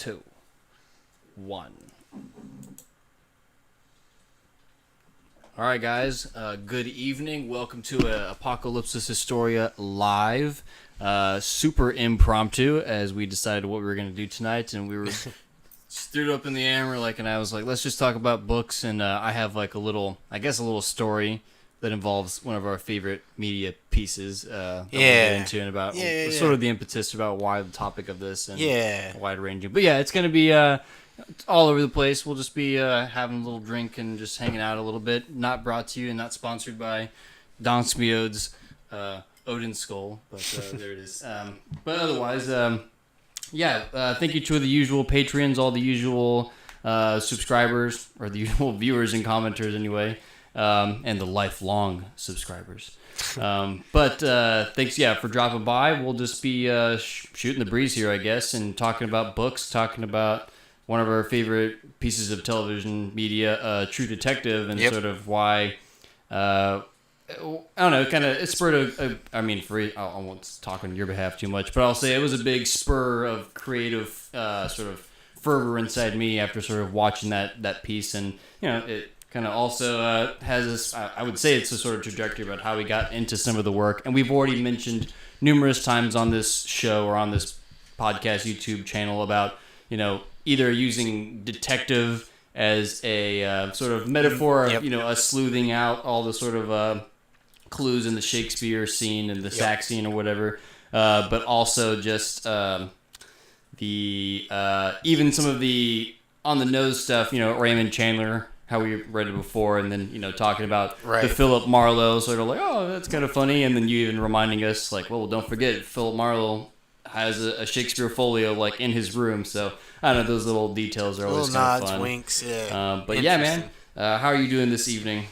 2, 1. All right, guys. Good evening. Welcome to Apokalupsis Historia live. Super impromptu, as we decided what we were going to do tonight, and we were threw it up in the air. And I was like, let's just talk about books. And I have like a little story that involves one of our favorite media pieces that we'll get into, and about sort of the impetus about why the topic of this and wide ranging. But yeah, it's going to be all over the place. We'll just be having a little drink and just hanging out a little bit. Not brought to you and not sponsored by Don Smiod's Odin Skull, but there it is. But otherwise, thank you to the usual patrons, all the usual subscribers, or the usual viewers and commenters anyway, and the lifelong subscribers. But thanks, for dropping by. We'll just be shooting the breeze here, I guess, and talking about books, talking about one of our favorite pieces of television media, True Detective, and sort of why, I don't know, kind of, it spurred I won't talk on your behalf too much, but I'll say it was a big spur of creative sort of fervor inside me after sort of watching that piece, and, it kind of also has this, I would say it's a sort of trajectory about how we got into some of the work, and we've already mentioned numerous times on this show or on this podcast YouTube channel about, either using detective as a sort of metaphor of, us sleuthing out all the sort of clues in the Shakespeare scene and the Sack scene or whatever, but also just the even some of the on the nose stuff, Raymond Chandler, how we read it before, and then, talking about the Philip Marlowe, sort of like, oh, that's kind of funny, and then you even reminding us, like, well, don't forget, Philip Marlowe has a Shakespeare folio, like, in his room, so, I don't know, those little details are always kind of fun. Winks, but yeah, man, how are you doing this evening?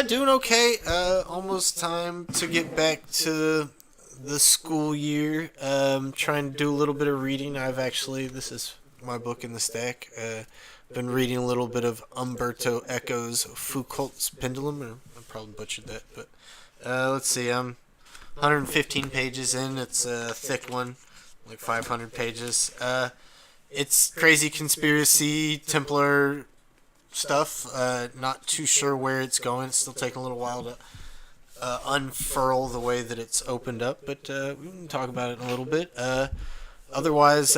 Doing okay. Almost time to get back to the school year. Trying to do a little bit of reading. This is my book in the stack. Been reading a little bit of Umberto Eco's Foucault's Pendulum. I probably butchered that, but let's see. I'm 115 pages in. It's a thick one, like 500 pages. It's crazy conspiracy, Templar stuff. Not too sure where it's going. It's still taking a little while to unfurl the way that it's opened up, but we can talk about it in a little bit. Otherwise,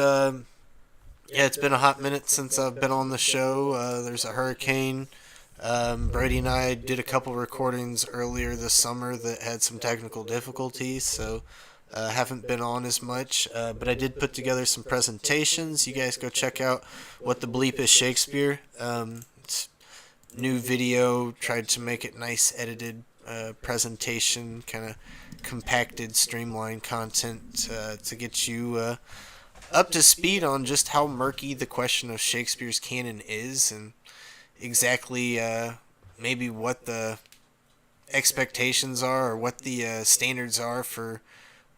it's been a hot minute since I've been on the show. There's a hurricane. Brady and I did a couple recordings earlier this summer that had some technical difficulties, so haven't been on as much. But I did put together some presentations. You guys go check out What the Bleep is Shakespeare. It's new video, tried to make it nice edited presentation, kind of compacted, streamlined content to get you up to speed on just how murky the question of Shakespeare's canon is, and exactly maybe what the expectations are, or what the standards are for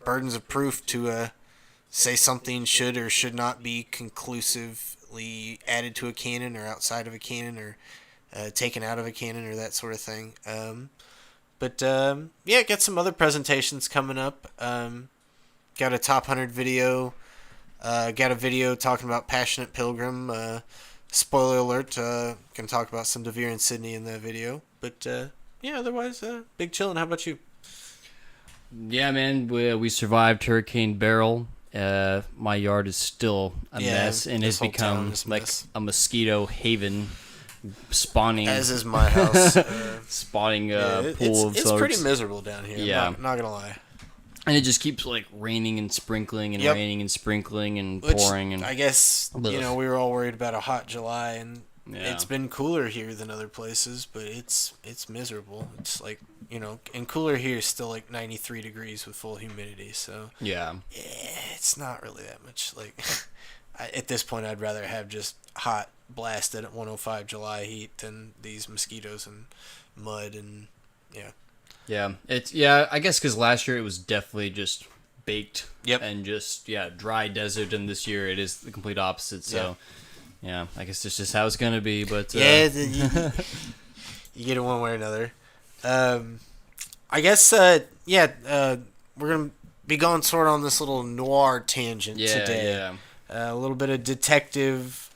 burdens of proof to say something should or should not be conclusively added to a canon or outside of a canon, or taken out of a canon, or that sort of thing. But got some other presentations coming up. Got a top 100 video. Got a video talking about Passionate Pilgrim. Spoiler alert, gonna talk about some DeVere and Sydney in that video. But otherwise, big chillin'. How about you? Yeah, man, we survived Hurricane Beryl. My yard is still a mess, and has become like a mosquito haven, spawning. As is my house. Spawning pool of It's pretty miserable down here. Yeah, I'm not gonna lie. And it just keeps like raining and sprinkling and raining and sprinkling and pouring. And I guess we were all worried about a hot July, and it's been cooler here than other places, but it's miserable. It's like, and cooler here is still like 93 degrees with full humidity. So it's not really that much. Like at this point, I'd rather have just hot, blasted at 105 July heat than these mosquitoes and mud and Yeah, I guess because last year it was definitely just baked and just dry desert, and this year it is the complete opposite. So I guess it's just how it's gonna be. But you get it one way or another. I guess we're gonna be going sort of on this little noir tangent today. a little bit of detective.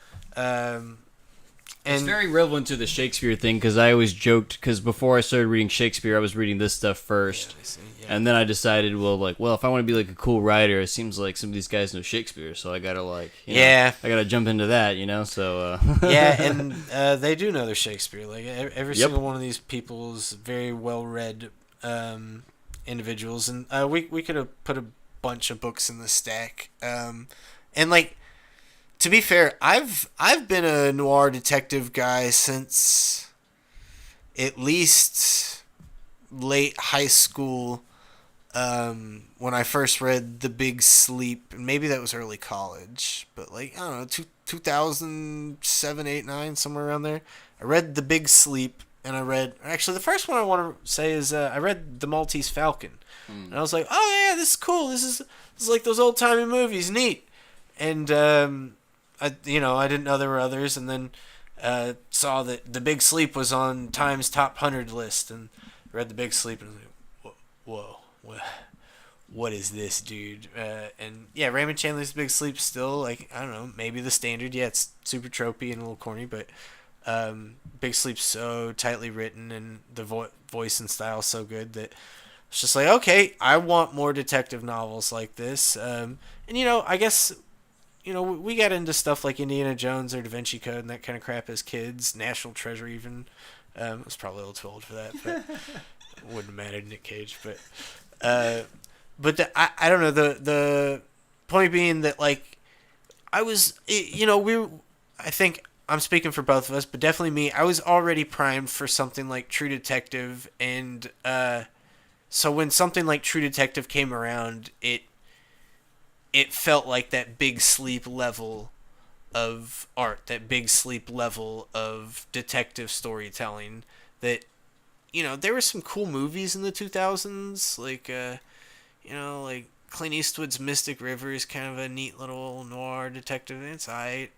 It's And very relevant to the Shakespeare thing because I always joked because before I started reading Shakespeare, I was reading this stuff first, and then I decided, well, if I want to be like a cool writer, it seems like some of these guys know Shakespeare, so I gotta I gotta jump into that, So yeah, and they do know their Shakespeare. Like every single one of these people is very well read individuals, and we could have put a bunch of books in the stack, and like. To be fair, I've been a noir detective guy since at least late high school, when I first read The Big Sleep, and maybe that was early college, but like, I don't know, 2007, 8, 9, somewhere around there. I read The Big Sleep, and actually the first one I want to say is I read The Maltese Falcon, and I was like, oh yeah, this is cool, this is like those old-timey movies, neat, and I didn't know there were others, and then saw that The Big Sleep was on Time's Top 100 list, and read The Big Sleep, and I was like, whoa, what is this, dude? And yeah, Raymond Chandler's The Big Sleep still, like, I don't know, maybe the standard. Yeah, it's super tropey and a little corny, but Big Sleep's so tightly written, and the voice and style so good that it's just like, okay, I want more detective novels like this. And I guess... we got into stuff like Indiana Jones or Da Vinci Code and that kind of crap as kids. National Treasure even. I was probably a little too old for that, but wouldn't have mattered Nick Cage. But I don't know. The point being that, like, I was, I think I'm speaking for both of us, but definitely me. I was already primed for something like True Detective, and so when something like True Detective came around, it felt like that Big Sleep level of art, that Big Sleep level of detective storytelling. That, there were some cool movies in the 2000s, like, like Clint Eastwood's Mystic River is kind of a neat little noir detective. It's aight.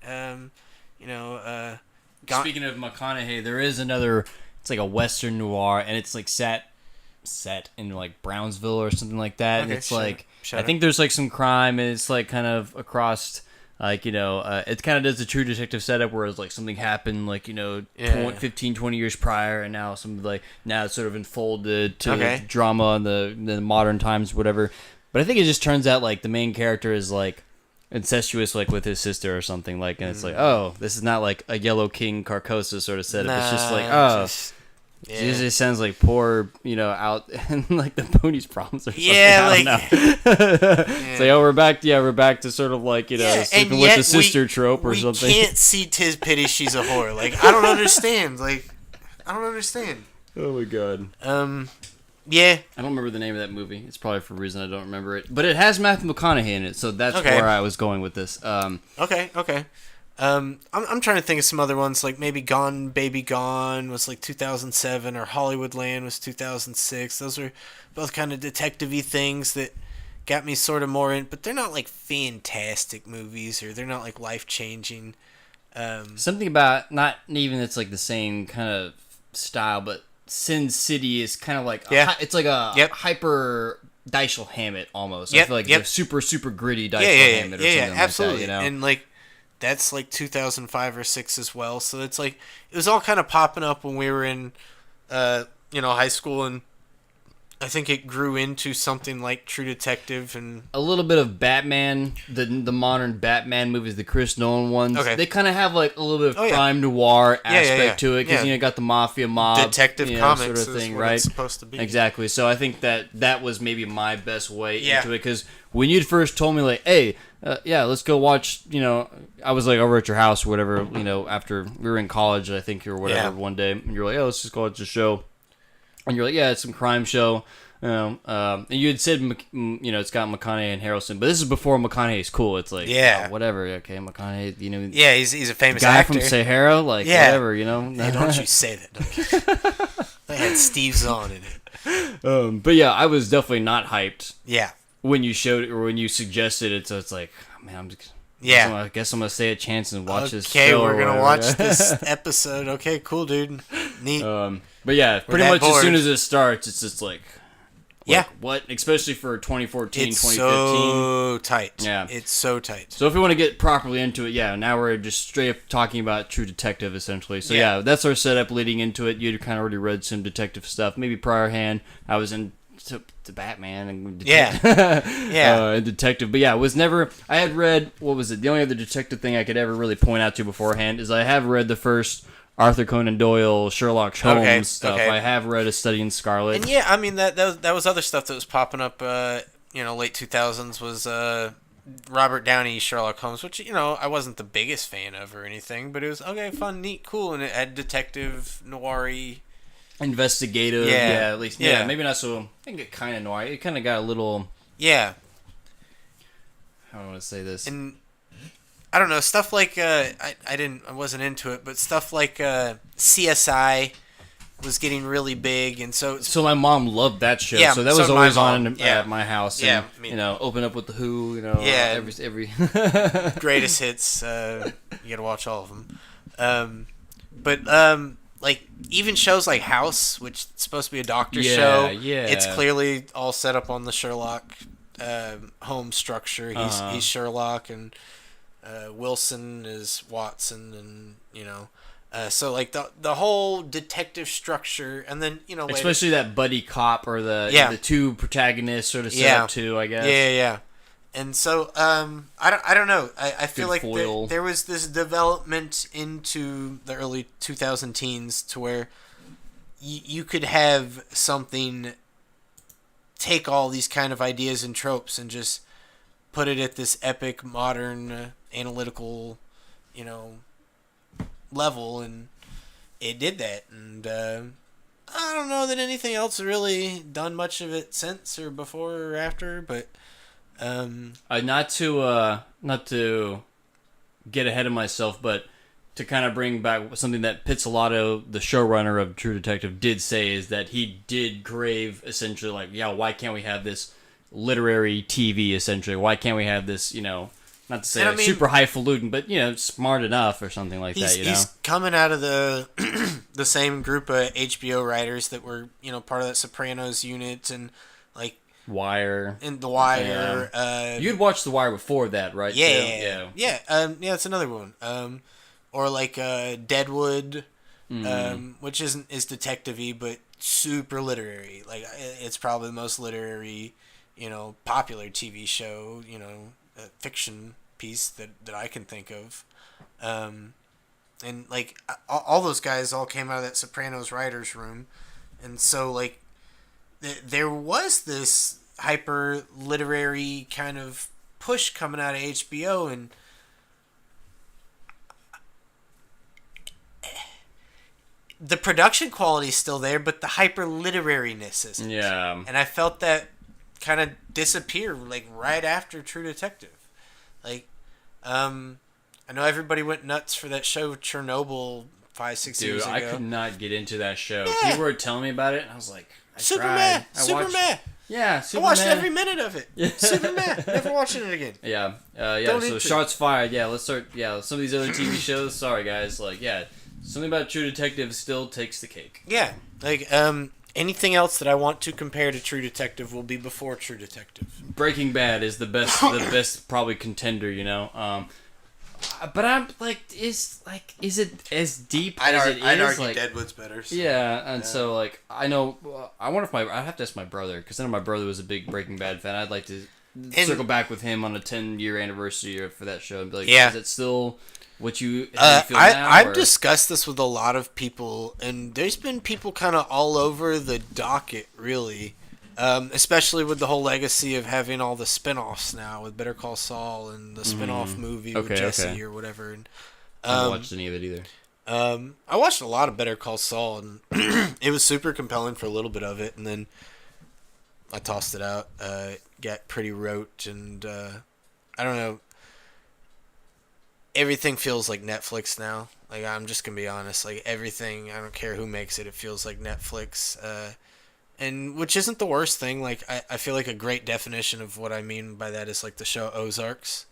Speaking of McConaughey, there is another. It's like a Western noir, and it's like set in like Brownsville or something like that, and it's like. I think there's like some crime, and it's like kind of across, like, it kind of does the True Detective setup where it's like something happened, like, 15, 20 years prior, and now now it's sort of unfolded to drama in the modern times, whatever. But I think it just turns out like the main character is like incestuous, like with his sister or something, like, and it's like, oh, this is not like a Yellow King Carcosa sort of setup. It's just like, oh. Yeah. It just sounds like poor, out and like the ponies' problems or something. Yeah, I don't know. It's like, oh, we're back to sort of like, sleeping with the sister trope or something. We can't see 'tis pity she's a whore. Like, I don't understand. Oh my god. Yeah. I don't remember the name of that movie. It's probably for a reason I don't remember it. But it has Matthew McConaughey in it, so that's where I was going with this. Okay. I'm trying to think of some other ones, like maybe Gone Baby Gone was like 2007, or Hollywoodland was 2006. Those were both kind of detective-y things that got me sort of more in, but they're not like fantastic movies, or they're not like life-changing. Something about, not even it's like the same kind of style, but Sin City is kind of like, it's like a hyper Dashiell Hammett almost. I feel like it's a super, super gritty Dashiell Hammett or something absolutely. like that, And like, that's like 2005 or 6 as well. So it's like, it was all kind of popping up when we were in, high school, and I think it grew into something like True Detective and a little bit of Batman, the modern Batman movies, the Chris Nolan ones. Okay. They kind of have like a little bit of crime noir aspect to it, because you got the mafia mob detective comics sort of thing, is what right? it's supposed to be. Exactly. So I think that was maybe my best way into it, because when you first told me like, hey, let's go watch, I was like over at your house or whatever, after we were in college, I think, or whatever, one day, and you're like, oh, let's just go watch the show. And you're like, yeah, it's some crime show. And you had said, it's got McConaughey and Harrelson, but this is before McConaughey's cool. It's like, whatever, okay, McConaughey, yeah, he's a famous guy actor. From Sahara, like, whatever, Hey, don't you say that. They had Steve Zahn in it. But yeah, I was definitely not hyped. Yeah. When you showed it, or when you suggested it, so it's like, oh, man, I guess I'm gonna stay a chance and watch this show. Okay, we're gonna watch this episode. Okay, cool, dude. Neat. But yeah, pretty much as soon as it starts, it's just like, Yeah. What? Especially for 2014, It's 2015. so tight. Yeah. It's so tight. So if we want to get properly into it, yeah, now we're just straight up talking about True Detective, essentially. So Yeah. yeah, that's our setup leading into it. You'd kind of already read some detective stuff. Maybe prior hand, I was into Batman and Yeah. detective. But yeah, it was never, I had read, what was it? The only other detective thing I could ever really point out to beforehand is I have read the first Arthur Conan Doyle, Sherlock Holmes stuff. okay. I have read A Study in Scarlet. And yeah, I mean that was other stuff that was popping up. Late 2000s was Robert Downey Sherlock Holmes, which I wasn't the biggest fan of or anything, but it was okay, fun, neat, cool, and it had detective noir-y. Investigative, Yeah. at least. Yeah. Yeah, maybe not so. I think it kind of noir. It kind of got a little. Yeah. How do I want to say this? And I don't know, stuff like I wasn't into it, but stuff like CSI was getting really big, and so my mom loved that show. Yeah, so that so was did always my on mom. at my house. Yeah, And, open up with the Who. Yeah. every. greatest hits. You gotta watch all of them. Like even shows like House, which is supposed to be a doctor show. Yeah. It's clearly all set up on the Sherlock Holmes structure. He's Sherlock, and Wilson is Watson, and so like the whole detective structure, and then later, Especially that buddy cop or the two protagonists sort of set up too, I guess. Yeah. And so I don't know. I feel like foil. there was this development into the early 2000 teens to where you could have something take all these kind of ideas and tropes and just put it at this epic modern analytical level, and it did that. And I don't know that anything else has really done much of it since or before or after, but not to get ahead of myself, but to kind of bring back something that Pizzolatto, the showrunner of True Detective, did say is that he did crave essentially like, why can't we have this literary TV essentially? Why can't we have this, not to say super highfalutin, but smart enough or something like that. He's coming out of the the same group of HBO writers that were part of that Sopranos unit and like Wire. And The Wire. Yeah. You'd watched The Wire before that, right? Yeah. It's another one. Or like Deadwood, which is detective-y, but super literary. Like it's probably the most literary, popular TV show, fiction piece that I can think of. And like all those guys all came out of that Sopranos writers' room, and so like there was this hyper literary kind of push coming out of HBO, and the production quality is still there, but the hyper literariness isn't. Yeah. And I felt that kind of disappear like right after True Detective. Like, I know everybody went nuts for that show Chernobyl 5-6 years ago. Dude, I could not get into that show. Yeah. People were telling me about it, and I was like, Superman. Yeah, I Superman. watched every minute of it. Superman. Never watching it again. Yeah. Don't So need to. shots fired. Yeah, let's start. Yeah, some of these other TV shows. Sorry, guys. Like, something about True Detective still takes the cake. Yeah. Like, anything else that I want to compare to True Detective will be before True Detective. Breaking Bad is the best. The best probably contender. But I'm like, is it as deep as it is? I'd argue like, Deadwood's better. So. Yeah, and so like I know, I wonder if I'd have to ask my brother because I know my brother was a big Breaking Bad fan. I'd like to circle back with him on a 10-year anniversary for that show and be like, is it still what you feel now? I've discussed this with a lot of people, and there's been people kind of all over the docket, really. Especially with the whole legacy of having all the spin-offs now with Better Call Saul and the spin-off movie with Jesse or whatever. And, I haven't watched any of it either. I watched a lot of Better Call Saul, and it was super compelling for a little bit of it, and then I tossed it out. Got pretty rote, and I don't know. Everything feels like Netflix now. Like, I'm just going to be honest. Like, everything, I don't care who makes it, it feels like Netflix. And which isn't the worst thing. Like, I feel like a great definition of what I mean by that is like the show Ozarks.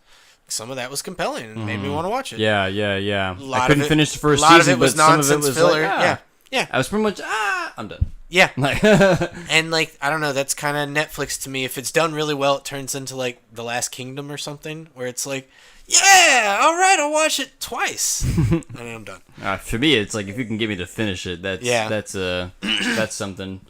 Some of that was compelling and made me want to watch it. Yeah. I couldn't finish the first season, but some of it was filler. like, yeah. I was pretty much, I'm done. Yeah. Like, And, like, I don't know, that's kind of Netflix to me. If it's done really well, it turns into, like, The Last Kingdom or something, where it's like, yeah, all right, I'll watch it twice. And then I'm done. for me, it's like if you can get me to finish it, that's something.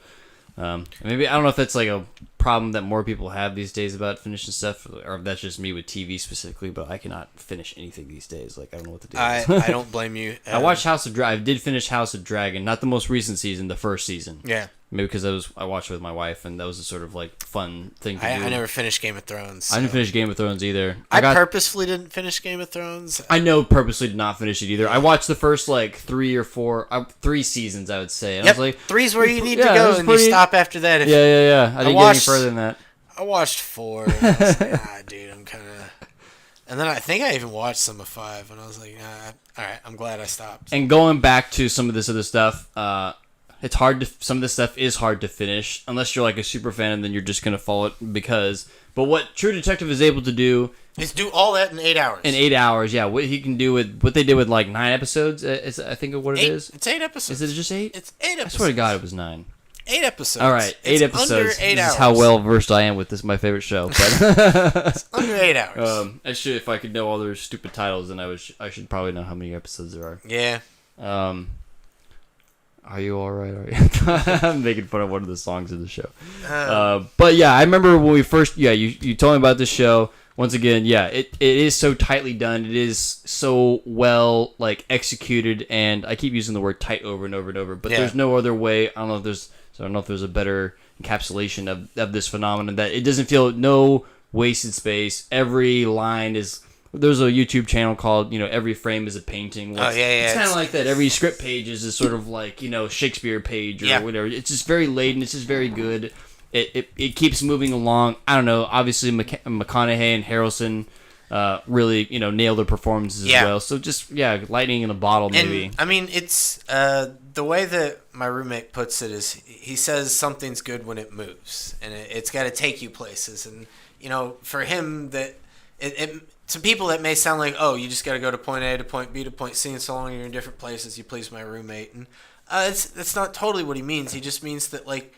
Maybe I don't know if that's like a problem that more people have these days about finishing stuff, or if that's just me with TV specifically. But I cannot finish anything these days. Like I don't know what to do. I don't blame you. I watched House of Dragon. I did finish House of Dragon, not the most recent season, the first season. Yeah. Maybe because I watched it with my wife, and that was a sort of like fun thing to do. I never finished Game of Thrones. So. I didn't finish Game of Thrones either. I purposefully didn't finish Game of Thrones. I know purposely did not finish it either. I watched the first like 3 seasons, I would say. And I was like, 3's where you need to go, and you stop after that. Yeah. I didn't get any further than that. I watched 4. And I was like, dude, I'm kind of. And then I think I even watched some of 5, and I was like, all right, I'm glad I stopped. And going back to some of this other stuff, it's hard to. Some of this stuff is hard to finish unless you're like a super fan, and then you're just gonna follow it because. But what True Detective is able to do is do all that in 8 hours. In 8 hours, yeah. What he can do with what they did with like 9 episodes, is I think of what it is. It's 8 episodes. Is it just 8? It's 8 episodes. I swear to God, it was 9. 8 episodes. All right, 8 episodes. Under 8 this hours. is how well versed I am with this. My favorite show. But it's under 8 hours. I should, if I could know all their stupid titles, then I should probably know how many episodes there are. Yeah. Are you all right? Are you? I'm making fun of one of the songs in the show. But yeah, I remember when we first. Yeah, you told me about this show. Once again, yeah, it is so tightly done. It is so well like executed, and I keep using the word tight over and over and over. But there's no other way. I don't know if there's a better encapsulation of this phenomenon that it doesn't feel no wasted space. Every line is. There's a YouTube channel called, Every Frame is a Painting. It's kind of like that. Every script page is sort of like, Shakespeare page or whatever. It's just very laden. It's just very good. It keeps moving along. I don't know. Obviously, McConaughey and Harrelson really, nail their performances as well. So just, lightning in a bottle maybe. And, I mean, it's the way that my roommate puts it is he says something's good when it moves. And it's got to take you places. And, for him, that to people that may sound like, oh, you just got to go to point A to point B to point C, and so long you're in different places, you please my roommate. And that's not totally what he means. He just means that, like,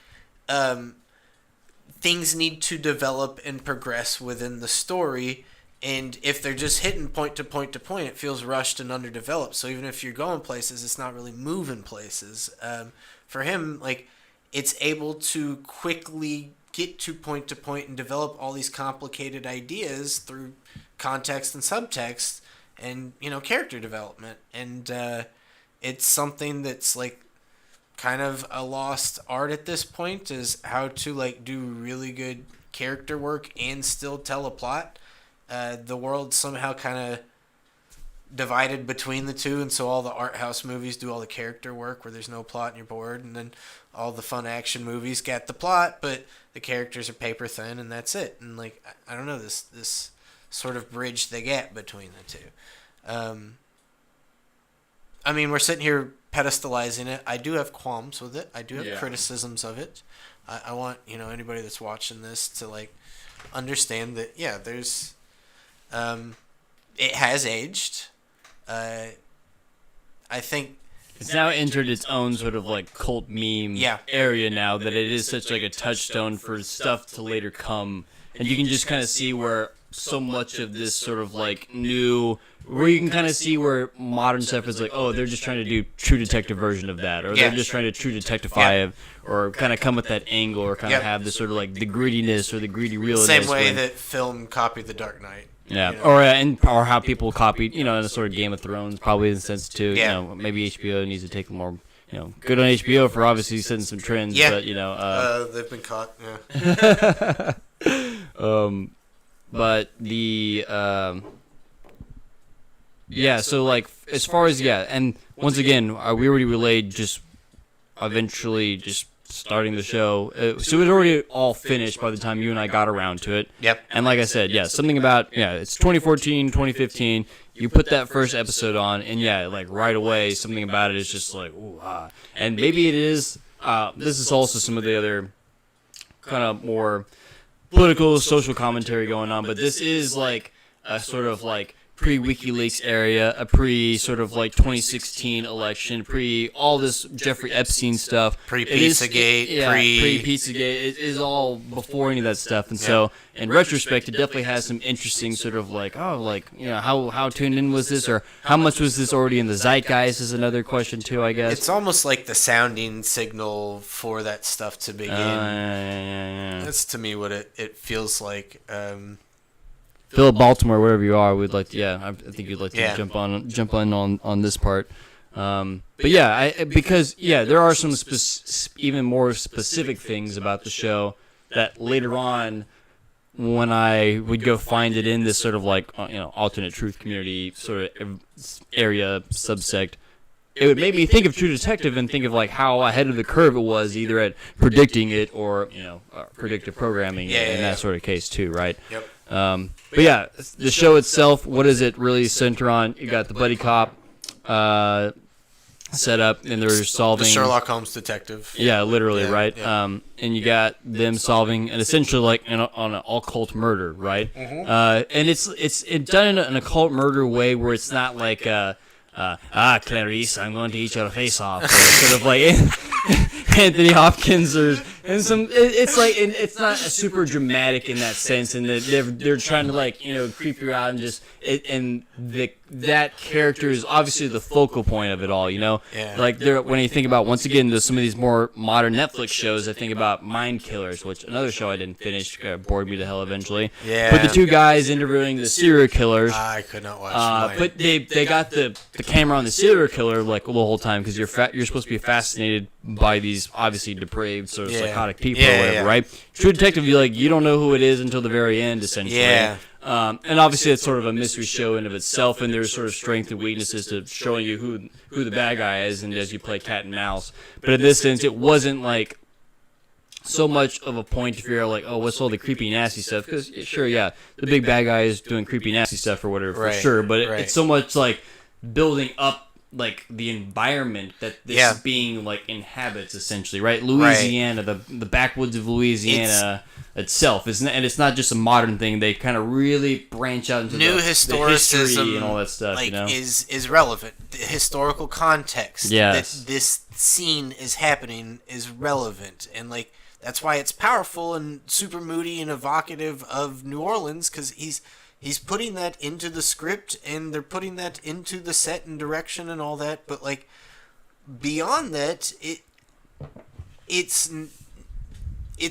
things need to develop and progress within the story, and if they're just hitting point to point to point, it feels rushed and underdeveloped. So even if you're going places, it's not really moving places. For him, like, it's able to quickly get to point and develop all these complicated ideas through context and subtext and character development, and it's something that's like kind of a lost art at this point, is how to like do really good character work and still tell a plot. The world somehow kind of divided between the two, and so all the art house movies do all the character work where there's no plot and you're bored, and then all the fun action movies get the plot but the characters are paper thin and that's it. And like I don't know, this sort of bridge they get between the two. I mean, we're sitting here pedestalizing it. I do have qualms with it. I do have criticisms of it. I want anybody that's watching this to like understand that there's it has aged. I think it's now entered its own sort of like cult meme area now, that it is such like a touchstone for stuff to later come, and you can just kind of see where so much of this sort of like new, where you can kind of see where modern stuff is like, oh, they're just trying to do True Detective version of that, or they're just trying to True Detectify or kind of come with that angle, or kind of have this sort of like the grittiness or the greedy realism. Same way that film copied The Dark Knight. Yeah, or how people copied, in a sort of Game of Thrones, probably in the sense too. Maybe HBO needs to take more, good on HBO for obviously setting some trends. Yeah. But they've been caught. Yeah. But the so like as far as and once again, we already relayed just eventually just starting the show, so it was already all finished by the time you and I got around to it. Yep. And like I said, something about it's 2014, 2015. You put that first episode on, and like right away, something about it is just like ooh ah. And maybe it is. This is also some of the other kind of more political, social commentary going on, but this is like a sort of like pre-WikiLeaks area, a pre-sort of like 2016 election, pre-all this Jeffrey Epstein stuff. Pre-Pizzagate. Pre-Pizzagate. It is all before any of that stuff. And so, in retrospect, it definitely has some interesting sort of like, how tuned in was this? Or how much was this already in the zeitgeist is another question, too, I guess. It's almost like the sounding signal for that stuff to begin. That's, to me, what it feels like. Philip Baltimore, wherever you are, we'd like to. I think you'd like to jump on this part. Because there are some even more specific things about the show that later on, when I would go find it in this sort of like alternate truth community sort of area subsect, it would make me think of True Detective and think of like how ahead of the curve it was, either at predicting it or predictive programming in that sort of case too, right? Yep. The show itself, what does it really center on? You got the buddy cop set up, and they're solving the Sherlock Holmes detective. Yeah, literally, right? Yeah. And you got them solving, and essentially like on an occult murder, right? Mm-hmm. And it's done in an occult murder way where it's not like Clarice, I'm going to eat your face off, or sort of like Anthony Hopkins and some. It's like it's not super dramatic in that sense, and they're trying to like creep you out and just that character is obviously the focal point of it all. Like when you think about once again some of these more modern Netflix shows, I think about Mind Killers, which another show I didn't finish, bored me to hell eventually. Yeah. But the two guys interviewing the serial killers. I could not watch. But they got the camera on the serial killer like the whole time because you're supposed to be fascinated by these obviously depraved sort of psychotic people or whatever, right? True Detective, you don't know who it is until the very end, essentially. Yeah. And obviously it's sort of a mystery show in of itself, and there's sort of strength and weaknesses to showing you who the bad guy is, and as you play cat and mouse. But in this sense, it wasn't like so much of a point to figure out like, oh, what's all the creepy nasty stuff? Because sure, the big bad guy is doing creepy nasty stuff or whatever for sure, but it's so much like building up like the environment that this being like inhabits essentially, right? Louisiana, the backwoods of Louisiana itself isn't, and it's not just a modern thing. They kind of really branch out into new the history and all that stuff. Like is relevant. The historical context that this scene is happening is relevant, and like that's why it's powerful and super moody and evocative of New Orleans, because he's putting that into the script, and they're putting that into the set and direction and all that. But like beyond that, it's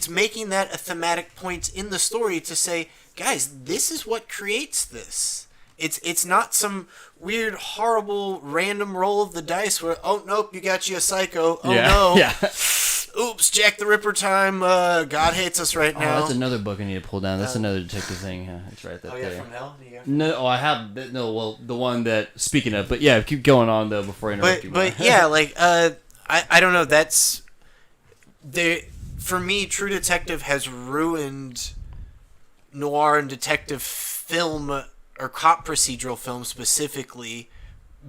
making that a thematic point in the story to say, guys, this is what creates this. It's not some weird, horrible, random roll of the dice where, oh nope, you got you a psycho. Oh no. Yeah. Oops, Jack the Ripper time. God hates us right now. Oh, that's another book I need to pull down. That's another detective thing. It's right there. Oh, yeah, From Hell? No, I have. No, well, the one that, speaking of, but yeah, keep going on, though, before I interrupt you. But yeah, like, I don't know, that's, for me, True Detective has ruined noir and detective film, or cop procedural film specifically,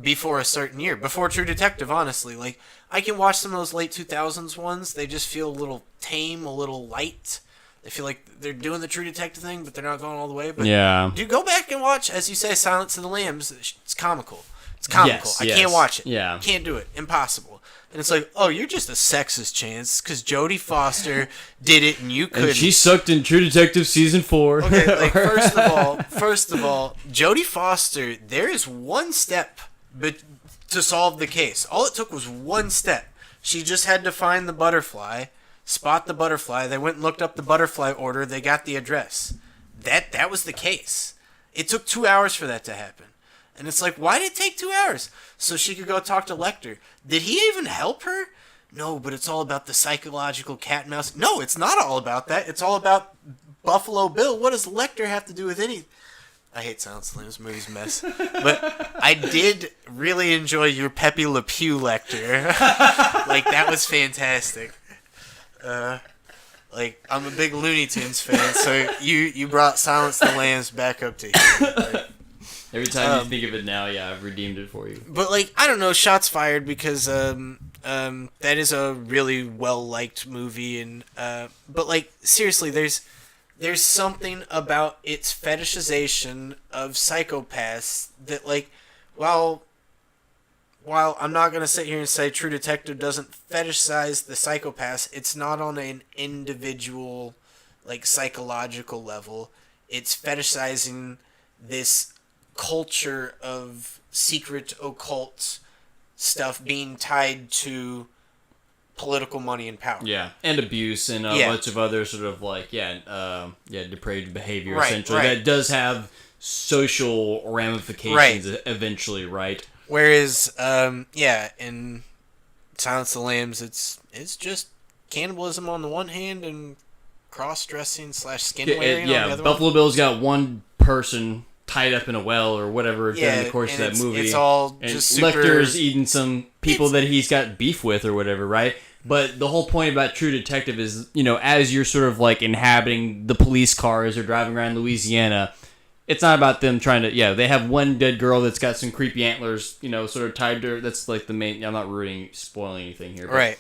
before a certain year. Before True Detective, honestly. Like, I can watch some of those late 2000s ones. They just feel a little tame, a little light. They feel like they're doing the True Detective thing, but they're not going all the way. But do go back and watch, as you say, Silence of the Lambs. It's comical. It's comical. I can't watch it. Yeah. Can't do it. Impossible. And it's like, oh, you're just a sexist, Chance, because Jodie Foster did it and you couldn't. And she sucked in True Detective Season 4. Okay, like, first of all, Jodie Foster, there is one step to solve the case. All it took was one step. She just had to find the butterfly, spot the butterfly. They went and looked up the butterfly order. They got the address. That was the case. It took 2 hours for that to happen. And it's like, why did it take 2 hours? So she could go talk to Lecter. Did he even help her? No, but it's all about the psychological cat and mouse. No, it's not all about that. It's all about Buffalo Bill. What does Lecter have to do with anything? I hate Silence of the Lambs. Movie's a mess. But I did really enjoy your Pepe Le Pew Lecter. Like, that was fantastic. Like, I'm a big Looney Tunes fan, so you brought Silence of the Lambs back up to here. Like, every time you think of it now, I've redeemed it for you. But, like, I don't know, shots fired, because that is a really well-liked movie. And but, like, seriously, there's there's something about its fetishization of psychopaths that, like, while I'm not going to sit here and say True Detective doesn't fetishize the psychopaths, it's not on an individual, like, psychological level. It's fetishizing this culture of secret occult stuff being tied to political money and power. Yeah, and abuse and a bunch of other sort of like depraved behavior. Essentially, that does have social ramifications eventually, right? Whereas, in Silence of the Lambs, it's just cannibalism on the one hand and cross-dressing / skin wearing on the other. Buffalo Bill's got one person tied up in a well or whatever during the course of that movie. It's all and just super... Lecter's eating some people that he's got beef with or whatever, right? But the whole point about True Detective is, as you're sort of like inhabiting the police cars or driving around Louisiana, it's not about them trying to, they have one dead girl that's got some creepy antlers, sort of tied to her. That's like the main, I'm not spoiling anything here. But, right.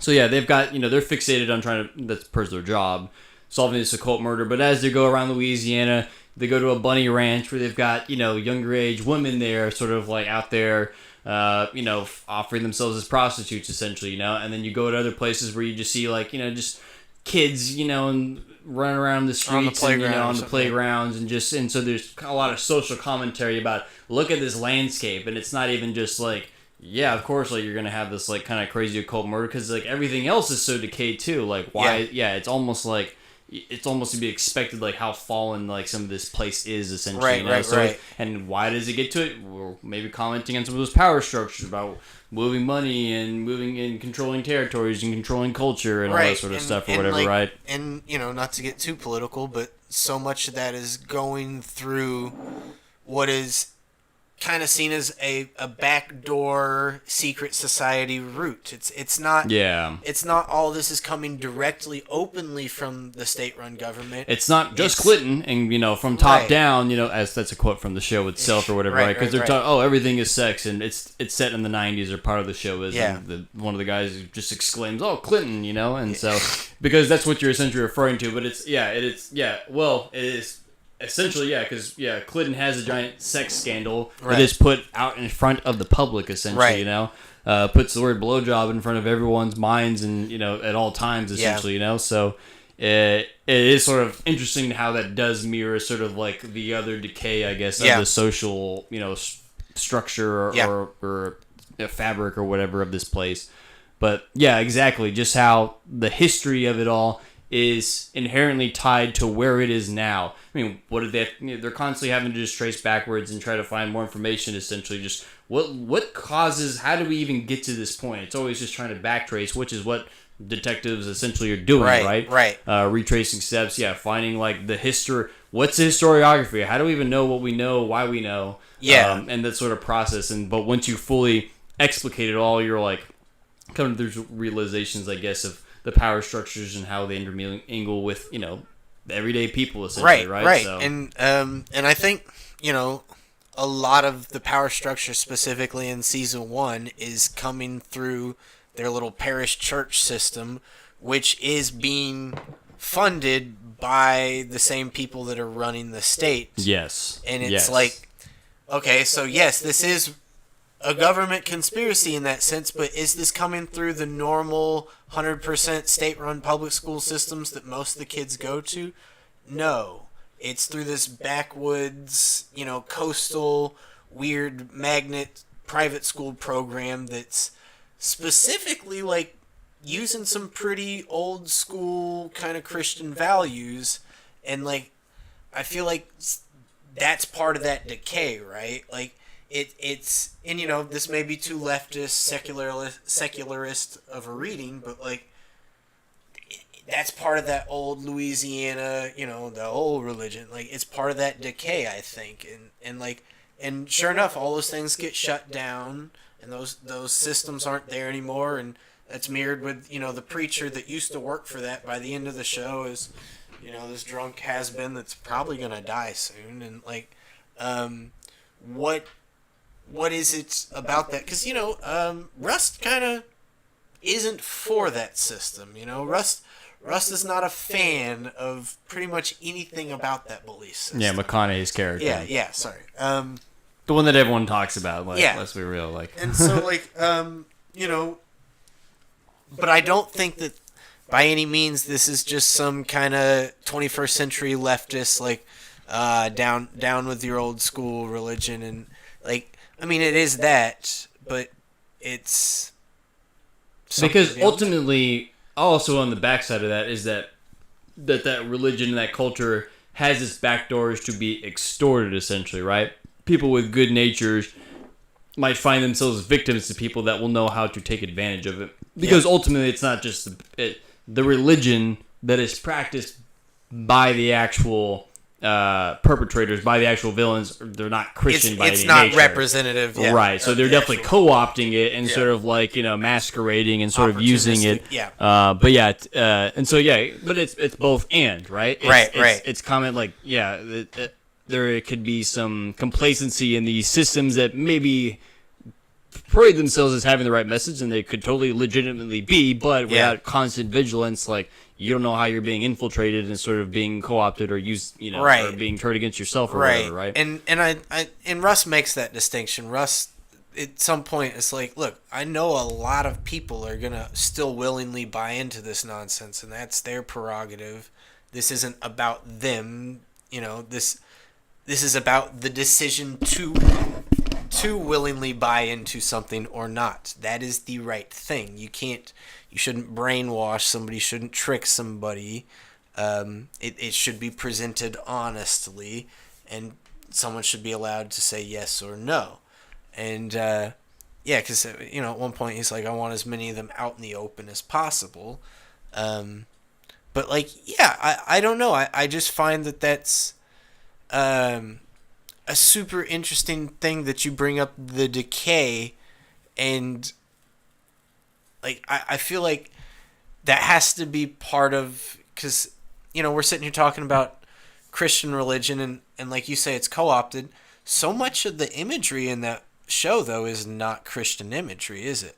So they've got, they're fixated on trying to, that's per their job, solving this occult murder. But as they go around Louisiana, they go to a bunny ranch where they've got, younger age women there sort of like out there, offering themselves as prostitutes essentially, and then you go to other places where you just see like, just kids, and running around the streets on the playgrounds and so there's a lot of social commentary about look at this landscape, and it's not even just like, of course, like you're gonna have this like kind of crazy occult murder because like everything else is so decayed too. Like why? It's almost to be expected, like how fallen like some of this place is essentially. Right. And why does it get to it? We're maybe commenting on some of those power structures about moving money and moving and controlling territories and controlling culture and all that sort of stuff or whatever, right? And not to get too political, but so much of that is going through what is kind of seen as a backdoor secret society route. It's not all this is coming directly openly from the state-run government. It's not just Clinton and from top down, as that's a quote from the show itself or whatever, right? Because they're talking, everything is sex, and it's set in the 90s or part of the show is and one of the guys just exclaims, "Oh, Clinton," and so because that's what you're essentially referring to, but it is essentially, because Clinton has a giant sex scandal that is put out in front of the public, essentially, puts the word blowjob in front of everyone's minds and, at all times, essentially, so it is sort of interesting how that does mirror sort of like the other decay, I guess, of the social, structure or fabric or whatever of this place. But, exactly, just how the history of it all is inherently tied to where it is now. I mean, what did they? They're constantly having to just trace backwards and try to find more information. Essentially, just what causes? How do we even get to this point? It's always just trying to backtrace, which is what detectives essentially are doing, right? Right. Retracing steps, finding like the history. What's the historiography? How do we even know what we know? Why we know? And that sort of process. But once you fully explicate it all, you're like coming to those realizations, I guess, of the power structures and how they intermingle with, everyday people, essentially, right? Right. So. And I think, a lot of the power structure, specifically in season 1, is coming through their little parish church system, which is being funded by the same people that are running the state. Yes. And it's like, okay, so yes, this is a government conspiracy in that sense, but is this coming through the normal 100% state-run public school systems that most of the kids go to? No. It's through this backwoods, coastal, weird magnet private school program that's specifically, like, using some pretty old school kind of Christian values, and, like, I feel like that's part of that decay, right? Like, It's and this may be too leftist, secularist of a reading, but like that's part of that old Louisiana, the old religion. Like it's part of that decay, I think, and sure enough, all those things get shut down, and those systems aren't there anymore, and that's mirrored with the preacher that used to work for that. By the end of the show, is this drunk has-been that's probably gonna die soon, and like what is it about that? Because Rust kind of isn't for that system. Russ is not a fan of pretty much anything about that belief system. Yeah, McConaughey's character. Yeah, sorry. The one that everyone talks about, like, Yeah. let's be real. Like. And so, like, but I don't think that by any means this is just some kind of 21st century leftist, like, down with your old school religion. And, like, I mean, it is that, but it's... Because ultimately, also on the backside of that is that religion and that culture has its backdoors to be extorted, essentially, right? People with good natures might find themselves victims to people that will know how to take advantage of it. Because ultimately, it's not just the religion that is practiced by the actual perpetrators, by the actual villains. They're not Christian by any nature. It's not representative, right? So they're definitely co-opting it and sort of like masquerading and sort of using it. But it's both and, right? It's comment like there could be some complacency in the systems that maybe parade themselves as having the right message, and they could totally legitimately be, but without constant vigilance, like you don't know how you're being infiltrated and sort of being co-opted or used, or being turned against yourself or whatever, right? And Russ makes that distinction. Russ, at some point, it's like, look, I know a lot of people are gonna still willingly buy into this nonsense, and that's their prerogative. This isn't about them, This is about the decision to willingly buy into something or not. That is the right thing. You shouldn't brainwash somebody, shouldn't trick somebody. It should be presented honestly, and someone should be allowed to say yes or no. And because at one point he's like, I want as many of them out in the open as possible. But like, I don't know. I just find that's a super interesting thing that you bring up, the decay, and like I feel like that has to be part of, because we're sitting here talking about Christian religion, and like you say, it's co-opted. So much of the imagery in that show though is not Christian imagery, is it?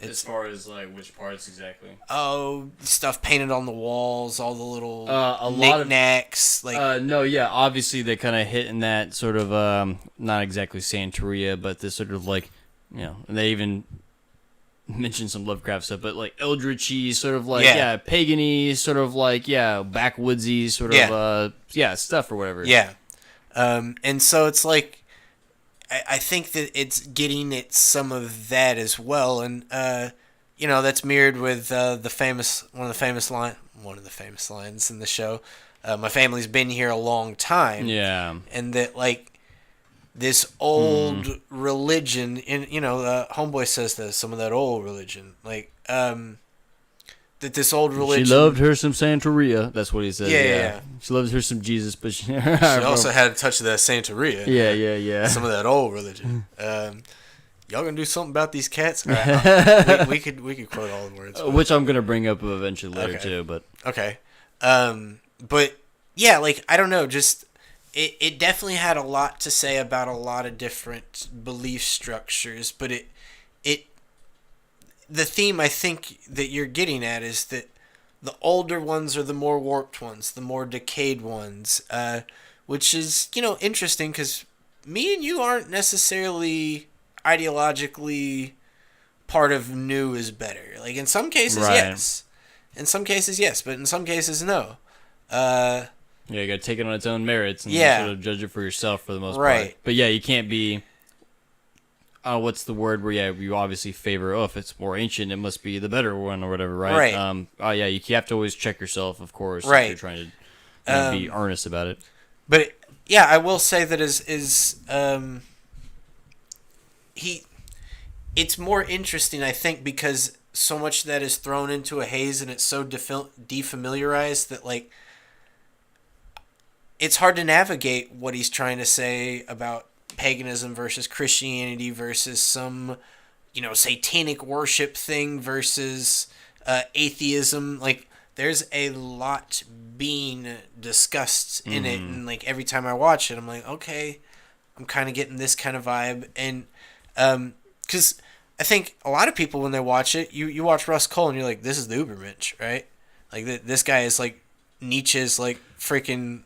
As far as like which parts exactly? Oh, stuff painted on the walls, all the little knickknacks. Obviously they kind of hit in that sort of not exactly Santeria, but this sort of like, they even mentioned some Lovecraft stuff, but like eldritchy, sort of like pagan-y, sort of like backwoodsy, sort of stuff or whatever. Yeah, and so it's like, I think that it's getting at some of that as well, and that's mirrored with one of the famous lines in the show. My family's been here a long time. Yeah, and that like this old religion, and Homeboy says that some of that old religion, like that this old religion. She loved her some Santeria. That's what he said. Yeah. She loved her some Jesus, but she also had a touch of that Santeria. Yeah. Some of that old religion. Y'all gonna do something about these cats? Right, we could quote all the words. Which I'm gonna bring up eventually later too. But okay. But yeah, like I don't know, just it definitely had a lot to say about a lot of different belief structures, but the theme I think that you're getting at is that the older ones are the more warped ones, the more decayed ones, which is, interesting because me and you aren't necessarily ideologically part of new is better. Like in some cases, yes. In some cases, yes, but in some cases, no. You gotta take it on its own merits and sort of judge it for yourself for the most part. But you can't be... what's the word where you obviously favor, if it's more ancient, it must be the better one or whatever, right? You have to always check yourself, of course, if you're trying to be earnest about it. But I will say that it's more interesting, I think, because so much that is thrown into a haze and it's so defamiliarized that like it's hard to navigate what he's trying to say about paganism versus Christianity versus some, satanic worship thing versus atheism. Like, there's a lot being discussed in it, and like every time I watch it, I'm like, okay, I'm kind of getting this kind of vibe, and because I think a lot of people when they watch it, you watch Russ Cole and you're like, this is the Ubermensch, right? Like this guy is like Nietzsche's like freaking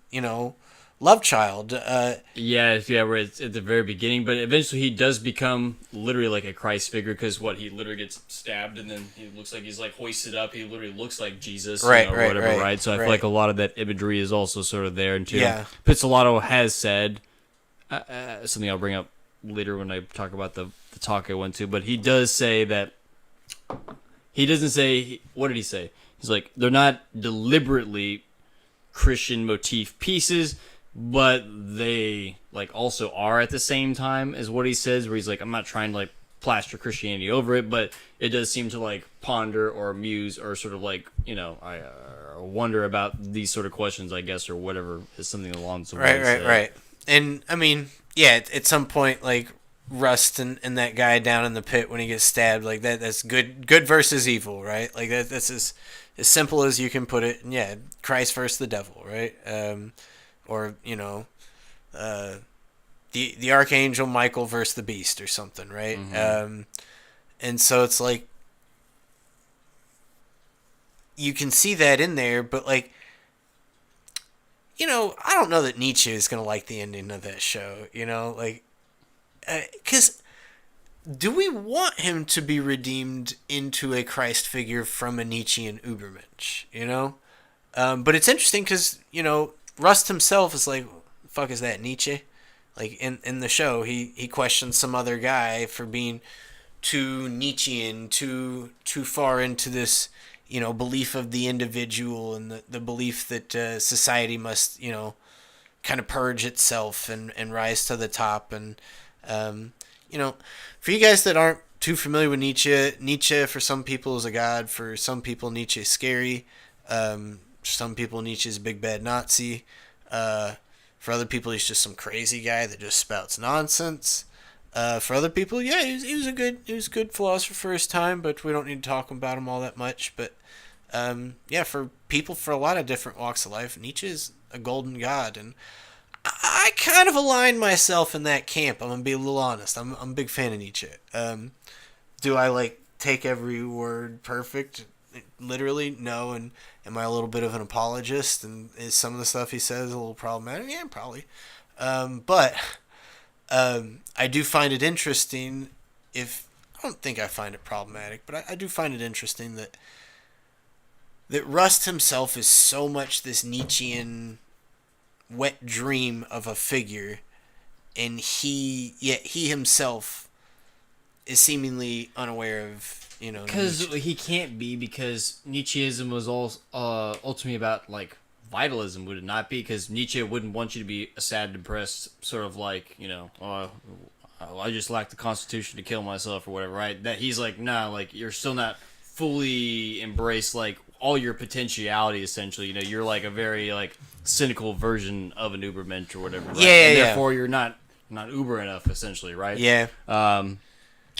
love child. Where it's at the very beginning, but eventually he does become literally like a Christ figure because he literally gets stabbed and then he looks like he's like hoisted up. He literally looks like Jesus, Right, or right, whatever, right, So I feel right. like a lot of that imagery is also sort of there. And too, Yeah. Pizzolatto has said something I'll bring up later when I talk about the talk I went to, but he does say that he doesn't say, what did he say? He's like, they're not deliberately Christian motif pieces, but they like also are at the same time, is what he says, where he's like, I'm not trying to like plaster Christianity over it, but it does seem to like ponder or muse or sort of like, I wonder about these sort of questions, I guess, or whatever, is something along those lines. Right. And I mean, yeah, at some point, like Rust and that guy down in the pit when he gets stabbed, like that's good versus evil, right? Like that's as simple as you can put it. And yeah, Christ versus the devil, right? Or the archangel Michael versus the beast or something, right? Mm-hmm. And so it's like you can see that in there, but like, I don't know that Nietzsche is gonna like the ending of that show. Because do we want him to be redeemed into a Christ figure from a Nietzschean Ubermensch? But it's interesting because Rust himself is like, "Fuck is that, Nietzsche?" Like in the show, he questions some other guy for being too Nietzschean, too far into this belief of the individual and the belief that society must kind of purge itself and rise to the top. And for you guys that aren't too familiar with Nietzsche for some people is a god. For some people, Nietzsche is scary. Some people, Nietzsche is a big bad Nazi. For other people, he's just some crazy guy that just spouts nonsense. For other people, yeah, he was a good philosopher for his time, but we don't need to talk about him all that much. But for people for a lot of different walks of life, Nietzsche is a golden god, and I kind of align myself in that camp. I'm gonna be a little honest. I'm a big fan of Nietzsche. Do I like take every word perfect? Literally, no. And am I a little bit of an apologist? And is some of the stuff he says a little problematic? Yeah, probably. But I do find it interesting. I don't think I find it problematic, but I do find it interesting that Rust himself is so much this Nietzschean wet dream of a figure, and yet he himself is seemingly unaware of because he can't be, because Nietzscheism was all ultimately about like vitalism, would it not be? Because Nietzsche wouldn't want you to be a sad, depressed sort of like I just lack the constitution to kill myself or whatever, right? That he's like, nah, like you're still not fully embraced like all your potentiality. Essentially, you're like a very like cynical version of an Ubermensch or whatever, right? And therefore you're not Uber enough, essentially, right? Yeah.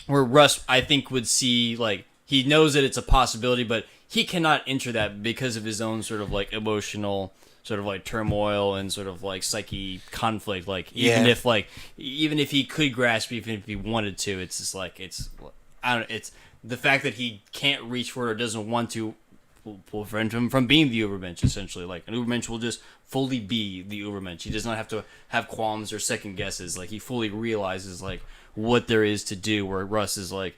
Where Russ, I think, would see like he knows that it's a possibility, but he cannot enter that because of his own sort of like emotional sort of like turmoil and sort of like psyche conflict. Like even if he could grasp, even if he wanted to, it's just like it's the fact that he can't reach for it or doesn't want to will prevent him from being the Ubermensch. Essentially, like an Ubermensch will just fully be the Ubermensch. He does not have to have qualms or second guesses. Like he fully realizes like what there is to do. Where Russ is like,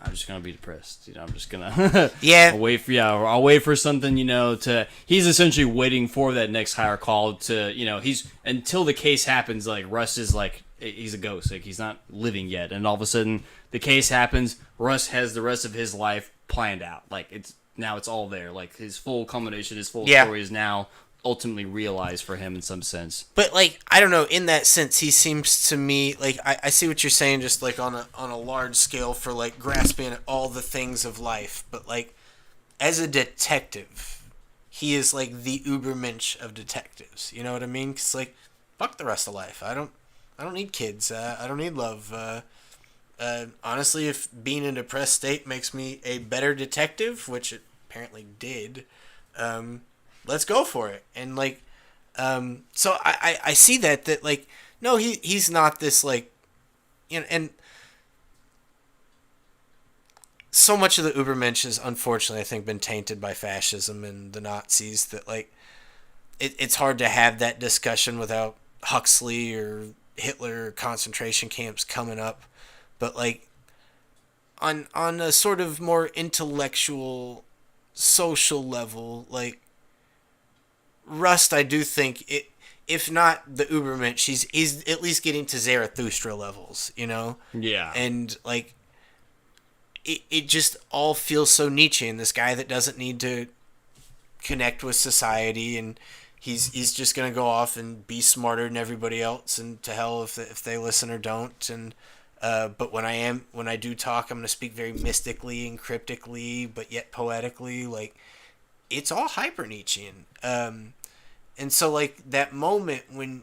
I'm just gonna be depressed. I'm just gonna I'll wait for something. He's essentially waiting for that next higher call to he's until the case happens. Like Russ is like he's a ghost. Like he's not living yet, and all of a sudden the case happens. Russ has the rest of his life planned out. Like it's all there. Like his full culmination, his full story is now ultimately realized for him in some sense. But like I don't know, in that sense he seems to me like I see what you're saying, just like on a large scale for like grasping at all the things of life, but like as a detective he is like the Ubermensch of detectives, you know what I mean? Cuz like fuck the rest of life. I don't need kids. I don't need love. Honestly, if being in a depressed state makes me a better detective, which it apparently did, let's go for it. And like so I see that like no, he's not this like and so much of the Übermensch has unfortunately, I think, been tainted by fascism and the Nazis that like it's hard to have that discussion without Huxley or Hitler or concentration camps coming up. But like on a sort of more intellectual, social level, like Rust, I do think it. If not the Übermensch, he's at least getting to Zarathustra levels, you know? Yeah. And like it just all feels so Nietzschean. This guy that doesn't need to connect with society, and he's just gonna go off and be smarter than everybody else, and to hell if they listen or don't. And but when I do talk, I'm gonna speak very mystically and cryptically, but yet poetically. Like it's all hyper Nietzschean. And so like that moment when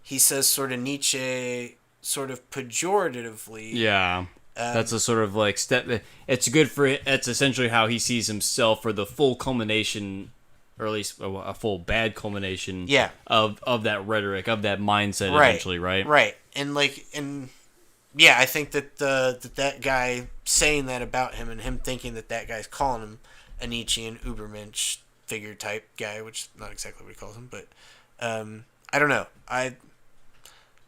he says sort of Nietzsche sort of pejoratively. Yeah. That's a sort of like step. It's good for. It's essentially how he sees himself for the full culmination, or at least a full bad culmination. Yeah. Of that rhetoric, of that mindset, Right. eventually, right? Right. And like, and yeah, I think that that guy saying that about him and him thinking that guy's calling him a Nietzschean Übermensch figure type guy, which is not exactly what he calls him, but I don't know. I'm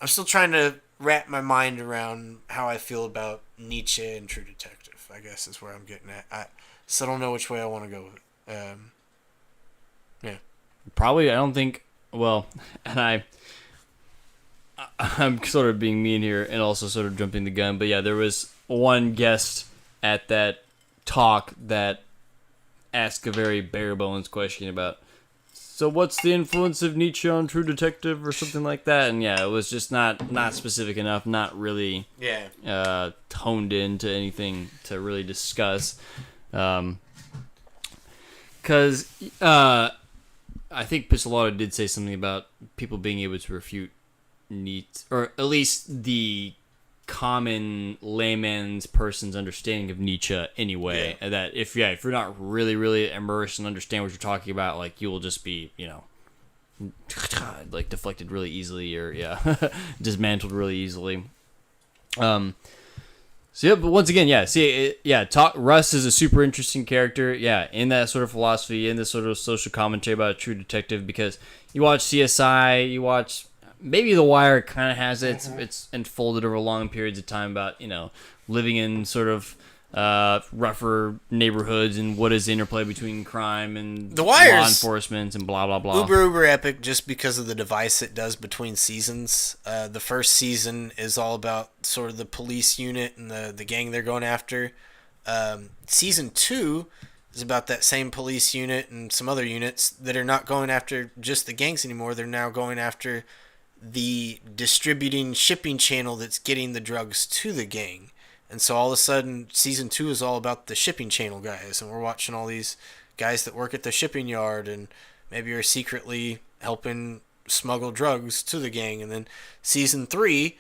still trying to wrap my mind around how I feel about Nietzsche and True Detective, I guess is where I'm getting at. I still don't know which way I want to go with it. Yeah. Probably, I don't think. Well, and I'm sort of being mean here and also sort of jumping the gun, but yeah, there was one guest at that talk that asked a very bare bones question about, so what's the influence of Nietzsche on True Detective or something like that, and yeah, it was just not specific enough, not really toned into anything to really discuss, because I think Pistolata did say something about people being able to refute Nietzsche, or at least the common layman's person's understanding of Nietzsche anyway. Yeah. That if you're not really immersed and understand what you're talking about, like you will just be, like deflected really easily, or dismantled really easily. So yeah, but once again, Russ is a super interesting character. Yeah, in that sort of philosophy, in this sort of social commentary about a true detective, because you watch CSI, you watch. Maybe The Wire kind of has it. It's unfolded over long periods of time about, living in sort of rougher neighborhoods and what is the interplay between crime and The Wire's law enforcement and blah, blah, blah. Uber epic just because of the device it does between seasons. The first season is all about sort of the police unit and the gang they're going after. Season 2 is about that same police unit and some other units that are not going after just the gangs anymore. They're now going after the distributing shipping channel that's getting the drugs to the gang. And so all of a sudden, season 2 is all about the shipping channel guys, and we're watching all these guys that work at the shipping yard and maybe are secretly helping smuggle drugs to the gang. And then season 3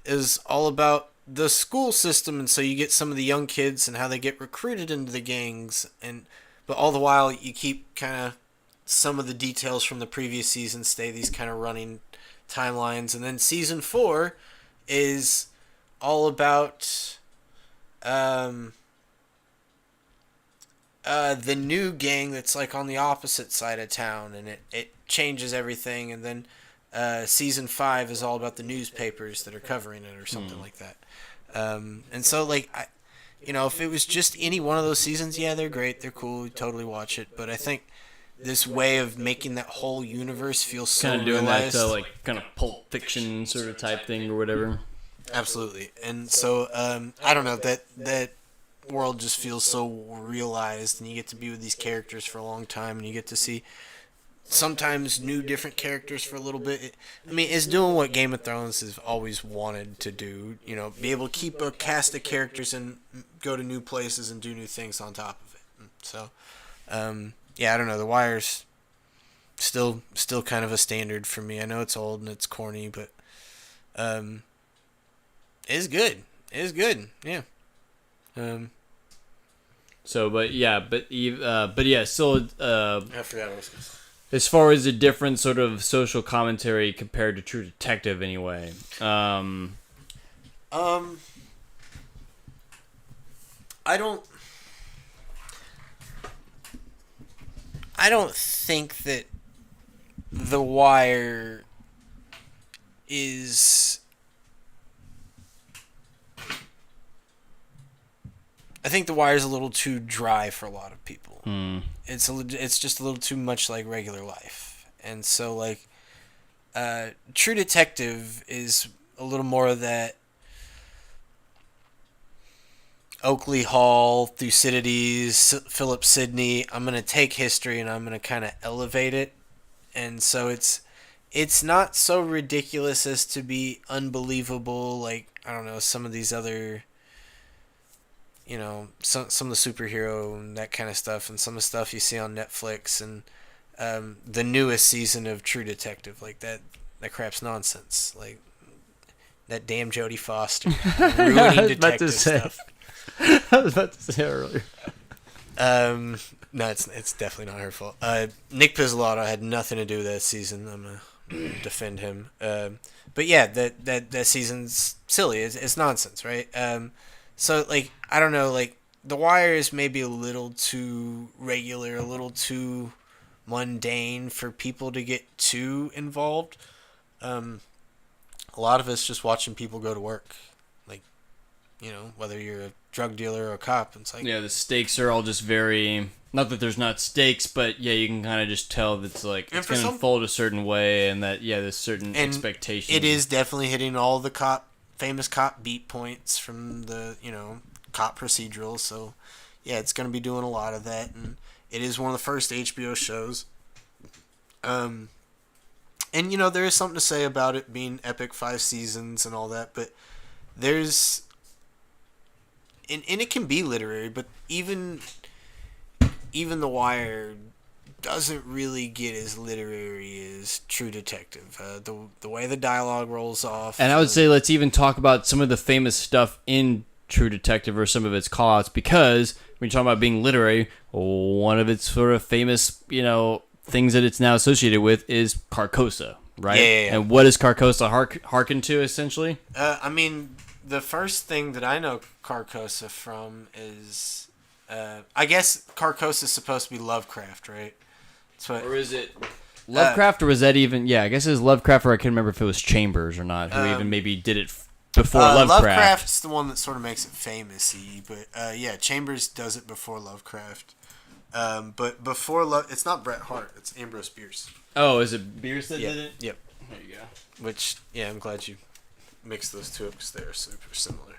is all about the school system, and so you get some of the young kids and how they get recruited into the gangs, but all the while you keep kind of some of the details from the previous season stay these kind of running timelines. And then season 4 is all about the new gang that's like on the opposite side of town, and it changes everything. And then season 5 is all about the newspapers that are covering it or something like that. And so like if it was just any one of those seasons, yeah, they're great, they're cool, totally watch it. But I think this way of making that whole universe feel so kind of doing realized. that like kind of Pulp Fiction sort of type thing or whatever. Absolutely. And so I don't know, that world just feels so realized, and you get to be with these characters for a long time, and you get to see sometimes new different characters for a little bit. It's doing what Game of Thrones has always wanted to do, be able to keep a cast of characters and go to new places and do new things on top of it. So yeah, I don't know. The Wire's still kind of a standard for me. I know it's old and it's corny, but it's good. It's good. Yeah. So, but yeah, still. I forgot what I was going to say. As far as a different sort of social commentary compared to True Detective, anyway. I don't. I don't think that The Wire is... I think The Wire is a little too dry for a lot of people. It's just a little too much like regular life. And so, like, True Detective is a little more of that Oakley Hall, Thucydides, Philip Sidney. I'm going to take history and I'm going to kind of elevate it. And so it's not so ridiculous as to be unbelievable, like, I don't know, some of these other, you know, some of the superhero and that kind of stuff, and some of the stuff you see on Netflix, and the newest season of True Detective, like that crap's nonsense. Like, that damn Jodie Foster ruining detective stuff. I was about to say earlier. No, it's definitely not her fault. Nick Pizzolatto had nothing to do with that season. I'm gonna defend him. But yeah, that season's silly. It's nonsense, right? So, like, I don't know, like, The Wire is maybe a little too regular, a little too mundane for people to get too involved. A lot of it's just watching people go to work. Like, you know, whether you're a drug dealer or a cop, it's like... Yeah, the stakes are all just very... Not that there's not stakes, but yeah, you can kind of just tell that it's like, it's going to unfold a certain way, and that, yeah, there's certain expectations. It is definitely hitting all the famous cop beat points from the, you know, cop procedurals, so yeah, it's going to be doing a lot of that, and it is one of the first HBO shows. And, you know, there is something to say about it being epic 5 seasons and all that, but there's... And it can be literary, but even The Wire doesn't really get as literary as True Detective. The way the dialogue rolls off. And I would say let's even talk about some of the famous stuff in True Detective or some of its call-outs, because when you're talking about being literary, one of its sort of famous, you know, things that it's now associated with is Carcosa, right? Yeah. And what does Carcosa hearken to, essentially? I mean, the first thing that I know Carcosa from is... I guess Carcosa is supposed to be Lovecraft, right? Or is it Lovecraft, or was that even... Yeah, I guess it was Lovecraft, or I can't remember if it was Chambers or not, who even maybe did it before Lovecraft. Lovecraft's the one that sort of makes it famous-y, but yeah, Chambers does it before Lovecraft. But before it's not Bret Hart, it's Ambrose Bierce. Oh, is it Bierce that did it? Yep. There you go. Which, yeah, I'm glad you mixed those two up because they're super similar.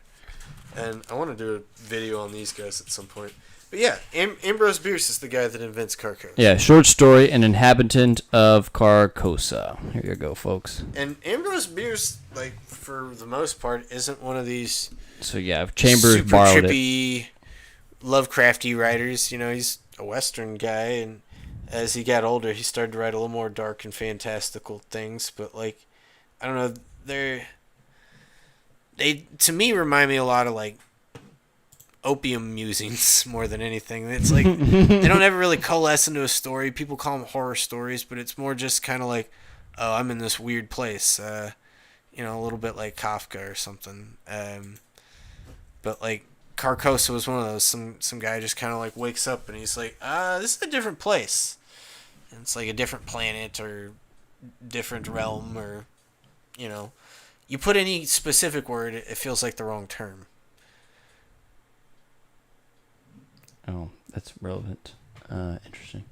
And I want to do a video on these guys at some point. But yeah, Ambrose Bierce is the guy that invents Carcosa. Yeah, short story, An Inhabitant of Carcosa. Here you go, folks. And Ambrose Bierce, like, for the most part, isn't one of these... So yeah, Chambers super borrowed trippy, Lovecrafty writers. You know, he's a Western guy, and as he got older, he started to write a little more dark and fantastical things. But, like, I don't know, they to me remind me a lot of, like, opium musings more than anything. It's like they don't ever really coalesce into a story. People call them horror stories, but it's more just kind of like, oh, I'm in this weird place. You know, a little bit like Kafka or something. But like Carcosa was one of those. Some guy just kind of like wakes up and he's like, this is a different place. And it's like a different planet or different realm, or, you know, you put any specific word, it feels like the wrong term. Oh, that's relevant. Interesting.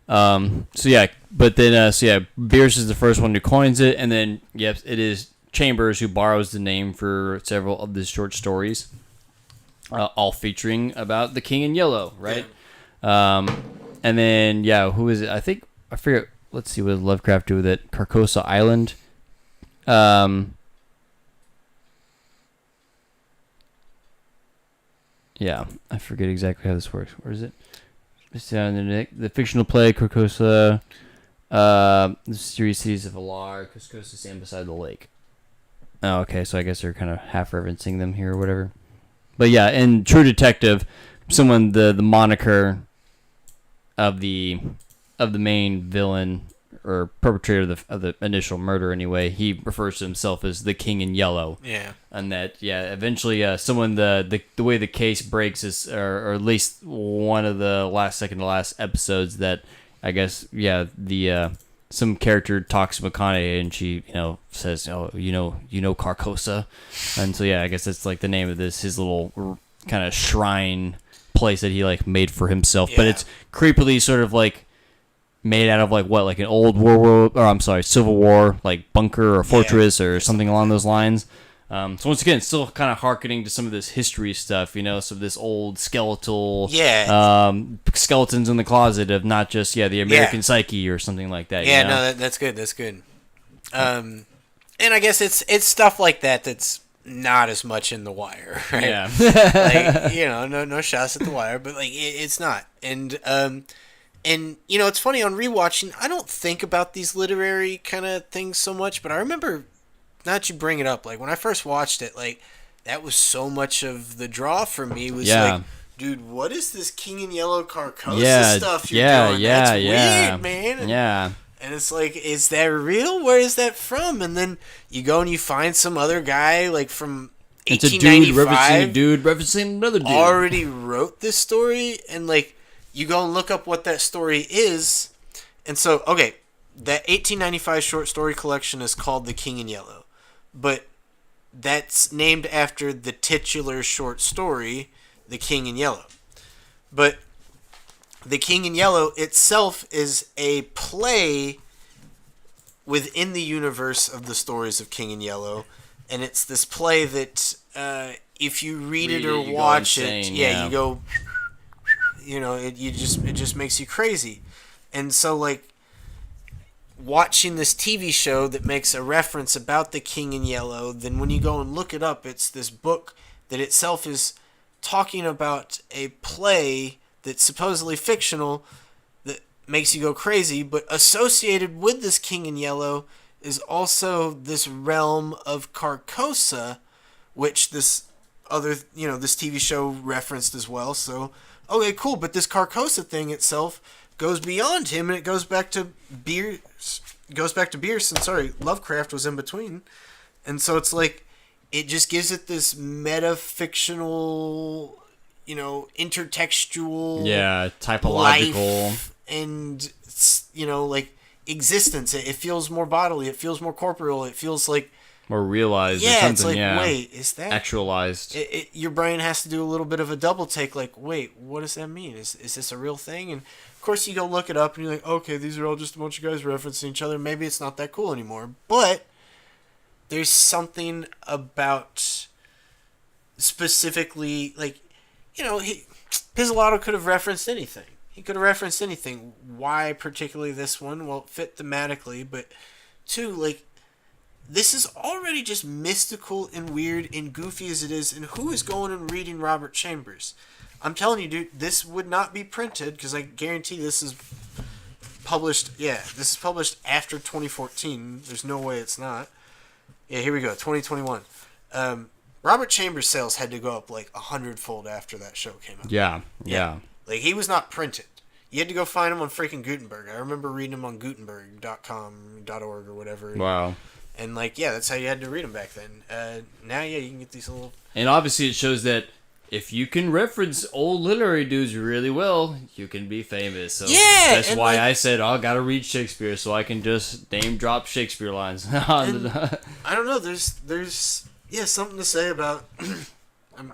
So yeah, but then Bierce is the first one who coins it, and then yep, it is Chambers who borrows the name for several of the short stories, all featuring about the King in Yellow, right? Yeah. And then who is it? I forget. Let's see, what does Lovecraft do with it? Carcosa Island. Yeah, I forget exactly how this works. Where is it? It's down in the fictional play Carcosa, the series cities of Alar, Carcosa stand beside the lake. Oh, okay, so I guess they're kind of half referencing them here or whatever. But yeah, in True Detective, the moniker of the main villain or perpetrator of the initial murder anyway, he refers to himself as the King in Yellow. Yeah. And that, eventually someone, the way the case breaks is, or at least one of the second to last episodes, that I guess the some character talks to McConaughey and she says, oh, you know Carcosa, and so I guess that's like the name of his little kind of shrine place that he like made for himself, but it's creepily sort of like made out of like an old Civil War like bunker or fortress or something along those lines. So once again, still kind of hearkening to some of this history stuff, some of this old skeletal skeletons in the closet of not just the American psyche or something like that. No, that's good. That's good. And I guess it's stuff like that that's not as much in The Wire, right? Yeah. No shots at The Wire, but like it's not. And it's funny on rewatching, I don't think about these literary kind of things so much, but I remember, now that you bring it up, like when I first watched it, like that was so much of the draw for me was like, dude, what is this King in Yellow Carcosa stuff you're doing? That's weird, man. And it's like, is that real? Where is that from? And then you go and you find some other guy like from 1895. It's a dude referencing another dude. Already wrote this story, and like you go and look up what that story is. And so, okay, that 1895 short story collection is called The King in Yellow. But that's named after the titular short story, The King in Yellow. But The King in Yellow itself is a play within the universe of the stories of King in Yellow. And it's this play that if you read it or watch it, you go, it just makes you crazy. And so, like, watching this TV show that makes a reference about the King in Yellow, then when you go and look it up, it's this book that itself is talking about a play that's supposedly fictional that makes you go crazy, but associated with this King in Yellow is also this realm of Carcosa, which this other, this TV show referenced as well. So, okay, cool, but this Carcosa thing itself goes beyond him, and it goes back to Bierce, and Lovecraft was in between. And so it's like, it just gives it this meta-fictional, intertextual typological life and, like, existence. It feels more bodily, it feels more corporeal, it feels like more realized or something. It's like, wait, is that actualized? Your brain has to do a little bit of a double take, like, wait, what does that mean? Is this a real thing? And of course you go look it up and you're like, okay, these are all just a bunch of guys referencing each other. Maybe it's not that cool anymore. But there's something about specifically, like, Pizzolatto could have referenced anything. He could have referenced anything. Why particularly this one? Well, it fit thematically, but two, like, this is already just mystical and weird and goofy as it is, and who is going and reading Robert Chambers? I'm telling you, dude, this would not be printed, because I guarantee this is published, this is published after 2014. There's no way it's not. Yeah, here we go, 2021. Robert Chambers' sales had to go up like 100-fold after that show came out. Yeah. Like, he was not printed. You had to go find him on freaking Gutenberg. I remember reading him on Gutenberg.com.org or whatever. Wow. And, like, that's how you had to read them back then. Now, you can get these little... And obviously it shows that if you can reference old literary dudes really well, you can be famous. So that's why I said, I gotta read Shakespeare so I can just name drop Shakespeare lines. I don't know. There's something to say about... I'm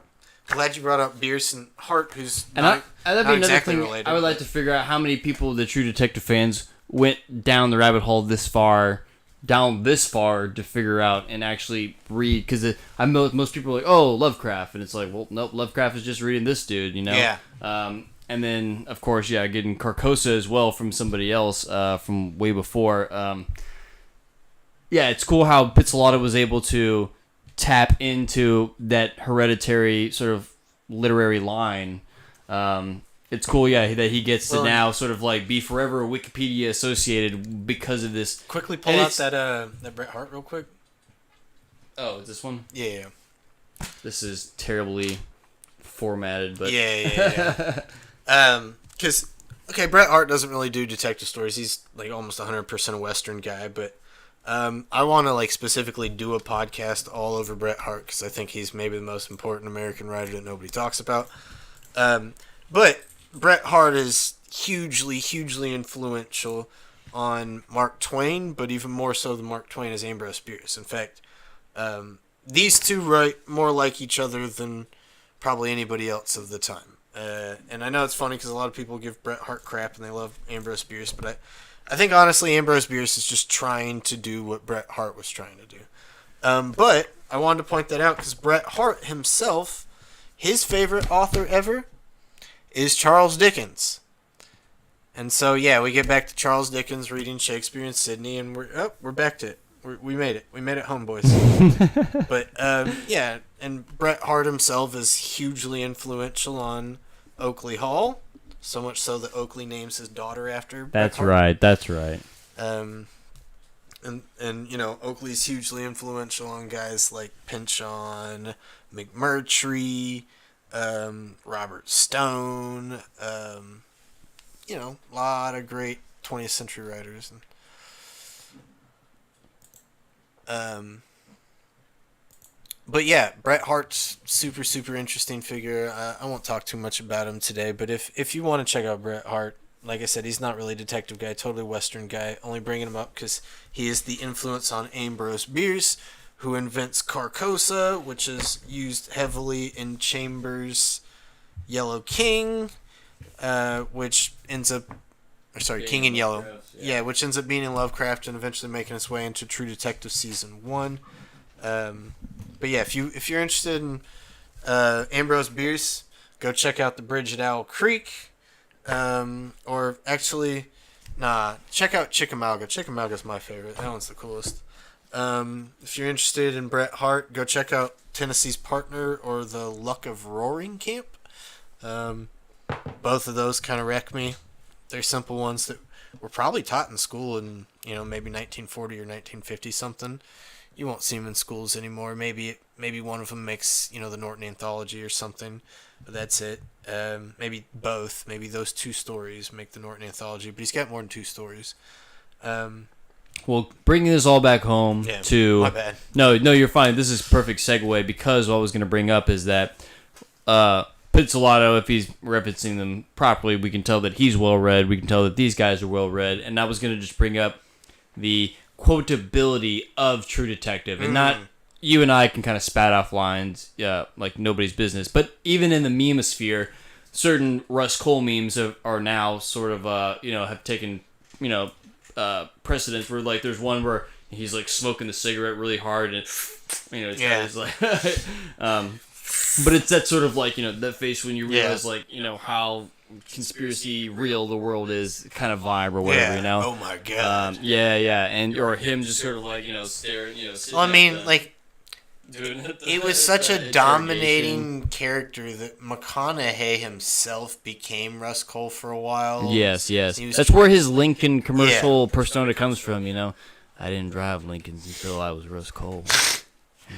glad you brought up Bierce and Hart, who's not exactly related. I would like to figure out how many people, the True Detective fans, went down the rabbit hole this far to figure out and actually read, because I know most people are like, oh, Lovecraft, and it's like, well, nope, Lovecraft is just reading this dude, and then of course getting Carcosa as well from somebody else from way before. It's cool how Pizzolatto was able to tap into that hereditary sort of literary line. It's cool, that he gets to now sort of like be forever Wikipedia associated because of this. Quickly pull out that Bret Hart real quick. Oh, is this one? Yeah. This is terribly formatted, but yeah. Because Bret Hart doesn't really do detective stories. He's like almost 100% a Western guy, but I want to like specifically do a podcast all over Bret Hart because I think he's maybe the most important American writer that nobody talks about. But Bret Hart is, hugely influential on Mark Twain, but even more so than Mark Twain is Ambrose Bierce. In fact, these two write more like each other than probably anybody else of the time. And I know it's funny because a lot of people give Bret Hart crap and they love Ambrose Bierce, but I think honestly Ambrose Bierce is just trying to do what Bret Hart was trying to do. But I wanted to point that out because Bret Hart himself, his favorite author ever is Charles Dickens. And so, yeah, we get back to Charles Dickens reading Shakespeare in Sydney, and we're back to it. We made it. We made it home, boys. But, yeah, and Bret Hart himself is hugely influential on Oakley Hall, so much so that Oakley names his daughter after Bret Hart. That's right. And you know, Oakley's hugely influential on guys like Pynchon, McMurtry, Robert Stone, you know, a lot of great 20th century writers. But yeah, Bret Hart's super interesting figure. I won't talk too much about him today, but if you want to check out Bret Hart, like I said, he's not really a detective guy, totally Western guy. Only bringing him up because he is the influence on Ambrose Bierce, who invents Carcosa, which is used heavily in Chambers' Yellow King, which ends up... Sorry, King in Yellow. Yeah, which ends up being in Lovecraft and eventually making its way into True Detective Season 1. But yeah, if you're interested in Ambrose Bierce, go check out The Bridge at Owl Creek. Or actually, check out Chickamauga. Chickamauga's my favorite. That one's the coolest. If you're interested in Bret Hart, go check out Tennessee's Partner or The Luck of Roaring Camp. Both of those kind of wreck me. They're simple ones that were probably taught in school in, you know, maybe 1940 or 1950 something. You won't see them in schools anymore. Maybe one of them makes, you know, the Norton Anthology or something. But that's it. Maybe both. Maybe those two stories make the Norton Anthology. But he's got more than two stories. Well, bringing this all back home to... My bad. No, you're fine. This is perfect segue because what I was going to bring up is that Pizzolatto, if he's referencing them properly, we can tell that he's well-read. We can tell that these guys are well-read. And I was going to just bring up the quotability of True Detective. And not... You and I can kind of spat off lines like nobody's business. But even in the memosphere, certain Russ Cole memes are now sort of, have taken, precedence where, like, there's one where he's, like, smoking the cigarette really hard and, it's like... but it's that sort of, like, that face when you realize, like, how conspiracy real the world is kind of vibe or whatever, Oh, my God. And, or him just sort of, like, staring, well, I mean, like... It was such a dominating character that McConaughey himself became Russ Cole for a while. Yes. That's where his Lincoln commercial persona comes from, I didn't drive Lincolns until I was Russ Cole.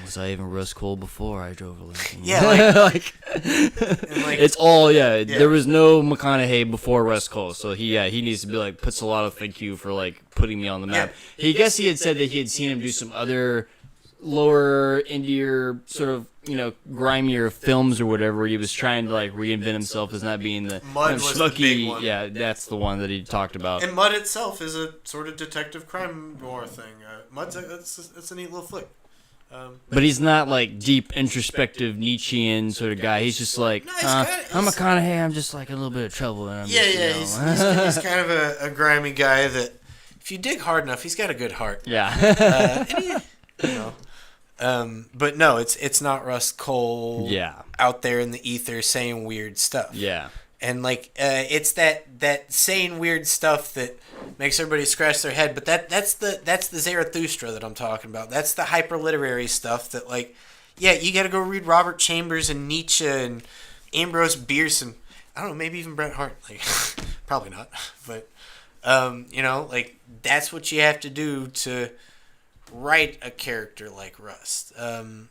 Was I even Russ Cole before I drove a Lincoln? Yeah, it's all, there was no McConaughey before Russ Cole, so he needs to be like, puts a lot of thank you for, like, putting me on the map. He had said that he had seen him do some other... lower indie sort of grimier films or whatever. He was trying to like reinvent himself as not being the Mud was schmucky, the big one. Yeah, that's the one that he talked about. And Mud itself is a sort of detective crime noir thing. Mud's it's a neat little flick. But he's not like deep introspective Nietzschean sort of guy. He's just like I'm McConaughey. I'm just like a little bit of trouble. And I'm he's kind of a grimy guy that if you dig hard enough, he's got a good heart. Yeah. But no, it's not Russ Cole out there in the ether saying weird stuff. Yeah. And like it's that saying weird stuff that makes everybody scratch their head, but that's the Zarathustra that I'm talking about. That's the hyper literary stuff that like you got to go read Robert Chambers and Nietzsche and Ambrose Bierce and I don't know, maybe even Bret Hart. Like probably not, but like that's what you have to do to write a character like Rust. And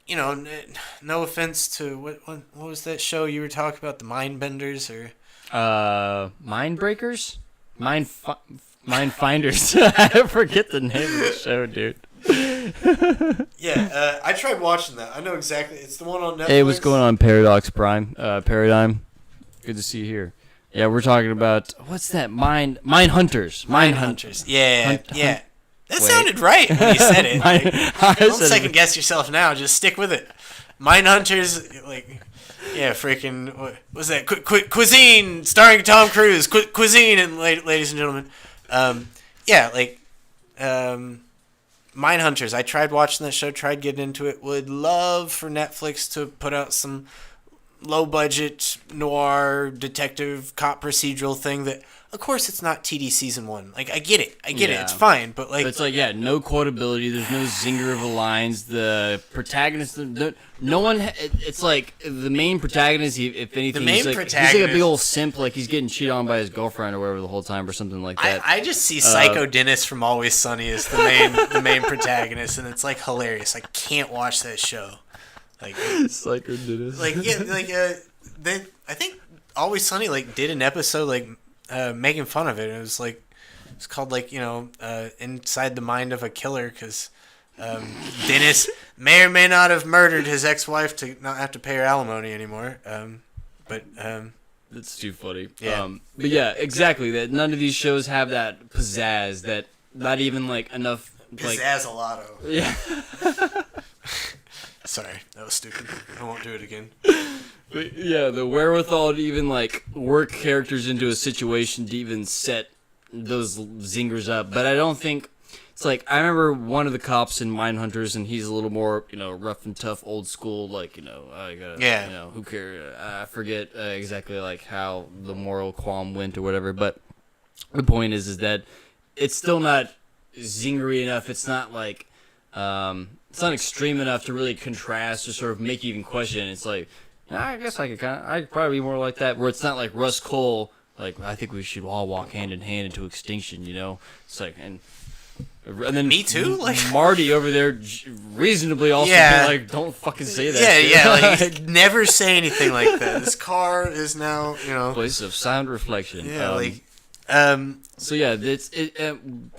no offense to what was that show you were talking about, the Mindbenders or Mind Breakers? Mind Finders. I forget the name of the show, dude. I tried watching that. I know exactly. It's the one on Netflix. It was going on Paradox Prime, Paradigm. Good to see you here. Yeah, we're talking about what's that? Mine Hunters. Mine Hunters. Yeah, yeah. That Wait. sounded right when you said it. Don't said second guess yourself now. Just stick with it. Mine Hunters, like, yeah, freaking. What was that? Cuisine, starring Tom Cruise. Cuisine, and ladies and gentlemen, yeah, like, Mine Hunters. I tried watching that show. Tried getting into it. Would love for Netflix to put out some low budget noir detective cop procedural thing that, of course, it's not TD season 1. Like, I get it, it's fine, but like, it's like, yeah, no quotability, there's no zinger of the lines, the protagonist, no one, it's like the main protagonist, if anything, he's like a big old simp, like he's getting cheated on by his girlfriend or whatever the whole time or something like that. I just see Psycho Dennis from Always Sunny as the main protagonist, and it's like hilarious. I can't watch that show. Like, Psycho Dennis. Like, yeah, like, I think Always Sunny, like, did an episode, like, making fun of it. It was, like, it's called, like, Inside the Mind of a Killer, because Dennis may or may not have murdered his ex-wife to not have to pay her alimony anymore. But That's too funny. Yeah. But yeah, exactly. That none of these shows have that pizzazz, that not even, like, enough, like... Pizzazz-a-lotto. Yeah. Sorry, that was stupid. I won't do it again. But yeah, the wherewithal to even like work characters into a situation to even set those zingers up. But I don't think it's like, I remember one of the cops in Mindhunters, and he's a little more, rough and tough, old school, like, I gotta, who cares? I forget exactly like how the moral qualm went or whatever. But the point is that it's still not zingery enough. It's not like it's not extreme enough to really contrast or sort of make you even question. It's like, I guess I could probably be more like that, where it's not like Russ Cole, like, I think we should all walk hand in hand into extinction, It's like, and then Me too? Like, Marty over there reasonably also being like, don't fucking say that shit. Yeah, like, never say anything like that. This car is now, Place of sound reflection. Yeah, So yeah,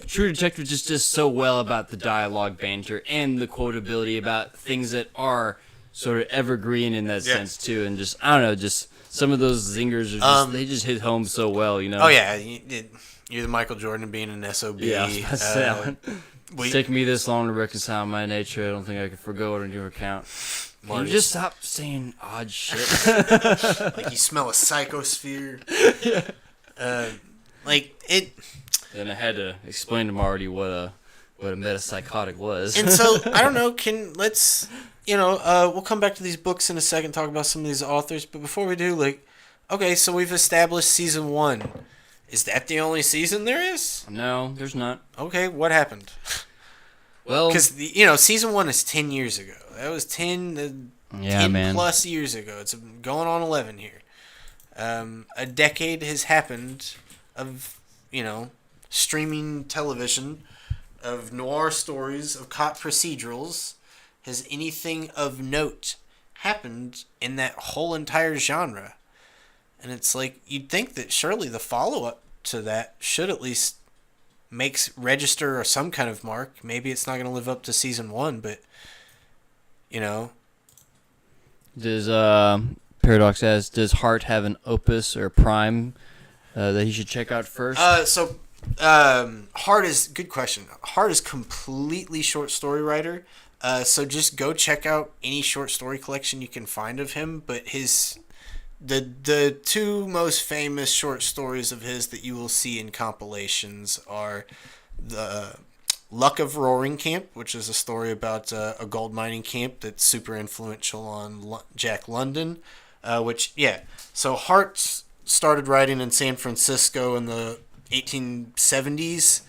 True Detective just does so well about the dialogue banter and the quotability about things that are sort of evergreen in that sense too, and just, I don't know, just some of those zingers are just, they just hit home so well, Oh yeah, you're the Michael Jordan of being an SOB. Yeah, I was about to say that one. It's taken me this long to reconcile my nature. I don't think I can forgo it on your account. Can you just stop saying odd shit? Like you smell a psychosphere. Yeah. Like it. Then I had to explain to Marty what a metapsychotic was. And so I don't know. Let's we'll come back to these books in a second, talk about some of these authors. But before we do, like, okay, so we've established season 1. Is that the only season there is? No, there's not. Okay, what happened? Well, because season 1 is 10 years ago. That was 10 plus years ago. It's going on 11 here. A decade has happened of streaming television, of noir stories, of cop procedurals. Has anything of note happened in that whole entire genre? And it's like, you'd think that surely the follow-up to that should at least register or some kind of mark. Maybe it's not going to live up to season 1, but Does Paradox asks, does Hart have an opus or prime that he should check out first? Hart is, good question. Hart is completely short story writer. So just go check out any short story collection you can find of him. But the two most famous short stories of his that you will see in compilations are the Luck of Roaring Camp, which is a story about a gold mining camp that's super influential on Jack London. So Hart started writing in San Francisco in the 1870s.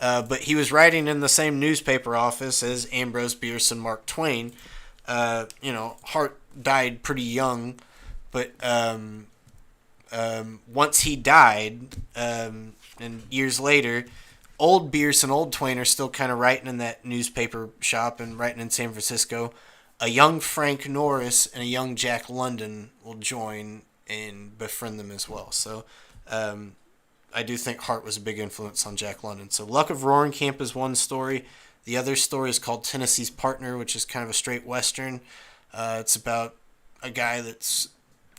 But he was writing in the same newspaper office as Ambrose Bierce and Mark Twain. Hart died pretty young, but once he died, and years later, old Bierce and old Twain are still kind of writing in that newspaper shop and writing in San Francisco. A young Frank Norris and a young Jack London will join and befriend them as well. So, I do think Hart was a big influence on Jack London. So Luck of Roaring Camp is one story. The other story is called Tennessee's Partner, which is kind of a straight Western. It's about a guy that's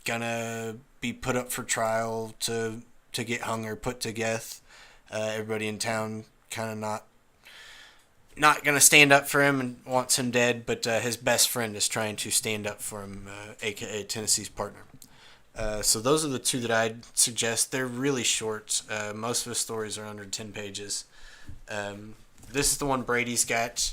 gonna be put up for trial to get hung or put to death. Everybody in town kind of not going to stand up for him and wants him dead, but his best friend is trying to stand up for him, a.k.a. Tennessee's partner. So those are the two that I'd suggest. They're really short. Most of the stories are under 10 pages. This is the one Brady's got.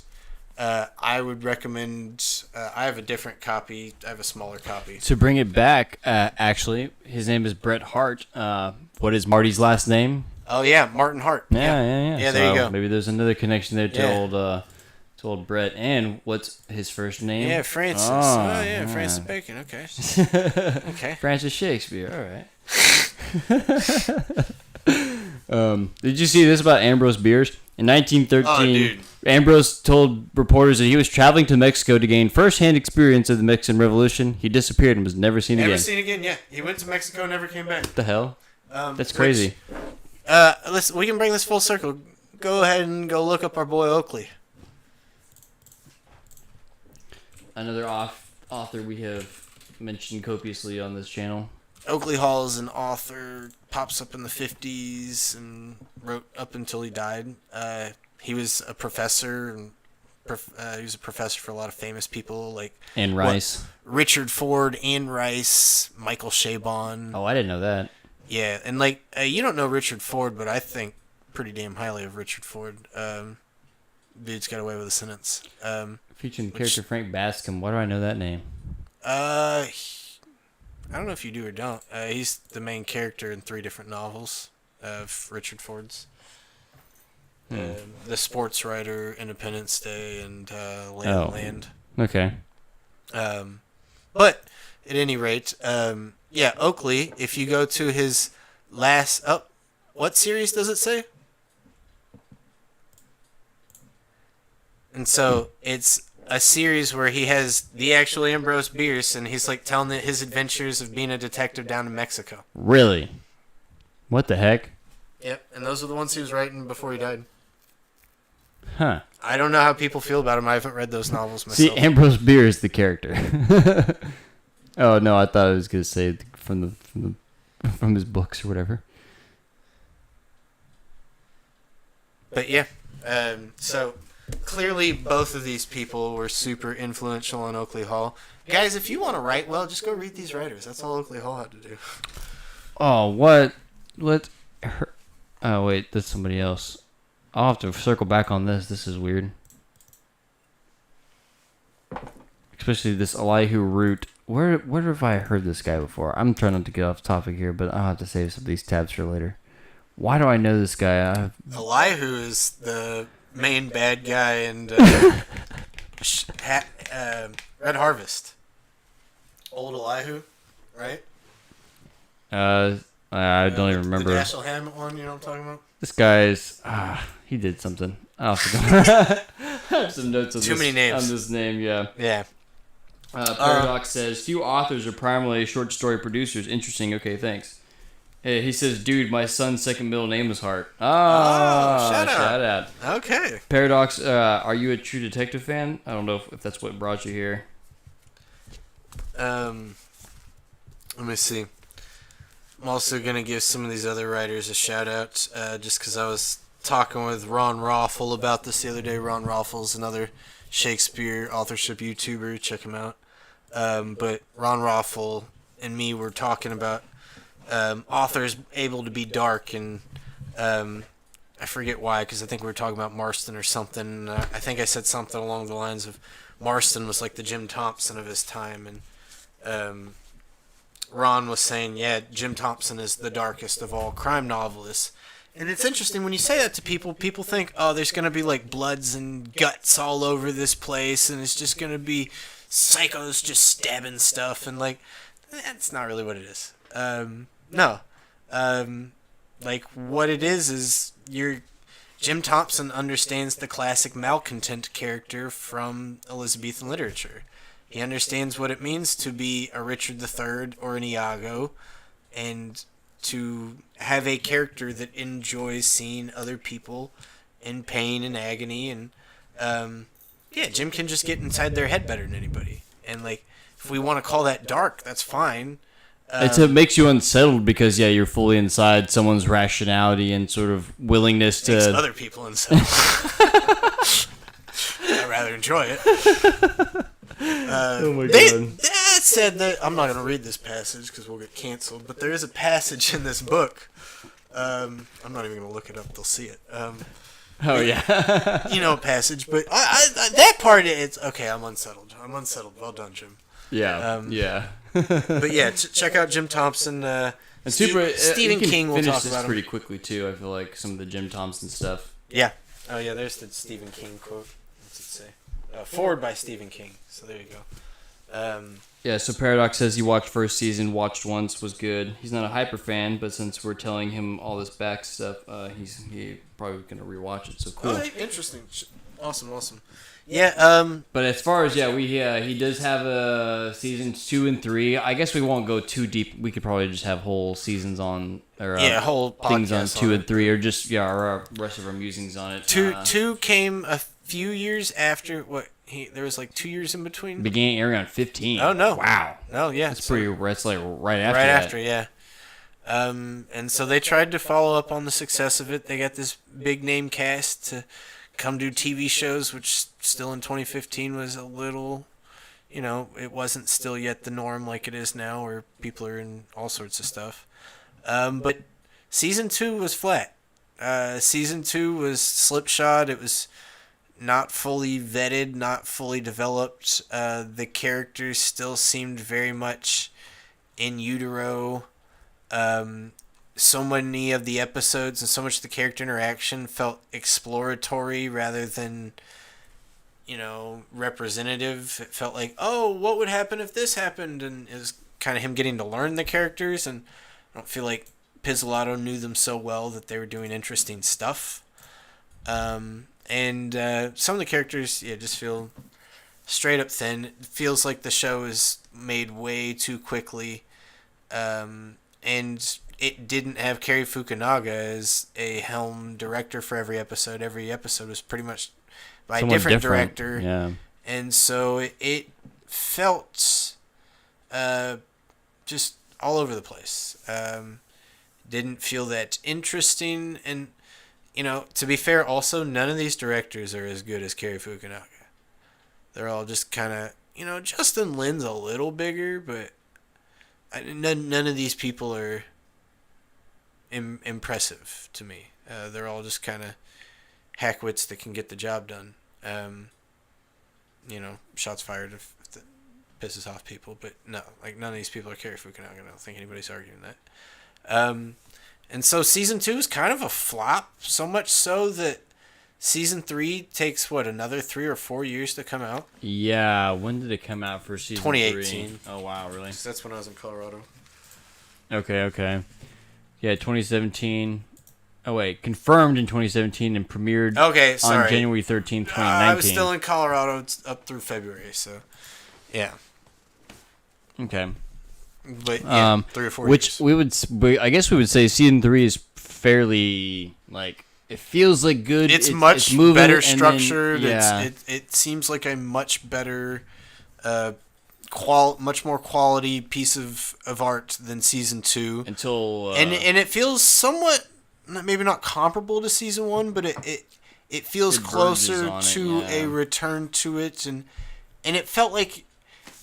I would recommend... I have a different copy. I have a smaller copy. To bring it back, actually, his name is Bret Hart. What is Marty's last name? Oh, yeah, Martin Hart. Yeah, Yeah, there you go. Maybe there's another connection there to old Bret. And what's his first name? Yeah, Francis. Oh, yeah, Francis Bacon. Okay. Okay. Francis Shakespeare. All right. Did you see this about Ambrose Bierce? In 1913, Ambrose told reporters that he was traveling to Mexico to gain first-hand experience of the Mexican Revolution. He disappeared and was never seen again. Never seen again, yeah. He went to Mexico and never came back. What the hell? That's crazy. Listen, we can bring this full circle. Go ahead and go look up our boy Oakley. Another author we have mentioned copiously on this channel. Oakley Hall is an author, pops up in the 50s and wrote up until he died. He was a professor, and he was a professor for a lot of famous people like Anne Rice, Richard Ford, Anne Rice, Michael Chabon. Oh, I didn't know that. Yeah, and you don't know Richard Ford, but I think pretty damn highly of Richard Ford. Dude's got away with a sentence. Featuring character Frank Bascom. Why do I know that name? I don't know if you do or don't. He's the main character in 3 different novels of Richard Ford's. The Sports Writer, Independence Day, and Land. Okay. But at any rate, Oakley, if you go to his last... Oh, what series does it say? And so it's a series where he has the actual Ambrose Bierce, and he's like telling his adventures of being a detective down in Mexico. Really? What the heck? Yep, and those are the ones he was writing before he died. Huh. I don't know how people feel about him. I haven't read those novels myself. See, Ambrose Bierce is the character. Oh no, I thought I was gonna say from his books or whatever. But yeah, so clearly both of these people were super influential on Oakley Hall. Guys, if you want to write well, just go read these writers. That's all Oakley Hall had to do. Oh, what? Oh wait, that's somebody else. I'll have to circle back on this. This is weird. Especially this Elihu Root. Where have I heard this guy before? I'm trying not to get off topic here, but I'll have to save some of these tabs for later. Why do I know this guy? Elihu is the main bad guy in Red Harvest. Old Elihu, right? I don't even remember. The Dashiell Hammett one, you know what I'm talking about? This guy's... he did something. I'll have I have some notes on Too many names. on this name, yeah. Yeah. Paradox says, few authors are primarily short story producers. Interesting. Okay, thanks. He says, dude, my son's second middle name is Hart. Shout out. Okay. Paradox, are you a true detective fan? I don't know if that's what brought you here. Let me see. I'm also going to give some of these other writers a shout out, just because I was talking with Ron Roffel about this the other day. Ron Roffel's another Shakespeare authorship YouTuber. Check him out. But Ron Roffel and me were talking about authors able to be dark, and I forget why, because I think we were talking about Marston or something. I think I said something along the lines of Marston was like the Jim Thompson of his time, and Ron was saying, yeah, Jim Thompson is the darkest of all crime novelists. And it's interesting, when you say that to people, people think, oh, there's going to be like bloods and guts all over this place, and it's just going to be psychos just stabbing stuff, and like, that's not really what it is. No. Like, what it is Jim Thompson understands the classic malcontent character from Elizabethan literature. He understands what it means to be a Richard III or an Iago, and to have a character that enjoys seeing other people in pain and agony, and Jim can just get inside their head better than anybody. And like, if we want to call that dark, that's fine. It makes you unsettled because, you're fully inside someone's rationality and sort of willingness to... Makes other people unsettled. I'd rather enjoy it. Oh my God. That said, that I'm not going to read this passage because we'll get canceled, but there is a passage in this book. I'm not even going to look it up. They'll see it. Oh, yeah. You know, a passage, but that part, it's okay. I'm unsettled. Well done, Jim. Yeah. Yeah. But yeah, check out Jim Thompson. And Stephen King will talk about him pretty quickly too. I feel like some of the Jim Thompson stuff. Yeah. Oh yeah, there's the Stephen King quote. What's it say? Forward by Stephen King. So there you go. Yeah. So Paradox says he watched first season, watched once, was good. He's not a hyper fan, but since we're telling him all this back stuff, he's probably gonna rewatch it. So cool. Oh, interesting. Awesome. Yeah. But as far as he does have seasons 2 and 3. I guess we won't go too deep. We could probably just have whole seasons on, or whole things on 2 and 3, it. or just our rest of our musings on it. Two came a few years after what there was like 2 years in between. Began airing on 15. Oh no! Wow. Oh yeah. That's pretty. That's like right after. Right that. after, yeah. And so they tried to follow up on the success of it. They got this big name cast to come do TV shows, which still in 2015 was a little, it wasn't still yet the norm like it is now, where people are in all sorts of stuff. But season 2 was flat. Season 2 was slipshod. It was not fully vetted, not fully developed. The characters still seemed very much in utero. So many of the episodes and so much of the character interaction felt exploratory rather than, representative. It felt like, oh, what would happen if this happened? And it was kind of him getting to learn the characters. And I don't feel like Pizzolatto knew them so well that they were doing interesting stuff. And some of the characters, just feel straight up thin. It feels like the show is made way too quickly. And it didn't have Cary Fukunaga as a helm director for every episode. Every episode was pretty much by a different director. Yeah. And so it felt just all over the place. Didn't feel that interesting. And, to be fair, also, none of these directors are as good as Cary Fukunaga. They're all just kind of, Justin Lin's a little bigger, but none of these people are impressive to me. They're all just kind of hackwits that can get the job done. Shots fired if that pisses off people, but no, like none of these people are Cary Fukunaga. I don't think anybody's arguing that. And so season 2 is kind of a flop, so much so that season 3 takes another 3 or 4 years to come out. Yeah, when did it come out for season 2018. 3? Oh wow, really? That's when I was in Colorado. Okay. Yeah, 2017. Oh wait, confirmed in 2017 and premiered on January 13th, 2019. I was still in Colorado up through February, so yeah. Okay. But yeah, 3 or 4 which years. I guess we would say season 3 is fairly it feels like good. It's much better structured. Then, it seems like a much better, much more quality piece of art than season 2. Until and it feels somewhat, maybe not comparable to season 1, but it feels closer to a return to it, and it felt like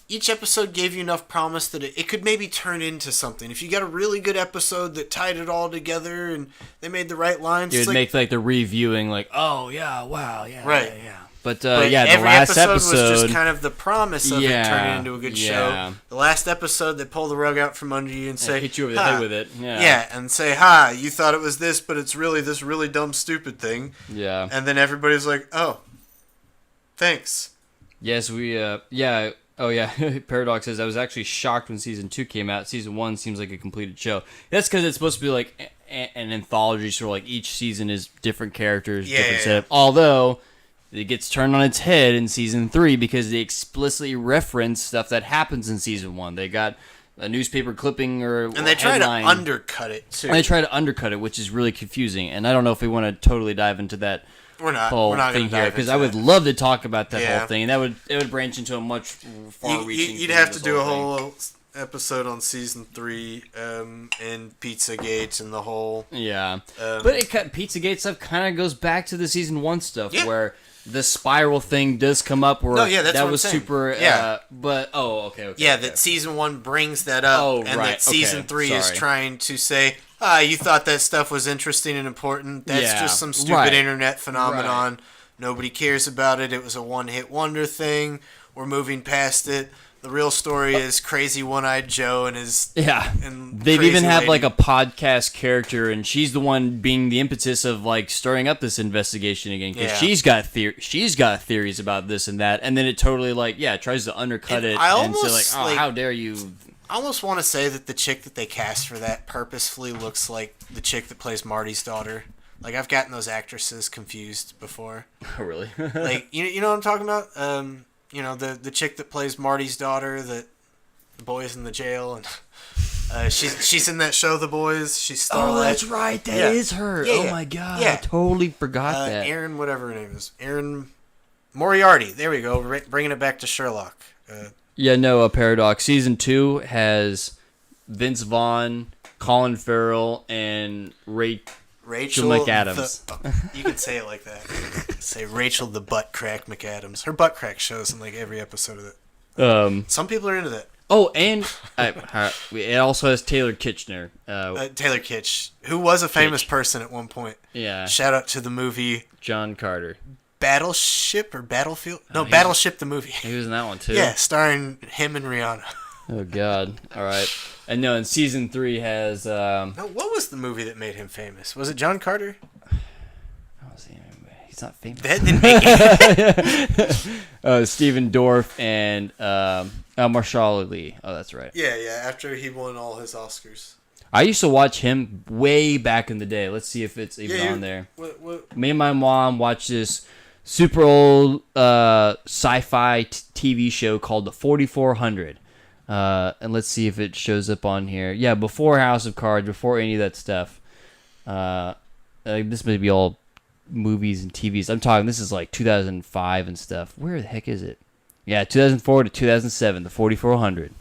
each episode gave you enough promise that it could maybe turn into something. If you got a really good episode that tied it all together and they made the right lines, it would make the reviewing oh yeah, wow, yeah, right, yeah. But the last episode was just kind of the promise of it turning into a good show. The last episode, they pull the rug out from under you and say, hit you over the head with it. Yeah, and say, "Ha, you thought it was this, but it's really this really dumb, stupid thing." Yeah. And then everybody's like, "Oh, thanks." Yes, Oh yeah, Paradox says I was actually shocked when season 2 came out. Season 1 seems like a completed show. That's because it's supposed to be like an anthology, so each season is different characters, different setup. Although it gets turned on its head in season 3 because they explicitly reference stuff that happens in season 1. They got a newspaper clipping and they try to undercut it too. And they try to undercut it, which is really confusing. And I don't know if we want to totally dive into that. We're not thing here because I would love to talk about that whole thing, and it would branch into a much far-reaching. You'd have to do a whole episode on season 3, and Pizzagate and the whole. Yeah, but Pizzagate stuff kind of goes back to the season 1 stuff where the spiral thing does come up. Where that's that what was I'm saying. super. But okay. Yeah, that season 1 brings that up, and that season 3 is trying to say, you thought that stuff was interesting and important. That's just some stupid internet phenomenon. Right. Nobody cares about it. It was a one-hit wonder thing. We're moving past it. The real story is Crazy One-Eyed Joe and his... Yeah. And they've even had, like, a podcast character, and she's the one being the impetus of, like, stirring up this investigation again. Because she's got theories about this and that. And then it totally, like, tries to undercut it. And so, like, how dare you... I almost want to say that the chick that they cast for that purposefully looks like the chick that plays Marty's daughter. Like, I've gotten those actresses confused before. Oh, really? Like, you know what I'm talking about? The chick that plays Marty's daughter, that the boys in the jail, and she's in that show, The Boys. She's Starlight. Oh, that's right. That is her. Oh, my God. I totally forgot that. Erin, whatever her name is. Erin Moriarty. There we go. Bringing it back to Sherlock. Paradox. Season 2 has Vince Vaughn, Colin Farrell, and Rachel McAdams. You can say it like that. Say Rachel the Butt Crack McAdams. Her butt crack shows in like every episode of it. Some people are into that. Oh, and it also has Taylor Kitchener. Taylor Kitsch, who was a famous person at one point. Yeah. Shout out to the movie John Carter. Battleship or Battlefield? No, Battleship the movie. He was in that one too. Yeah, starring him and Rihanna. Oh God! All right, and and season 3 has. What was the movie that made him famous? Was it John Carter? He's not famous. That didn't make it. Stephen Dorff and Marshall Ali. Oh, that's right. Yeah. After he won all his Oscars. I used to watch him way back in the day. Let's see if it's even on there. What? Me and my mom watched this super old sci-fi TV show called The 4400. And let's see if it shows up on here. Yeah, before House of Cards, before any of that stuff. This may be all movies and TVs. I'm talking, this is like 2005 and stuff. Where the heck is it? Yeah, 2004 to 2007, The 4400.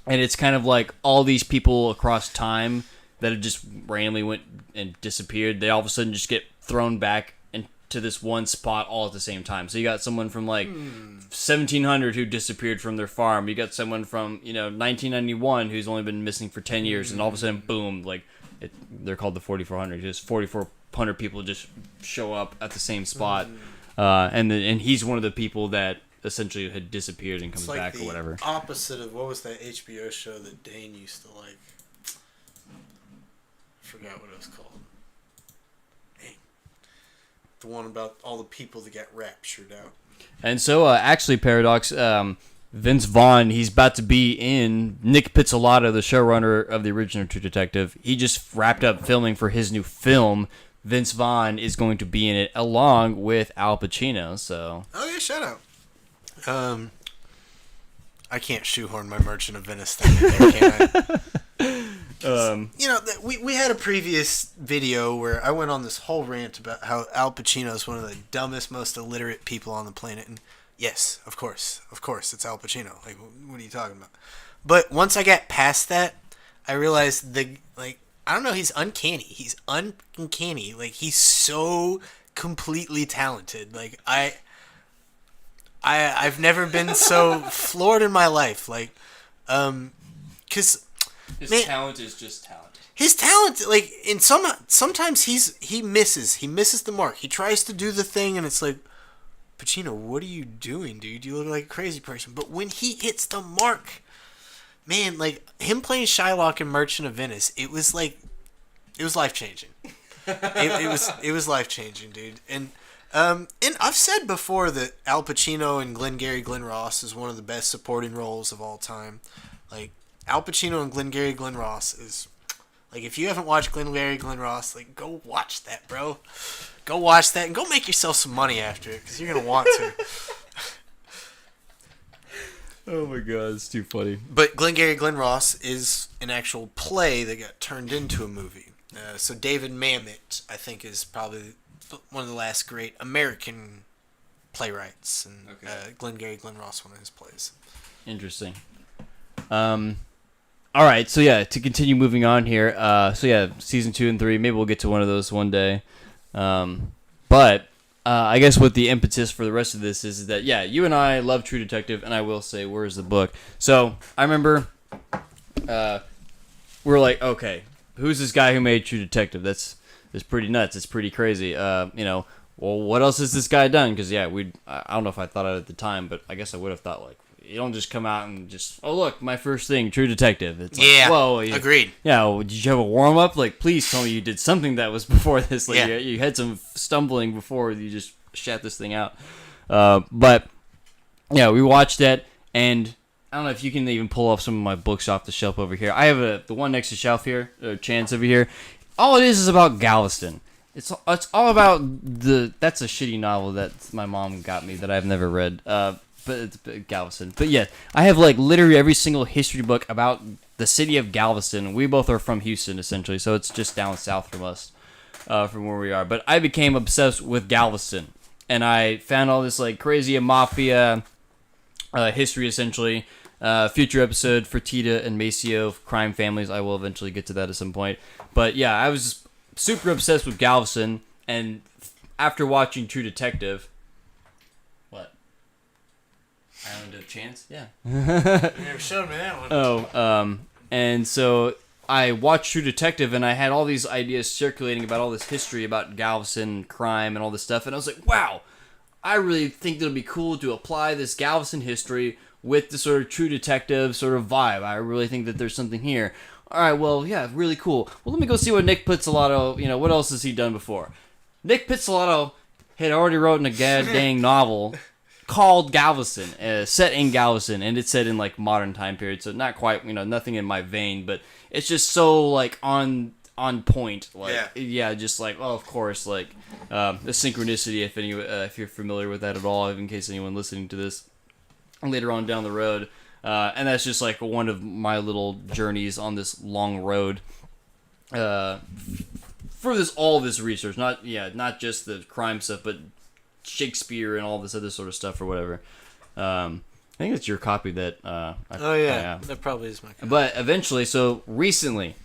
And it's kind of like all these people across time that have just randomly went and disappeared. They all of a sudden just get thrown back into this one spot all at the same time. So you got someone from like 1700 who disappeared from their farm. You got someone from 1991 who's only been missing for 10 years, and all of a sudden, boom! They're called the 4400. Just 4400 people just show up at the same spot, and he's one of the people that essentially had disappeared and comes back or whatever. Opposite of what was that HBO show that Dane used to like? I forgot what it was called. Dang. The one about all the people that got raptured out. And so, actually, Paradox, Vince Vaughn, he's about to be in Nick Pizzolatto, the showrunner of the original True Detective. He just wrapped up filming for his new film. Vince Vaughn is going to be in it along with Al Pacino. So. Oh yeah, shout out. I can't shoehorn my Merchant of Venice thing in there, can I? We had a previous video where I went on this whole rant about how Al Pacino is one of the dumbest, most illiterate people on the planet. And yes, of course, it's Al Pacino. Like, what are you talking about? But once I got past that, I realized I don't know, he's uncanny. He's uncanny. Like, he's so completely talented. Like, I've never been so floored in my life. Like, because his talent is just talent. His talent, like, sometimes he misses the mark. He tries to do the thing, and it's like, Pacino, what are you doing, dude? You look like a crazy person. But when he hits the mark, man, like him playing Shylock in Merchant of Venice, it was life changing. It was life changing, dude. And I've said before that Al Pacino and Glenn Ross is one of the best supporting roles of all time. Like, Al Pacino and Glenn Ross is, like, if you haven't watched Glenn Ross, like, go watch that, bro. Go watch that and go make yourself some money after it, because you're going to want to. Oh my god, it's too funny. But Glenn Ross is an actual play that got turned into a movie. So David Mamet, I think, is probably one of the last great American playwrights, and Glenn Ross, one of his plays. Interesting. All right, so yeah, to continue moving on here. So yeah, season 2 and 3. Maybe we'll get to one of those one day. But I guess what the impetus for the rest of this is that yeah, you and I love True Detective, and I will say, where's the book? So I remember, we're like, okay, who's this guy who made True Detective? That's pretty nuts. It's pretty crazy. Well, what else has this guy done? Because yeah, I don't know if I thought of it at the time, but I guess I would have thought like, you don't just come out and just, oh look, my first thing, True Detective. It's like, yeah, whoa, agreed. Yeah, well, did you have a warm up? Like, please tell me you did something that was before this. Like, yeah. you had some stumbling before you just shat this thing out. But yeah, we watched that, and I don't know if you can even pull off some of my books off the shelf over here. I have the one next to the shelf here, Chance over here. All it is about Galveston. It's all about that's a shitty novel that my mom got me that I've never read. But it's Galveston. But yeah, I have like literally every single history book about the city of Galveston. We both are from Houston, essentially, so it's just down south from us, from where we are. But I became obsessed with Galveston, and I found all this like crazy mafia history, essentially. Future episode for Tita and Maceo, crime families. I will eventually get to that at some point. But yeah, I was super obsessed with Galveston, and after watching True Detective. Island of Chance? Yeah. You never showed me that one. Oh, and so I watched True Detective, and I had all these ideas circulating about all this history about Galveston crime and all this stuff, and I was like, wow, I really think that it'll be cool to apply this Galveston history with the sort of True Detective sort of vibe. I really think that there's something here. All right, well, yeah, really cool. Well, let me go see what Nick Pizzolatto, what else has he done before? Nick Pizzolatto had already written a dang novel called Galveston, set in Galveston, and it's set in like modern time period, so not quite, nothing in my vein, but it's just so like on point, like yeah, just like, oh, of course, like the synchronicity, if you're familiar with that at all, in case anyone listening to this later on down the road, and that's just like one of my little journeys on this long road for all this research, not just the crime stuff, but Shakespeare and all this other sort of stuff or whatever. I think it's your copy that that probably is my copy. But eventually, so recently,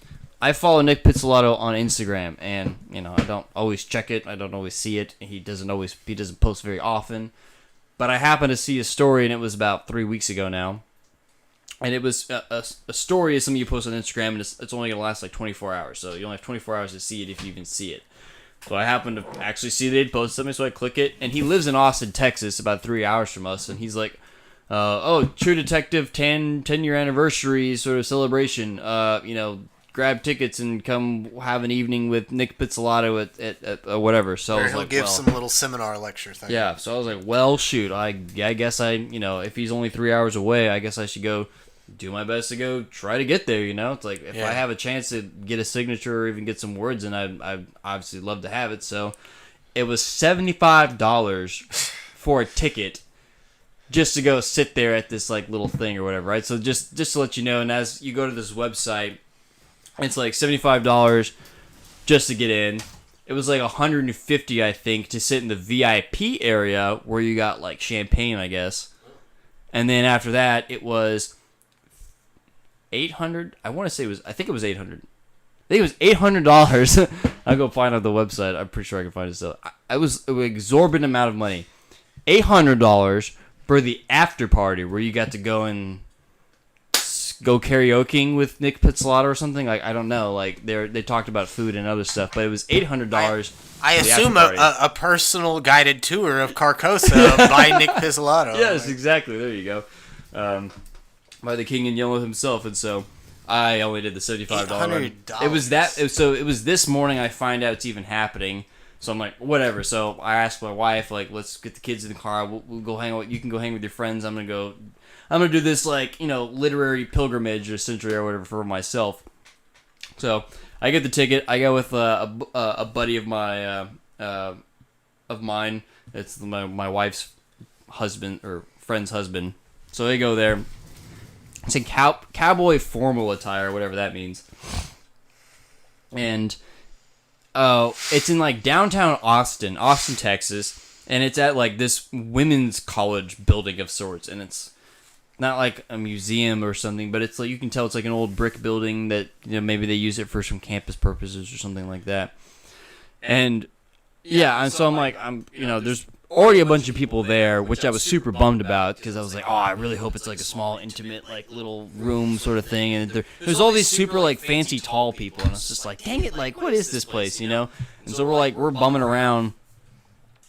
I follow Nick Pizzolatto on Instagram, and I don't always check it, I don't always see it. He doesn't post very often, but I happened to see a story, and it was about 3 weeks ago now, and it was a story is something you post on Instagram, and it's only gonna last like 24 hours, so you only have 24 hours to see it if you even see it. So I happened to actually see that he'd posted something, so I click it, and he lives in Austin, Texas, about 3 hours from us, and he's like, True Detective 10-year anniversary sort of celebration, grab tickets and come have an evening with Nick Pizzolatto at whatever. So I was he'll like, give some little seminar lecture thing. Yeah, so I was like, well, shoot, I guess if he's only 3 hours away, I guess I should go do my best to go try to get there, It's like, if I have a chance to get a signature or even get some words, and I'd obviously love to have it. So it was $75 for a ticket just to go sit there at this like little thing or whatever, right? So just to let you know, and as you go to this website, it's like $75 just to get in. It was like $150, I think, to sit in the VIP area where you got like champagne, I guess. And then after that, it was $800. I think it was $800. I think it was $800. I'll go find out the website. I'm pretty sure I can find it still. It was an exorbitant amount of money. $800 for the after party where you got to go and go karaokeing with Nick Pizzolatto or something. Like, I don't know. Like, they talked about food and other stuff, but it was $800. I assume a personal guided tour of Carcosa by Nick Pizzolatto. Yes, exactly. There you go. By the King in Yellow himself, and so I only did the $75. $800. It was this morning I find out it's even happening. So I'm like, whatever. So I asked my wife, like, let's get the kids in the car. We'll go hang out. You can go hang with your friends. I'm gonna do this like literary pilgrimage essentially or whatever for myself. So I get the ticket. I go with a buddy of my of mine. It's my wife's husband or friend's husband. So they go there. It's in cowboy formal attire, whatever that means. And it's in like downtown Austin, Texas, and it's at like this women's college building of sorts, and it's not like a museum or something, but it's like you can tell it's like an old brick building that maybe they use it for some campus purposes or something like that. And and so I'm like there's already a bunch of people there, which I was super bummed about because I was like, oh, I really hope it's like a small, intimate, like little room sort of thing. And there's all these super like fancy tall people, and I was just like, dang it, like what is this place, And so we're bumming around,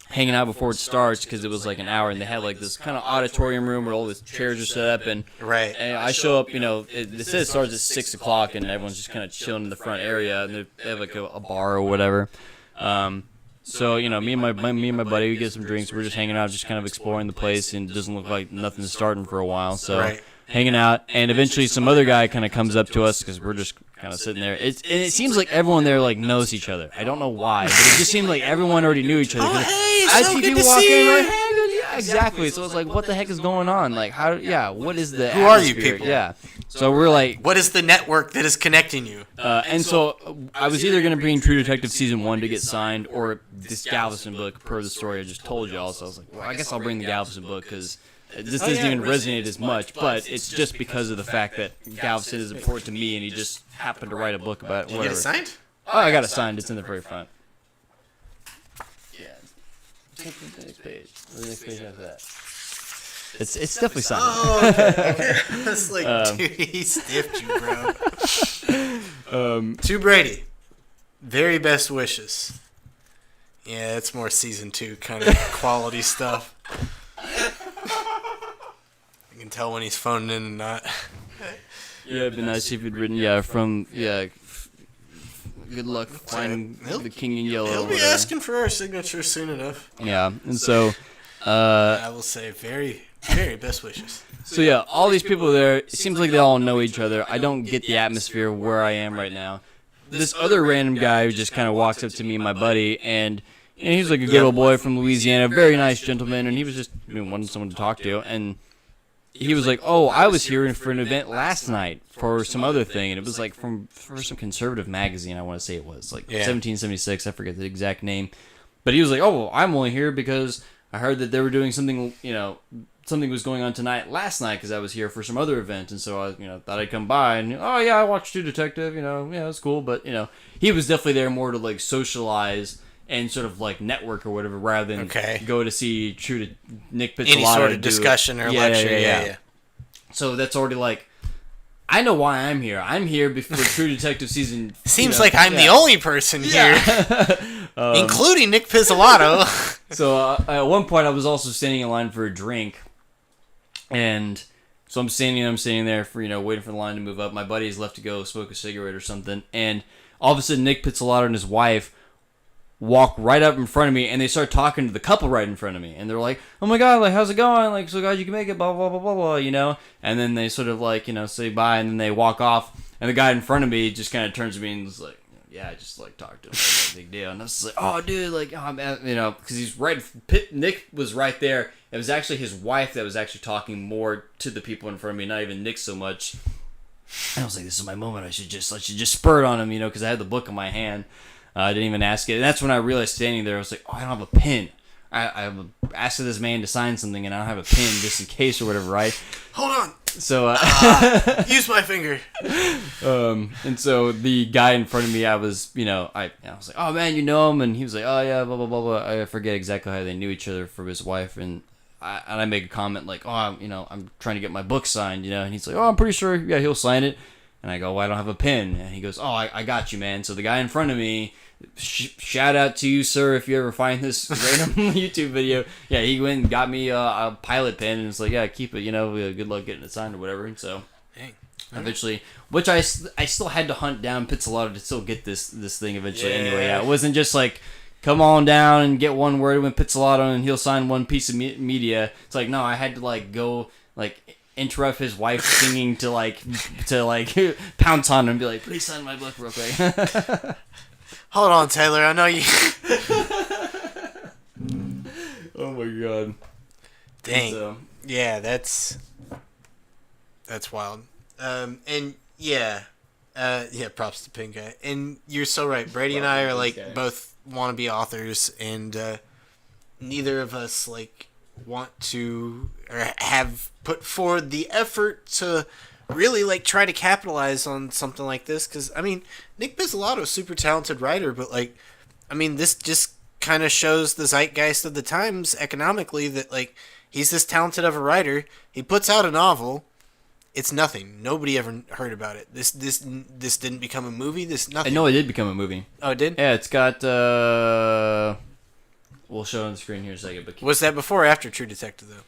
hanging out before it starts because it was like an hour, and they had like this kind of auditorium room where all the chairs are set up, and I show up, it says it starts at 6 o'clock, and everyone's just kind of chilling in the front area, and they have like a bar or whatever. So me and my buddy, we get some drinks. We're just hanging out, just kind of exploring the place, and it doesn't look like nothing's starting for a while. So hanging out, and eventually some other guy kind of comes up to us because we're just kind of sitting there. It seems like everyone there like knows each other. I don't know why, but it just seemed like everyone already knew each other. Oh, hey, I so see good people to walking see in, you. like, hey, good, yeah, exactly. So it's like, what the heck is going on? Like, what is the Who are you atmosphere? people? Yeah. So we're like, what is the network that is connecting you? and so I was either going to bring True Detective Season 1 to get signed or this Galveston book per the story I just told y'all. So I was like, well, I guess I'll bring the Galveston book because this doesn't even resonate as much, but it's just because of the fact that Galveston is important to me and he just happened to write a book about it. Did you get it signed? Oh, I got it signed. It's in the very front. Yeah. Take the next page. The next page after that. It's definitely signed. Oh, okay. That's like, dude, he stiffed you, bro. To Brady, very best wishes. Yeah, it's more season 2 kind of quality stuff. You can tell when he's phoning in and not. Yeah, it'd be nice if you'd written, good luck finding the King in Yellow. He'll be asking for our signature soon enough. Yeah, and so I will say very, very best wishes. So yeah, all these people there, it seems like they all know each other. I don't get the atmosphere of where I am right now. This other random guy who just kind of walks up to me and my buddy, and he's like a good old boy from Louisiana, very nice gentleman, and he was just wanting someone to talk to, and he was like, oh, I was here for an event last night for some other thing, and it was like for some conservative magazine, I want to say it was, like 1776, I forget the exact name. But he was like, oh, well, I'm only here because I heard that they were doing something, something was going on last night because I was here for some other event, and so I, thought I'd come by, and, oh, yeah, I watched True Detective, it's cool, but, he was definitely there more to, like, socialize and sort of like network or whatever, rather than go to see Nick Pizzolatto. Any sort of discussion or lecture, yeah. So that's already like, I know why I'm here. I'm here before True Detective season. Seems like I'm the only person here, including Nick Pizzolatto. So at one point, I was also standing in line for a drink, and so I'm standing there for waiting for the line to move up. My buddy's left to go smoke a cigarette or something, and all of a sudden, Nick Pizzolatto and his wife walk right up in front of me, and they start talking to the couple right in front of me, and they're like, oh my god, like, how's it going, like, so glad you can make it, blah blah blah blah blah, and then they sort of like say bye, and then they walk off, and the guy in front of me just kind of turns to me and is like, yeah, I just like talked to him, no big deal, and I was like, oh dude, like, oh man, because he's right, Nick was right there. It was actually his wife that was actually talking more to the people in front of me, not even Nick so much. And I was like, this is my moment, I should just spurt on him, because I had the book in my hand. I didn't even ask it. And that's when I realized standing there, I was like, oh, I don't have a pen. I asked this man to sign something, and I don't have a pen just in case or whatever, right? Hold on. So, use my finger. And so the guy in front of me, I was like, oh, man, you know him? And he was like, oh, yeah, blah, blah, blah, blah. I forget exactly how they knew each other for his wife. And I make a comment like, oh, I'm trying to get my book signed, And he's like, oh, I'm pretty sure, yeah, he'll sign it. And I go, well, I don't have a pen. And he goes, oh, I got you, man. So the guy in front of me, shout out to you, sir, if you ever find this random YouTube video. Yeah, he went and got me a pilot pen, and it's like, yeah, keep it, good luck getting it signed or whatever. And so eventually, which I still had to hunt down Pizzolatto to still get this thing eventually anyway. Yeah, it wasn't just like, come on down and get one word with Pizzolatto and he'll sign one piece of media. It's like, no, I had to like go like interrupt his wife singing to pounce on him and be like, please sign my book real quick. Hold on, Taylor. I know you. Oh my god. Dang. So, yeah, that's wild. Props to Pink Guy. And you're so right. Brady and I are like both want to be authors, and neither of us like want to or have put forward the effort to really like try to capitalize on something like this. Because I mean, Nick Pizzolatto is a super talented writer, but like, I mean, this just kind of shows the zeitgeist of the times economically that like he's this talented of a writer. He puts out a novel. It's nothing. Nobody ever heard about it. This didn't become a movie. This nothing. I know it did become a movie. Oh, it did? Yeah, it's got. We'll show it on the screen here in a second. But Was that before or after True Detective though?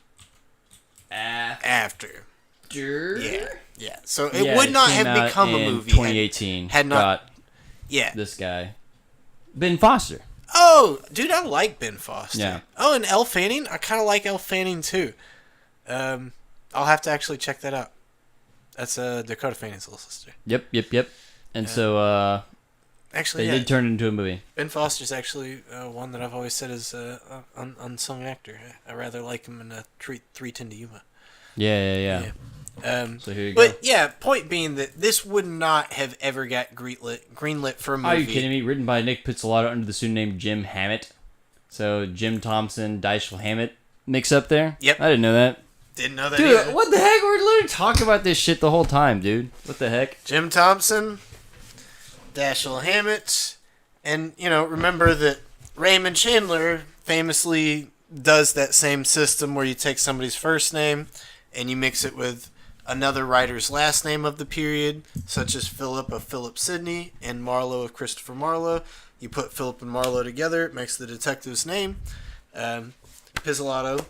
After. Yeah. Yeah. So it would not have become a movie. 2018. Had not. Yeah. This guy, Ben Foster. Oh, dude, I like Ben Foster. Yeah. Oh, and Elle Fanning. I kind of like Elle Fanning too. I'll have to actually check that out. That's Dakota Fanning's little sister. Yep. And so actually, they did turn it into a movie. Ben Foster's actually one that I've always said is an unsung actor. I rather like him in 3:10 to Yuma. Yeah. So here you go. But yeah, point being that this would not have ever got greenlit for a movie. Are you kidding me? Written by Nick Pizzolatto under the pseudonym Jim Hammett. So Jim Thompson, Dyschel Hammett mix up there? Yep. I didn't know that. Didn't know that Dude, either. what the heck? We're literally talking about this shit the whole time, dude. What the heck? Jim Thompson, Dashiell Hammett, and, remember that Raymond Chandler famously does that same system where you take somebody's first name and you mix it with another writer's last name of the period, such as Philip of Philip Sidney and Marlowe of Christopher Marlowe. You put Philip and Marlowe together, it makes the detective's name. Pizzolatto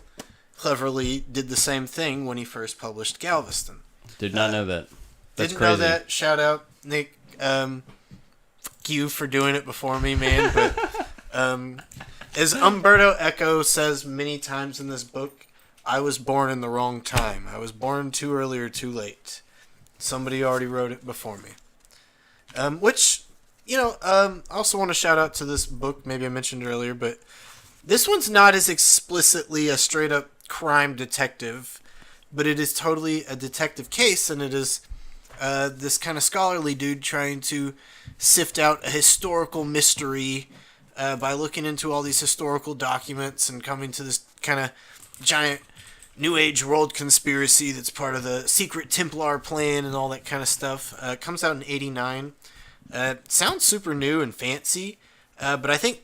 cleverly did the same thing when he first published Galveston. Did not know that. That's didn't crazy. know that. Shout out, Nick. Fuck you for doing it before me, man. But as Umberto Eco says many times in this book, I was born in the wrong time. I was born too early or too late. Somebody already wrote it before me. Which, I also want to shout out to this book. Maybe I mentioned earlier, but this one's not as explicitly a straight up crime detective, but it is totally a detective case, and it is this kind of scholarly dude trying to sift out a historical mystery by looking into all these historical documents and coming to this kind of giant New Age world conspiracy that's part of the secret Templar plan and all that kind of stuff. It comes out in '89. Sounds super new and fancy, but I think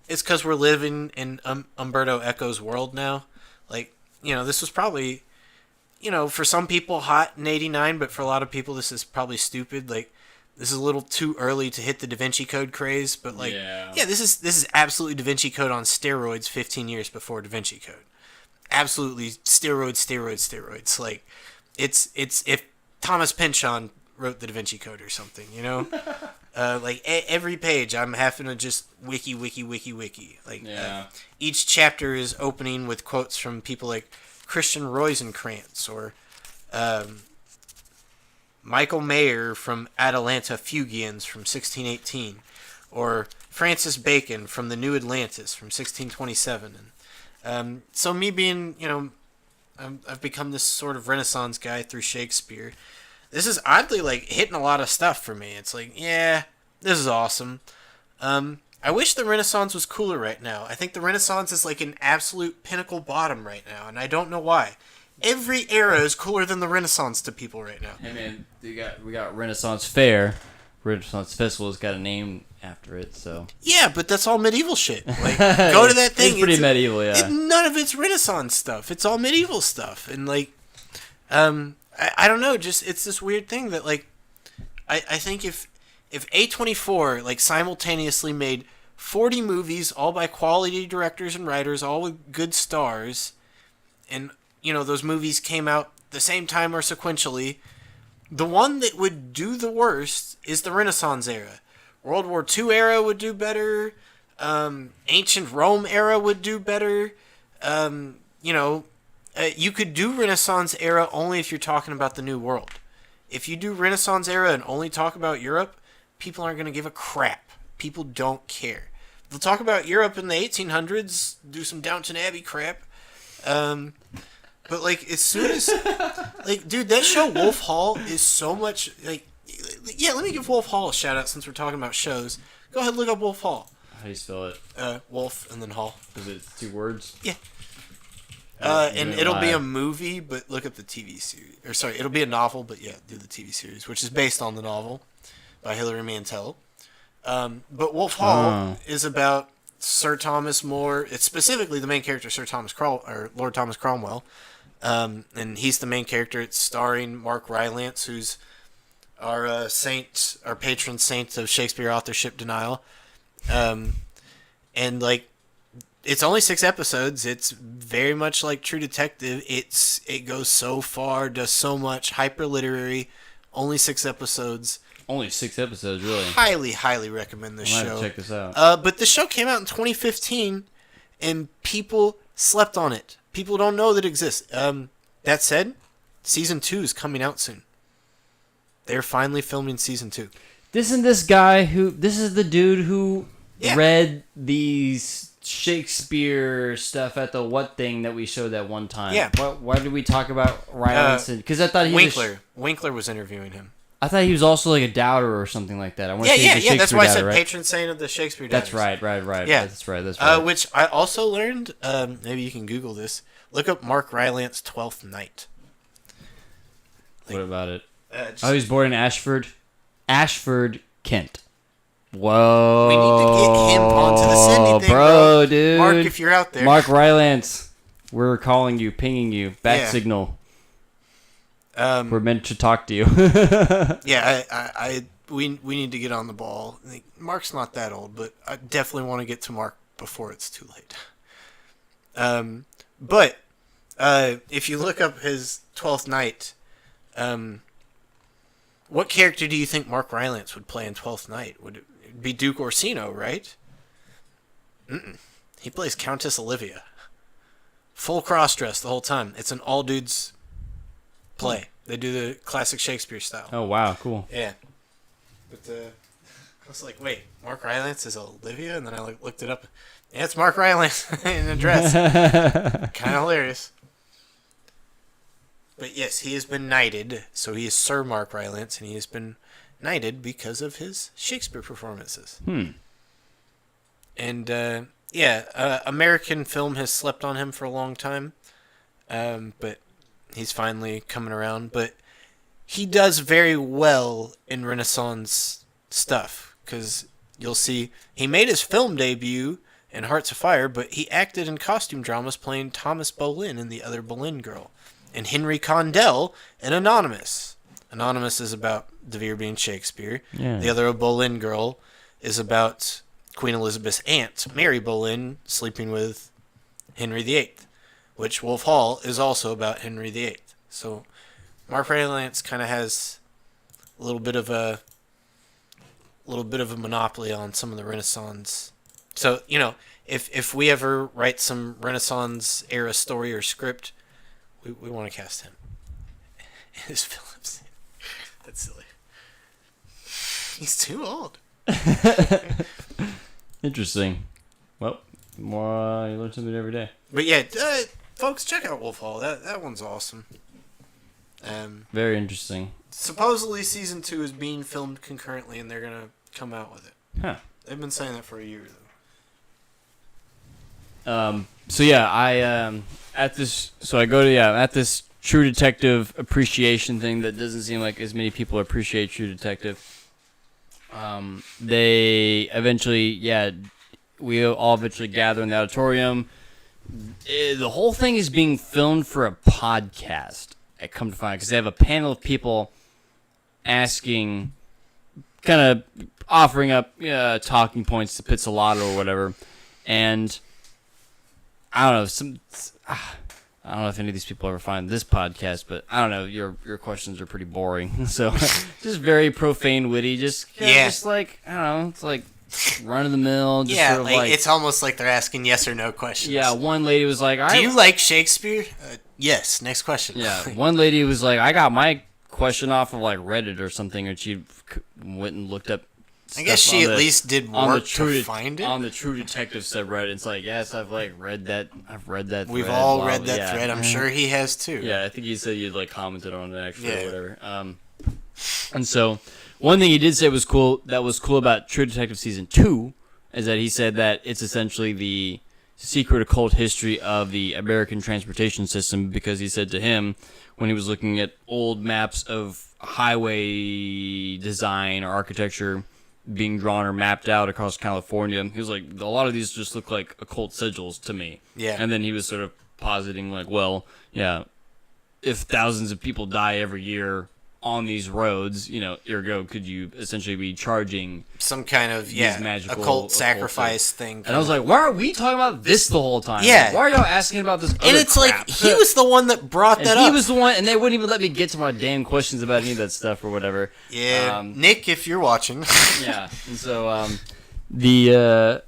it's because we're living in Umberto Eco's world now. Like, this was probably, for some people hot in '89, but for a lot of people this is probably stupid. Like, this is a little too early to hit the Da Vinci Code craze, but like, yeah, this is absolutely Da Vinci Code on steroids 15 years before Da Vinci Code. Absolutely steroids. Like, it's if Thomas Pynchon wrote the Da Vinci Code or something, like every page I'm having to just wiki. Like, each chapter is opening with quotes from people like Christian Rosencrantz or Michael Mayer from Atalanta Fugians from 1618, or Francis Bacon from The New Atlantis from 1627. And so me being, I've become this sort of Renaissance guy through Shakespeare. This is oddly like hitting a lot of stuff for me. It's like, yeah, this is awesome. I wish the Renaissance was cooler right now. I think the Renaissance is like an absolute pinnacle bottom right now, and I don't know why. Every era is cooler than the Renaissance to people right now. Hey man, we got Renaissance Fair. Renaissance Festival's got a name after it, so. Yeah, but that's all medieval shit. Like, go to that thing. It's pretty medieval, yeah. None of it's Renaissance stuff. It's all medieval stuff, and like, I don't know. Just it's this weird thing that like, I think if A24 like simultaneously made 40 movies all by quality directors and writers, all with good stars, and those movies came out the same time or sequentially, the one that would do the worst is the Renaissance era. World War II era would do better. Ancient Rome era would do better. You could do Renaissance era only if you're talking about the New World. If you do Renaissance era and only talk about Europe, people aren't going to give a crap. People don't care. They'll talk about Europe in the 1800s, do some Downton Abbey crap. But like, as soon as like, dude, that show Wolf Hall is so much like, yeah. Let me give Wolf Hall a shout out since we're talking about shows. Go ahead, and look up Wolf Hall. How do you spell it? Wolf and then Hall. Is it 2 words? Yeah. And it'll be a movie, but look up the TV series. Or sorry, it'll be a novel, but yeah, do the TV series, which is based on the novel by Hilary Mantel. But Wolf Hall is about Sir Thomas More. It's specifically the main character, Lord Thomas Cromwell. And he's the main character. It's starring Mark Rylance, who's our saint, our patron saint of Shakespeare authorship denial. And like, it's only 6 episodes. It's very much like True Detective. It goes so far, does so much, hyper literary. Only 6 episodes. Only 6 episodes, really. Highly recommend this show. Have to check this out. But the show came out in 2015, and people slept on it. People don't know that it exists. That said, season 2 is coming out soon. They're finally filming season 2. This is the dude who read these Shakespeare stuff at the what thing that we showed that one time. Yeah. Why did we talk about Rylance? Because I thought Winkler was interviewing him. I thought he was also like a doubter or something like that. Yeah. That's why I said right? patron saint of the Shakespeare doubters. That's right. Yeah. That's right. Which I also learned, maybe you can Google this. Look up Mark Rylance, 12th Night. What about it? He was born in Ashford, Kent. Whoa. We need to get him onto the sending thing, bro, dude. Mark, if you're out there. Mark Rylance, we're calling you, pinging you, bat signal. We're meant to talk to you. We need to get on the ball. Mark's not that old, but I definitely want to get to Mark before it's too late. But if you look up his 12th Night, what character do you think Mark Rylance would play in 12th Night? Would it be Duke Orsino, right? He plays Countess Olivia. Full cross-dress the whole time. It's an all-dudes play. They do the classic Shakespeare style. Oh, wow. Cool. Yeah. But I was like, wait, Mark Rylance is Olivia? And then I looked it up. Yeah, it's Mark Rylance in a dress. Kind of hilarious. But yes, he has been knighted. So he is Sir Mark Rylance, and he has been knighted because of his Shakespeare performances. And American film has slept on him for a long time. But he's finally coming around. But he does very well in Renaissance stuff. Because you'll see, he made his film debut in Hearts of Fire, but he acted in costume dramas playing Thomas Boleyn in The Other Boleyn Girl. And Henry Condell in Anonymous. Anonymous is about De Vere being Shakespeare. Yeah. The Other Boleyn Girl is about Queen Elizabeth's aunt, Mary Boleyn, sleeping with Henry VIII, which Wolf Hall is also about Henry VIII. So Mark Rylance kind of has a little bit of a monopoly on some of the Renaissance. So, if we ever write some Renaissance era story or script, we want to cast him as Phillips. That's silly. He's too old. Interesting. Well, more you learn something every day. But yeah, folks, check out Wolf Hall. That one's awesome. Very interesting. Supposedly season 2 is being filmed concurrently, and they're gonna come out with it. Huh. They've been saying that for a year though. At this True Detective appreciation thing that doesn't seem like as many people appreciate True Detective. They eventually, we all eventually gather in the auditorium. The whole thing is being filmed for a podcast. I come to find, because they have a panel of people asking, kind of offering up talking points to Pizzolatto or whatever, and I don't know, I don't know if any of these people ever find this podcast, but I don't know, your questions are pretty boring. So just very profane, witty, just like, I don't know, it's like run of the mill. Just sort of like it's almost like they're asking yes or no questions. Yeah, one lady was like, "Do you like Shakespeare?" Yes. Next question. Yeah, one lady was like, "I got my question off of like Reddit or something," and she went and looked up. I guess she at least did work to find it. On the True Detective subreddit, it's like, yes, I've read that. We've all read that thread. I'm sure he has too. Yeah, I think he said you'd like commented on it actually or whatever. And so one thing he did say was cool. That was cool about True Detective season 2 is that he said that it's essentially secret occult history of the American transportation system, because he said to him, when he was looking at old maps of highway design or architecture being drawn or mapped out across California, he was like, a lot of these just look like occult sigils to me. Yeah. And then he was sort of positing, like, well, yeah, if thousands of people die every year on these roads, ergo, could you essentially be charging some kind of magical occult sacrifice thing? And I was like, why are we talking about this the whole time? Yeah. Like, why are y'all asking about this other And it's crap? like, he was the one that brought that up. He was the one, and they wouldn't even let me get to my damn questions about any of that stuff or whatever. Yeah, Nick, if you're watching. Yeah, and so, they're...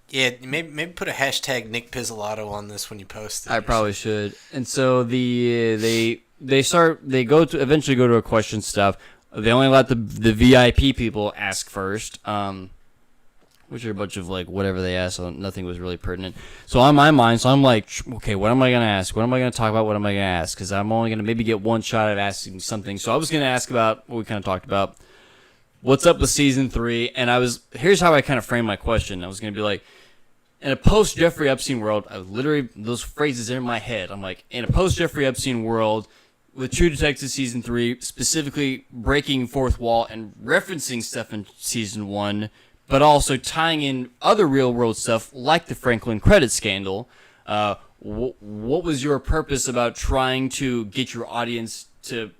Yeah, maybe put a hashtag Nick Pizzolatto on this when you post it. I probably should. And so they eventually go to a question stuff. They only let the VIP people ask first, which are a bunch of like whatever they ask. So nothing was really pertinent. So on my mind, I'm like, okay, what am I gonna ask? What am I gonna talk about? What am I gonna ask? Because I'm only gonna maybe get one shot at asking something. So I was gonna ask about what we kind of talked about. What's up with season 3? And here's how I kind of framed my question. I was gonna be like, in a post Jeffrey Epstein world, I was literally, those phrases are in my head. I'm like, in a post Jeffrey Epstein world, with True Detective season 3, specifically breaking fourth wall and referencing stuff in season 1, but also tying in other real world stuff like the Franklin credit scandal. What was your purpose about trying to get your audience to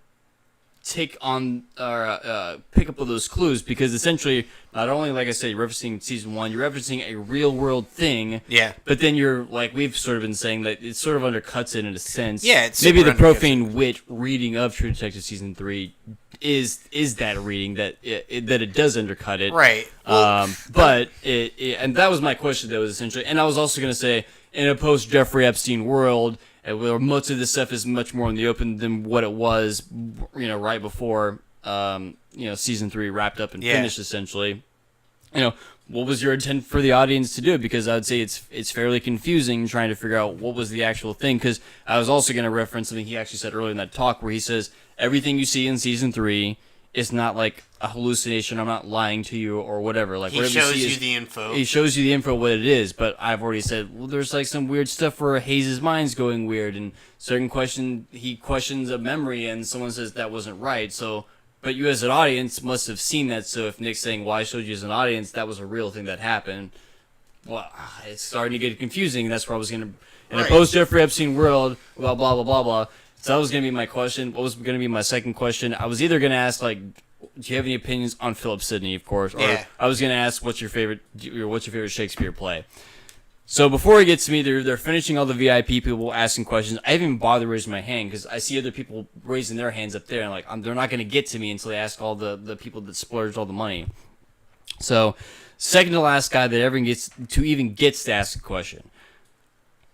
take on or pick up all those clues? Because essentially, not only, like I said, you're referencing season 1, you're referencing a real world thing. Yeah. But then you're, like we've sort of been saying, that it sort of undercuts it in a sense. Yeah, it's maybe the undercuts profane wit reading of True Detective season 3 is that reading that it does undercut it. Right. Well, but and that was my question. That was essentially, and I was also going to say, in a post Jeffrey Epstein world, where most of this stuff is much more in the open than what it was, right before, season 3 wrapped up and finished, essentially. What was your intent for the audience to do? Because I would say it's fairly confusing trying to figure out what was the actual thing. Because I was also going to reference something he actually said earlier in that talk, where he says everything you see in season 3 is not like a hallucination. I'm not lying to you or whatever. Like, he shows you the info. He shows you the info, what it is. But I've already said, well, there's like some weird stuff where Hayes' mind's going weird, and he questions a memory, and someone says that wasn't right. So, but you as an audience must have seen that. So if Nick's saying, well, I showed you as an audience, that was a real thing that happened. Well, it's starting to get confusing. That's where I was going to, in a post Jeffrey Epstein world, blah, blah, blah, blah, blah. So that was going to be my question. What was going to be my second question? I was either going to ask, like, do you have any opinions on Philip Sidney, of course, or I was going to ask, what's your favorite Shakespeare play? So before he gets to me, they're finishing all the VIP people asking questions. I haven't even bothered raising my hand because I see other people raising their hands up there, and like they're not going to get to me until they ask all the people that splurged all the money. So second to last guy that ever gets to ask a question,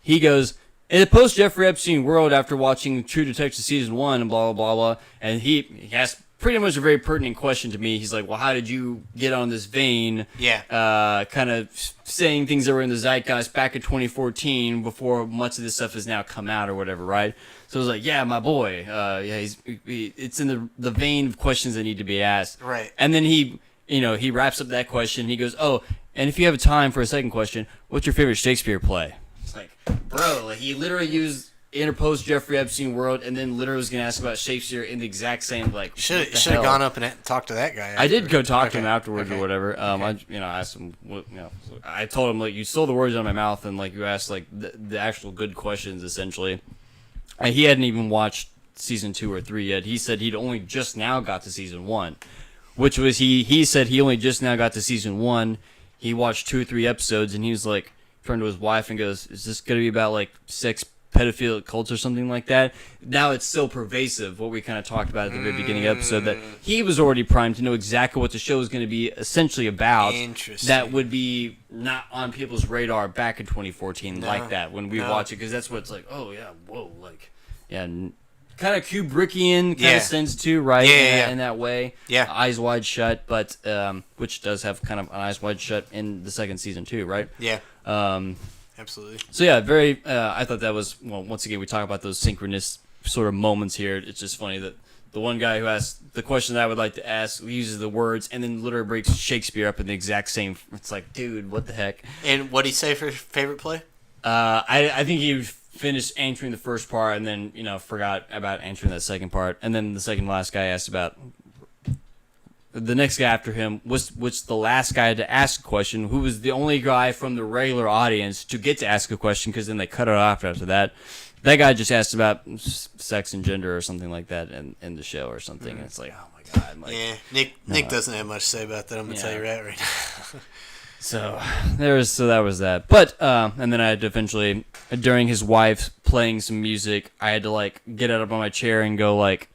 he goes, in the post Jeffrey Epstein world, after watching True Detective season 1 and blah blah blah blah, and he asked pretty much a very pertinent question to me. He's like, well, how did you get on this vein? Yeah. Kind of saying things that were in the zeitgeist back in 2014 before much of this stuff has now come out or whatever, right? So I was like, yeah, my boy. It's in the vein of questions that need to be asked. Right. And then he wraps up that question. He goes, oh, and if you have time for a second question, what's your favorite Shakespeare play? It's like, bro, like he literally used interposed Jeffrey Epstein world, and then literally was going to ask about Shakespeare in the exact same, like, should have gone up and talked to that guy after. I did go talk to him afterwards or whatever. I asked him, I told him, like, you stole the words out of my mouth, and like you asked like the actual good questions essentially. And he hadn't even watched season 2 or 3 yet. He said he'd only just now got to season 1, which was he said he only just now got to season 1. He watched 2 or 3 episodes, and he was like, turned to his wife and goes, is this going to be about like sex, pedophilic cults or something like that? Now it's so pervasive, what we kind of talked about at the very beginning of the episode, that he was already primed to know exactly what the show is going to be essentially about. Interesting. That would be not on people's radar back in 2014 like that when we watch it, because that's what it's like, oh yeah, whoa, like, yeah, kind of Kubrickian kind of sense too, right? In that way. Yeah. Eyes Wide Shut, but which does have kind of an Eyes Wide Shut in the second season too, right? Yeah. Absolutely. So yeah, very. I thought that was, well. Once again, we talk about those synchronous sort of moments here. It's just funny that the one guy who asked the question that I would like to ask uses the words and then literally breaks Shakespeare up in the exact same. It's like, dude, what the heck? And what'd he say for his favorite play? I think he finished answering the first part and then forgot about answering that second part, and then the second last guy asked about the next guy after him was the last guy to ask a question, who was the only guy from the regular audience to get to ask a question, because then they cut it off after that. That guy just asked about sex and gender or something like that in the show or something, and it's like, oh my god. Like, yeah, Nick doesn't have much to say about that. I'm gonna tell you right now. So that was that. But and then I had to eventually, during his wife playing some music, I had to like get out of my chair and go like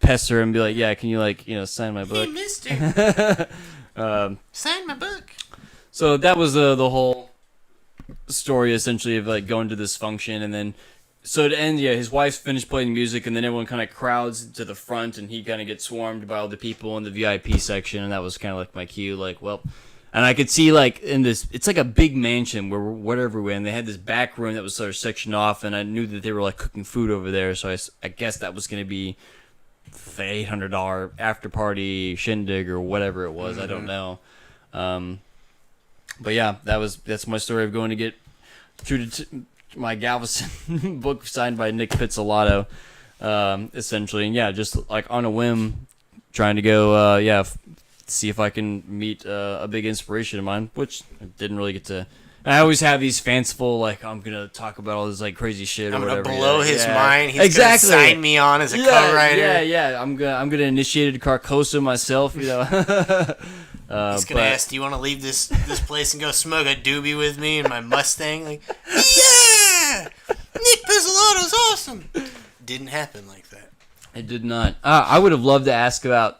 pester and be like, yeah, can you sign my book? Hey, mister. Sign my book. So that was the whole story essentially of like going to this function, and then so to end, his wife finished playing music, and then everyone kind of crowds to the front, and he kind of gets swarmed by all the people in the VIP section, and that was kind of like my cue, like, well. And I could see, like, in this, it's like a big mansion where whatever we're in. They had this back room that was sort of sectioned off, and I knew that they were, like, cooking food over there. So I guess that was going to be the $800 after party shindig or whatever it was. Mm-hmm. I don't know. But yeah, that's my story of going to get through my Galveston book signed by Nick Pizzolatto, essentially. And yeah, just like on a whim, trying to go, see if I can meet a big inspiration of mine, which I didn't really get to. I always have these fanciful, like, I'm gonna talk about all this like crazy shit or whatever. I'm gonna blow his mind. He's gonna sign me on as a co-writer. Yeah. I'm gonna initiate a Carcosa myself. He's gonna ask, "Do you want to leave this place and go smoke a doobie with me in my Mustang?" Like, yeah, Nick Pizzolatto's awesome. Didn't happen like that. It did not. I would have loved to ask about.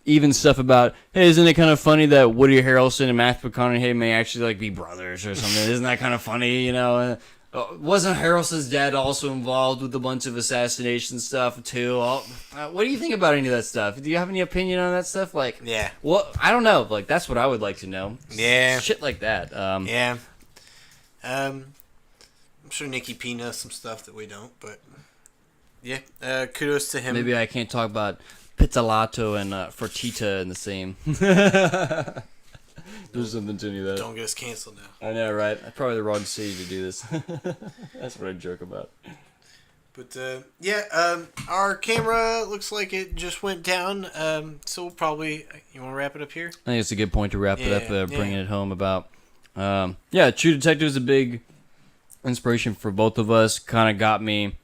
Even stuff about, hey, isn't it kind of funny that Woody Harrelson and Matthew McConaughey may actually like be brothers or something? Isn't that kind of funny? Wasn't Harrelson's dad also involved with a bunch of assassination stuff too? What do you think about any of that stuff? Do you have any opinion on that stuff? Like, yeah, well, I don't know. Like, that's what I would like to know. Yeah, shit like that. Yeah, I'm sure Nicky P knows some stuff that we don't, but yeah, kudos to him. Maybe I can't talk about Pizzolato and Fertita in the same. There's something to any of that. Don't get us canceled now. I know, right? I'm probably the wrong city to do this. That's what I joke about. But our camera looks like it just went down. So we'll probably, you want to wrap it up here? I think it's a good point to wrap it up, bringing it home about. True Detective is a big inspiration for both of us. Kind of got me.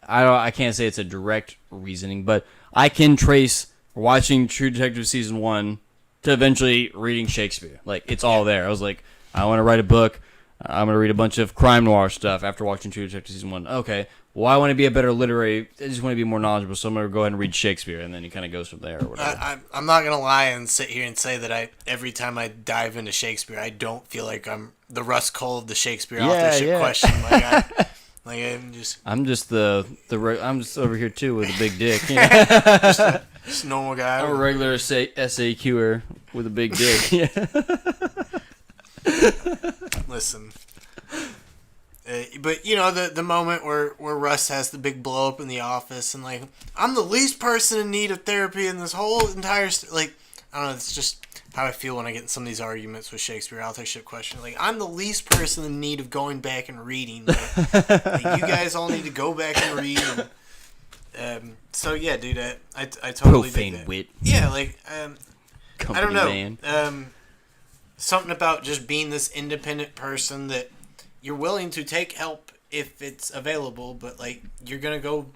I can't say it's a direct reasoning, but I can trace watching True Detective Season 1 to eventually reading Shakespeare. Like, it's all there. I was like, I want to write a book. I'm going to read a bunch of crime noir stuff after watching True Detective Season 1. Okay, well, I want to be a better literary. I just want to be more knowledgeable, so I'm going to go ahead and read Shakespeare, and then he kind of goes from there or whatever. I'm not going to lie and sit here and say that every time I dive into Shakespeare, I don't feel like I'm the Russ Cole of the Shakespeare authorship question. I'm just over here too with a big dick. Just a normal guy. I'm a regular SAQer with a big dick. Yeah. Listen, but the moment where Russ has the big blow up in the office and like, I'm the least person in need of therapy in this whole entire I don't know. It's just how I feel when I get in some of these arguments with Shakespeare authorship questions. Like, I'm the least person in need of going back and reading. Like, you guys all need to go back and read. So yeah, dude, I totally profane dig that. wit. Yeah, like Company I don't know. Man. Something about just being this independent person that you're willing to take help if it's available, but like you're gonna go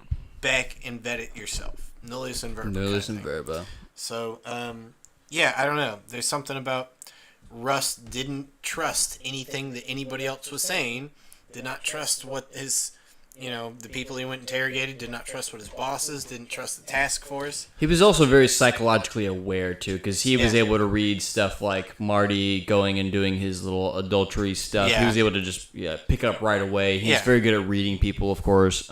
back and vet it yourself. Nullius in verba. Nullius in verba. So yeah, I don't know. There's something about Russ didn't trust anything that anybody else was saying. Did not trust what his, the people he went interrogated. Did not trust what his bosses. Didn't trust the task force. He was also very psychologically aware too, because he was able to read stuff like Marty going and doing his little adultery stuff. Yeah. He was able to just pick up right away. He's very good at reading people, of course.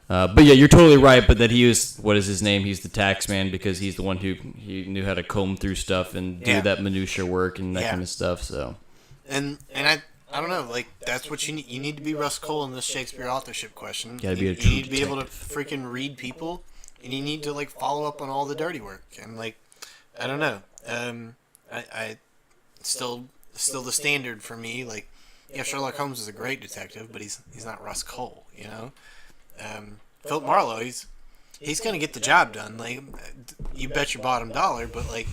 But yeah, you're totally right. But that he was, what is his name? He's the tax man because he's the one who he knew how to comb through stuff and do that minutia work and that kind of stuff. So, and I don't know, like, that's what you need. You need to be Russ Cole in this Shakespeare authorship question. Gotta be a you true need to be able to detective. freaking read people, and you need to, like, follow up on all the dirty work. And, like, I don't know. I still the standard for me. Like, yeah, Sherlock Holmes is a great detective, but he's not Russ Cole, you know? Philip Marlowe, he's going to get the job done. Like, you bet your bottom dollar, but, like,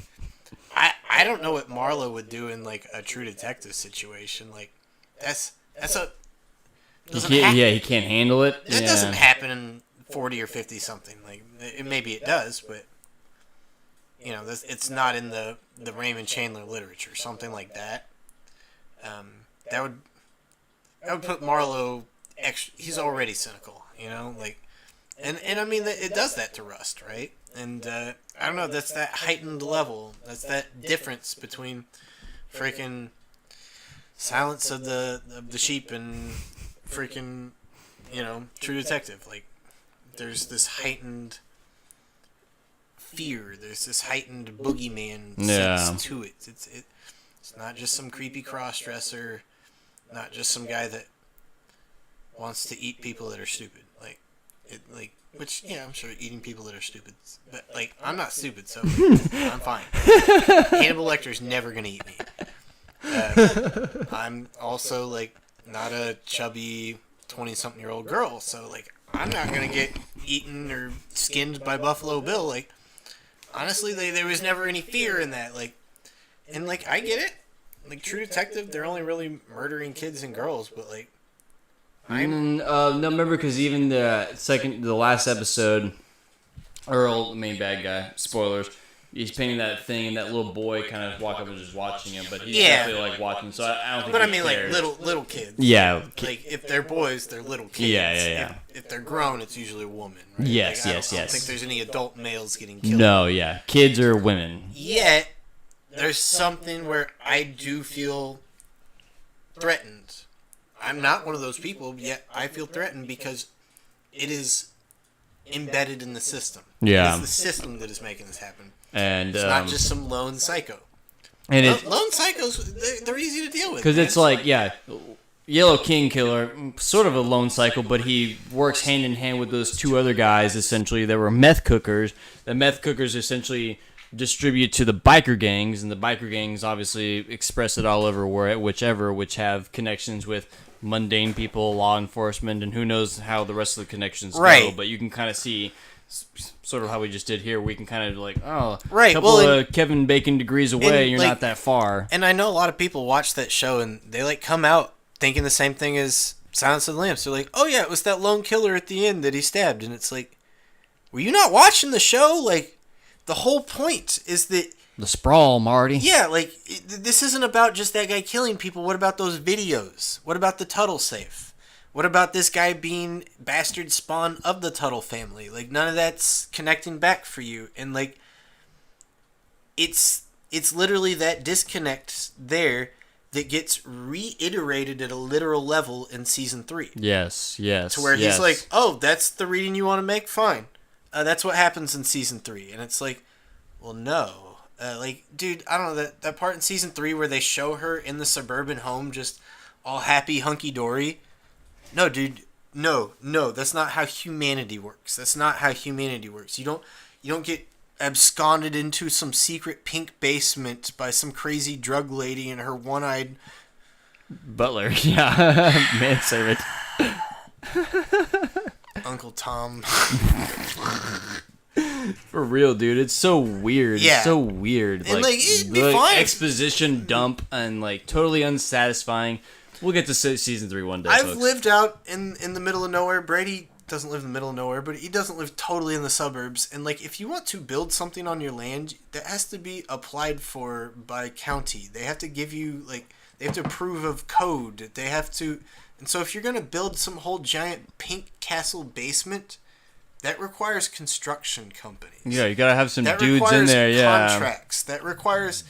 I don't know what Marlowe would do in, like, a True Detective situation. Like, that's a... He can't handle it. That doesn't happen in 40 or 50 something. Like, maybe it does, but, you know, it's not in the Raymond Chandler literature, something like that. That would put Marlowe he's already cynical, you know, like, and I mean it does that to Rust, right? And I don't know, that's that heightened level, that's that difference between freaking Silence of the Sheep and freaking, you know, True Detective. Like, there's this heightened fear, there's this heightened boogeyman sense to it. It's not just some creepy cross-dresser, not just some guy that wants to eat people that are stupid. Which, yeah, I'm sure eating people that are stupid. But, like, I'm not stupid, so I'm fine. Hannibal Lecter's never going to eat me. I'm also, like, not a chubby 20-something-year-old girl, so, like, I'm not going to get eaten or skinned by Buffalo Bill. Like, honestly, there was never any fear in that. Like, and, like, I get it. Like, True Detective, they're only really murdering kids and girls, but, like, no, remember, because even the last episode, Earl, the main bad guy, spoilers, he's painting that thing, and that little boy kind of walk up and just watching him, but he's definitely, like, watching, so I don't think but he I mean, cares. like, little kids. Yeah. Like, if they're boys, they're little kids. Yeah. If they're grown, it's usually a woman, right? Yes, like, yes. I don't think there's any adult males getting killed. No, yeah. Kids or women. Yet, there's something where I do feel threatened. I'm not one of those people, yet I feel threatened because it is embedded in the system. Yeah. It's the system that is making this happen. And it's not just some lone psycho. And lone psychos, they're easy to deal with. Because it's like, yeah, Yellow King Killer, sort of a lone psycho, but he works hand in hand with those two other guys, essentially, that were meth cookers. The meth cookers essentially distribute to the biker gangs, and the biker gangs obviously express it all over which have connections with mundane people, law enforcement, and who knows how the rest of the connections go. But you can kind of see, sort of how we just did here, we can kind of like, a couple of Kevin Bacon degrees away, you're, like, not that far. And I know a lot of people watch that show, and they, like, come out thinking the same thing as Silence of the Lambs. They're like, oh yeah, it was that lone killer at the end that he stabbed. And it's like, were you not watching the show? Like, the whole point is that... The sprawl, Marty. Yeah, like, this isn't about just that guy killing people. What about those videos? What about the Tuttle safe? What about this guy being bastard spawn of the Tuttle family? Like, none of that's connecting back for you. And, like, it's literally that disconnect there that gets reiterated at a literal level in season 3. Yes. To where he's like, oh, that's the reading you want to make? Fine. That's what happens in season 3. And it's like, well, no. Like, dude, I don't know, that part in season 3 where they show her in the suburban home just all happy, hunky-dory. No, dude, no, that's not how humanity works. That's not how humanity works. You don't get absconded into some secret pink basement by some crazy drug lady and her one-eyed... Butler, yeah. Manservant. Uncle Tom. For real, dude. It's so weird. Yeah. It's so weird. And, like, it'd be fine. Exposition dump and, like, totally unsatisfying. We'll get to season 3 one day, I've lived out in the middle of nowhere. Brady doesn't live in the middle of nowhere, but he doesn't live totally in the suburbs. And, like, if you want to build something on your land, that has to be applied for by county. They have to give you, like, they have to approve of code. They have to... And so if you're going to build some whole giant pink castle basement... That requires construction companies. Yeah, you gotta have some dudes in there, yeah. Contracts. That requires,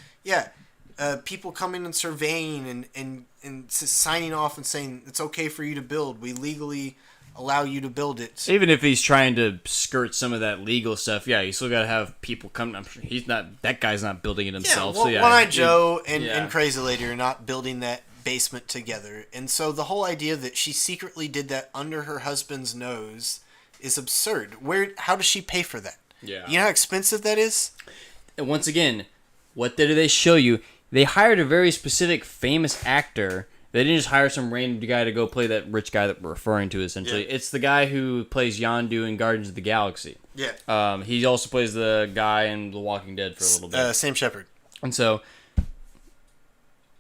people coming and surveying and signing off and saying, it's okay for you to build. We legally allow you to build it. Even if he's trying to skirt some of that legal stuff, yeah, you still gotta have people come. I'm sure that guy's not building it himself. Yeah, One-Eyed Joe and Crazy Lady are not building that basement together. And so the whole idea that she secretly did that under her husband's nose is absurd. How does she pay for that? Yeah. You know how expensive that is? And once again, what did they show you? They hired a very specific famous actor. They didn't just hire some random guy to go play that rich guy that we're referring to, essentially. Yeah. It's the guy who plays Yondu in Guardians of the Galaxy. Yeah. He also plays the guy in The Walking Dead for a little bit. Sam Shepard. And so...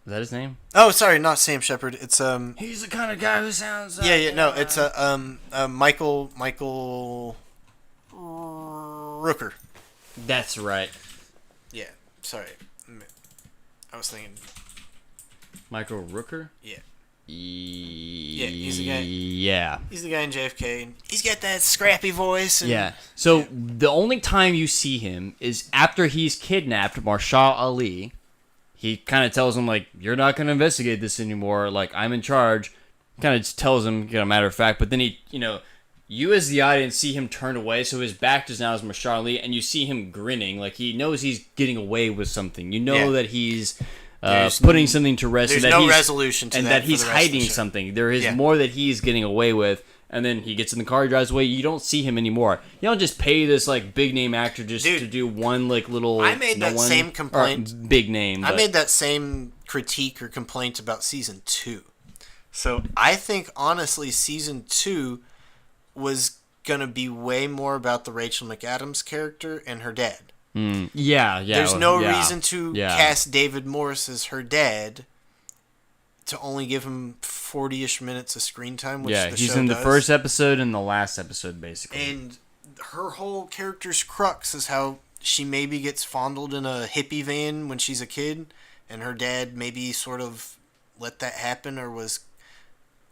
Is that his name? Oh, sorry, not Sam Shepard. It's He's the kind of guy who sounds. No, it's Michael Rooker. That's right. Yeah, sorry, I was thinking. Michael Rooker. Yeah. Yeah, he's the guy. Yeah. He's the guy in JFK. And he's got that scrappy voice. And, yeah. So the only time you see him is after he's kidnapped Marshall Ali. He kind of tells him, like, you're not going to investigate this anymore. Like, I'm in charge. Kind of just tells him, matter of fact. But then he, you as the audience see him turn away. So his back is now as Marshall Ali. And you see him grinning. Like, he knows he's getting away with something. You know that he's putting something to rest. There's and that no resolution to and that. And that he's hiding something. There is more that he's getting away with. And then he gets in the car, he drives away. You don't see him anymore. You don't just pay this like big name actor just to do one like little. I made that same complaint. Big name. I made that same critique or complaint about season 2. So I think honestly, season 2 was gonna be way more about the Rachel McAdams character and her dad. Yeah. There's no reason to cast David Morse as her dad. To only give him 40-ish minutes of screen time, which the show he's in the first episode and the last episode, basically. And her whole character's crux is how she maybe gets fondled in a hippie van when she's a kid, and her dad maybe sort of let that happen or was,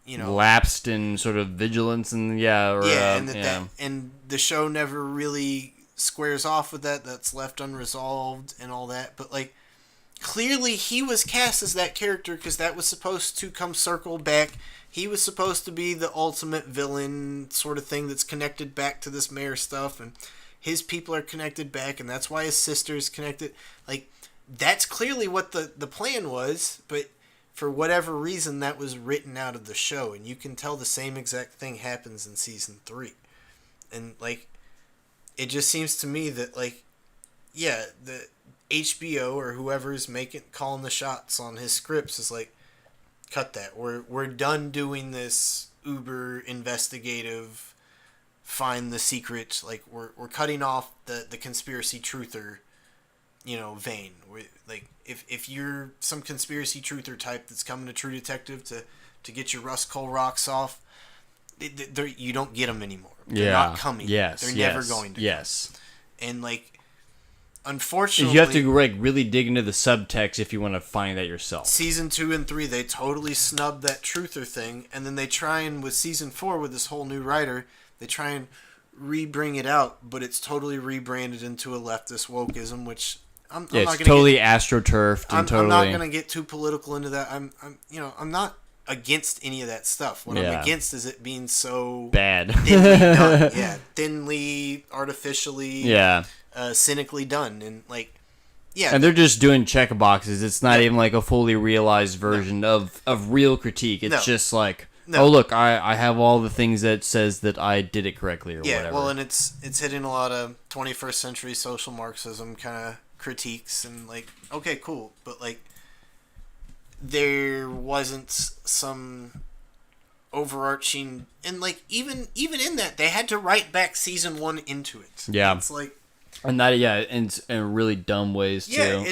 lapsed in sort of vigilance and and the show never really squares off with that. That's left unresolved and all that, but like. Clearly, he was cast as that character because that was supposed to come circle back. He was supposed to be the ultimate villain sort of thing that's connected back to this mayor stuff, and his people are connected back, and that's why his sister is connected. Like, that's clearly what the plan was, but for whatever reason, that was written out of the show, and you can tell the same exact thing happens in season 3. And, like, it just seems to me that, like, yeah, the HBO or whoever's calling the shots on his scripts is like, cut that. We're done doing this uber investigative, find the secret. Like we're cutting off the conspiracy truther, vein. Like if you're some conspiracy truther type that's coming to True Detective to get your Rust Cole rocks off, you don't get them anymore. They're not coming. Yes. They're never going to. Yes. And like. Unfortunately, you have to like really dig into the subtext if you want to find that yourself. Season 2 and 3, they totally snubbed that truther thing, and then they try and with season 4 with this whole new writer, they try and re-bring it out, but it's totally rebranded into a leftist wokeism, which I'm not going to totally astroturfed and I'm not going to get too political into that. I'm not against any of that stuff. What I'm against is it being so bad, thinly done. Thinly, artificially. Cynically done and like and they're just doing check boxes. It's not even like a fully realized version of real critique. It's just like oh look, I have all the things that says that I did it correctly or whatever. Well, and it's hitting a lot of 21st century social Marxism kind of critiques and like okay cool, but like there wasn't some overarching and like even in that they had to write back season 1 into it. It's like and that in really dumb ways too.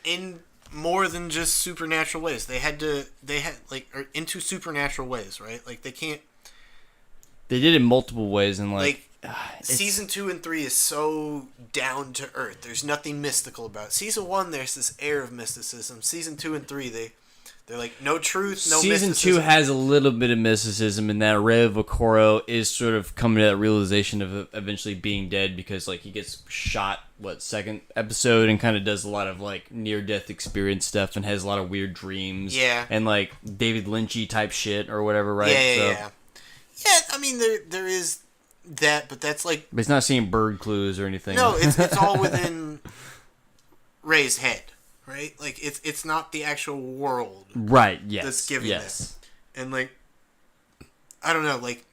In more than just supernatural ways. They had or into supernatural ways, right? Like they can't. They did it in multiple ways, and like season 2 and 3 is so down to earth. There's nothing mystical about it. Season 1, there's this air of mysticism. Season 2 and 3, they're like no truth, no Season mysticism. 2 has a little bit of mysticism in that Ray Vaccaro is sort of coming to that realization of eventually being dead because like he gets shot second episode and kind of does a lot of like near death experience stuff and has a lot of weird dreams. And like David Lynchy type shit or whatever, right? Yeah. I mean there is that, but that's like. But he's not seeing bird clues or anything. No, it's all within Ray's head. right? Like it's not the actual world Right. Yes. that's giving yes. that. And like I don't know, like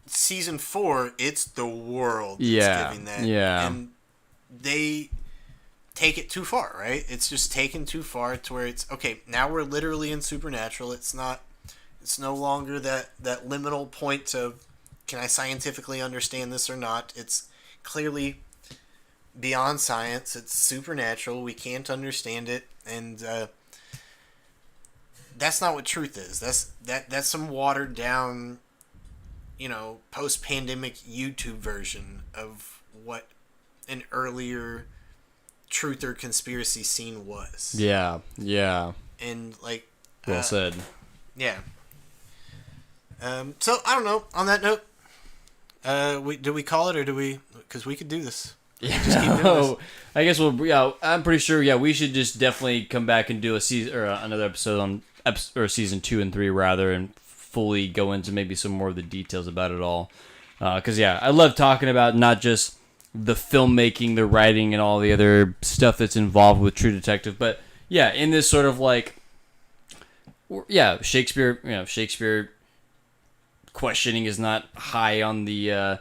season 4, it's the world that's giving that. Yeah. And they take it too far, right? It's just taken too far to where it's okay, now we're literally in supernatural. It's no longer that liminal point of can I scientifically understand this or not? It's clearly beyond science. It's supernatural. We can't understand it, and that's not what truth is. That's some watered down, post-pandemic YouTube version of what an earlier truth or conspiracy scene was. Yeah. Yeah. And like, Well said. yeah. So I don't know. On that note, do we call it or do we? Because we could do this. Yeah. Just keep doing this. I guess we'll. Yeah, I'm pretty sure. Yeah, we should just definitely come back and do a season or another episode on season 2 and 3 rather, and fully go into maybe some more of the details about it all. Because I love talking about not just the filmmaking, the writing, and all the other stuff that's involved with True Detective, but in this sort of like, Shakespeare questioning is not high on the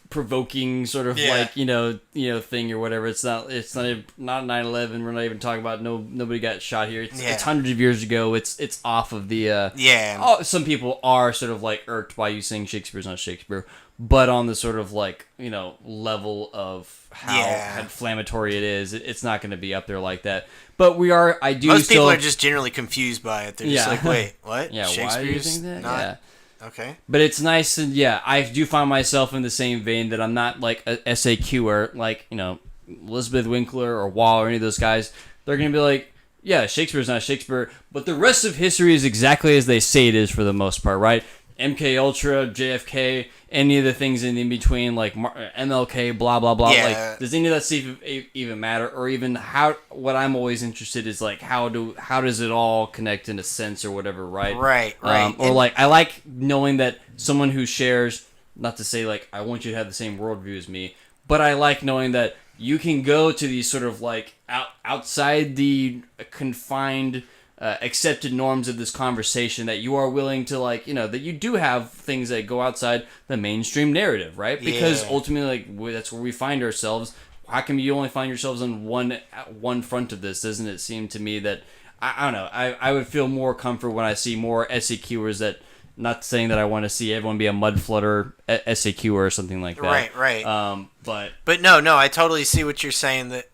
provoking sort of like thing or whatever. It's not 9/11. We're not even talking about nobody got shot here. It's hundreds of years ago. It's off of the some people are sort of like irked by you saying Shakespeare's not Shakespeare, but on the sort of like level of how inflammatory it is, it's not going to be up there like that. But most people are just generally confused by it. They're just like, wait, what? Yeah, Shakespeare's why do you think that? Not... Okay. But it's nice, and I do find myself in the same vein that I'm not like a SAQer, like, Elizabeth Winkler or Wall or any of those guys. They're going to be like, Shakespeare's not Shakespeare, but the rest of history is exactly as they say it is for the most part, right? MK Ultra, JFK, any of the things in between, like MLK, blah blah blah. Like, does any of that stuff even matter? Or even what I'm always interested is like how does it all connect in a sense or whatever, right? Right. Or like I like knowing that someone who shares, not to say like I want you to have the same worldview as me, but I like knowing that you can go to these sort of like outside the confined. Accepted norms of this conversation, that you are willing to that you do have things that go outside the mainstream narrative, right? Because ultimately, that's where we find ourselves. How come you only find yourselves on one front of this? Doesn't it seem to me that I don't know? I would feel more comfort when I see more SAQers that. Not saying that I want to see everyone be a mud flutter SAQ or something like that. Right. But no, I totally see what you're saying. That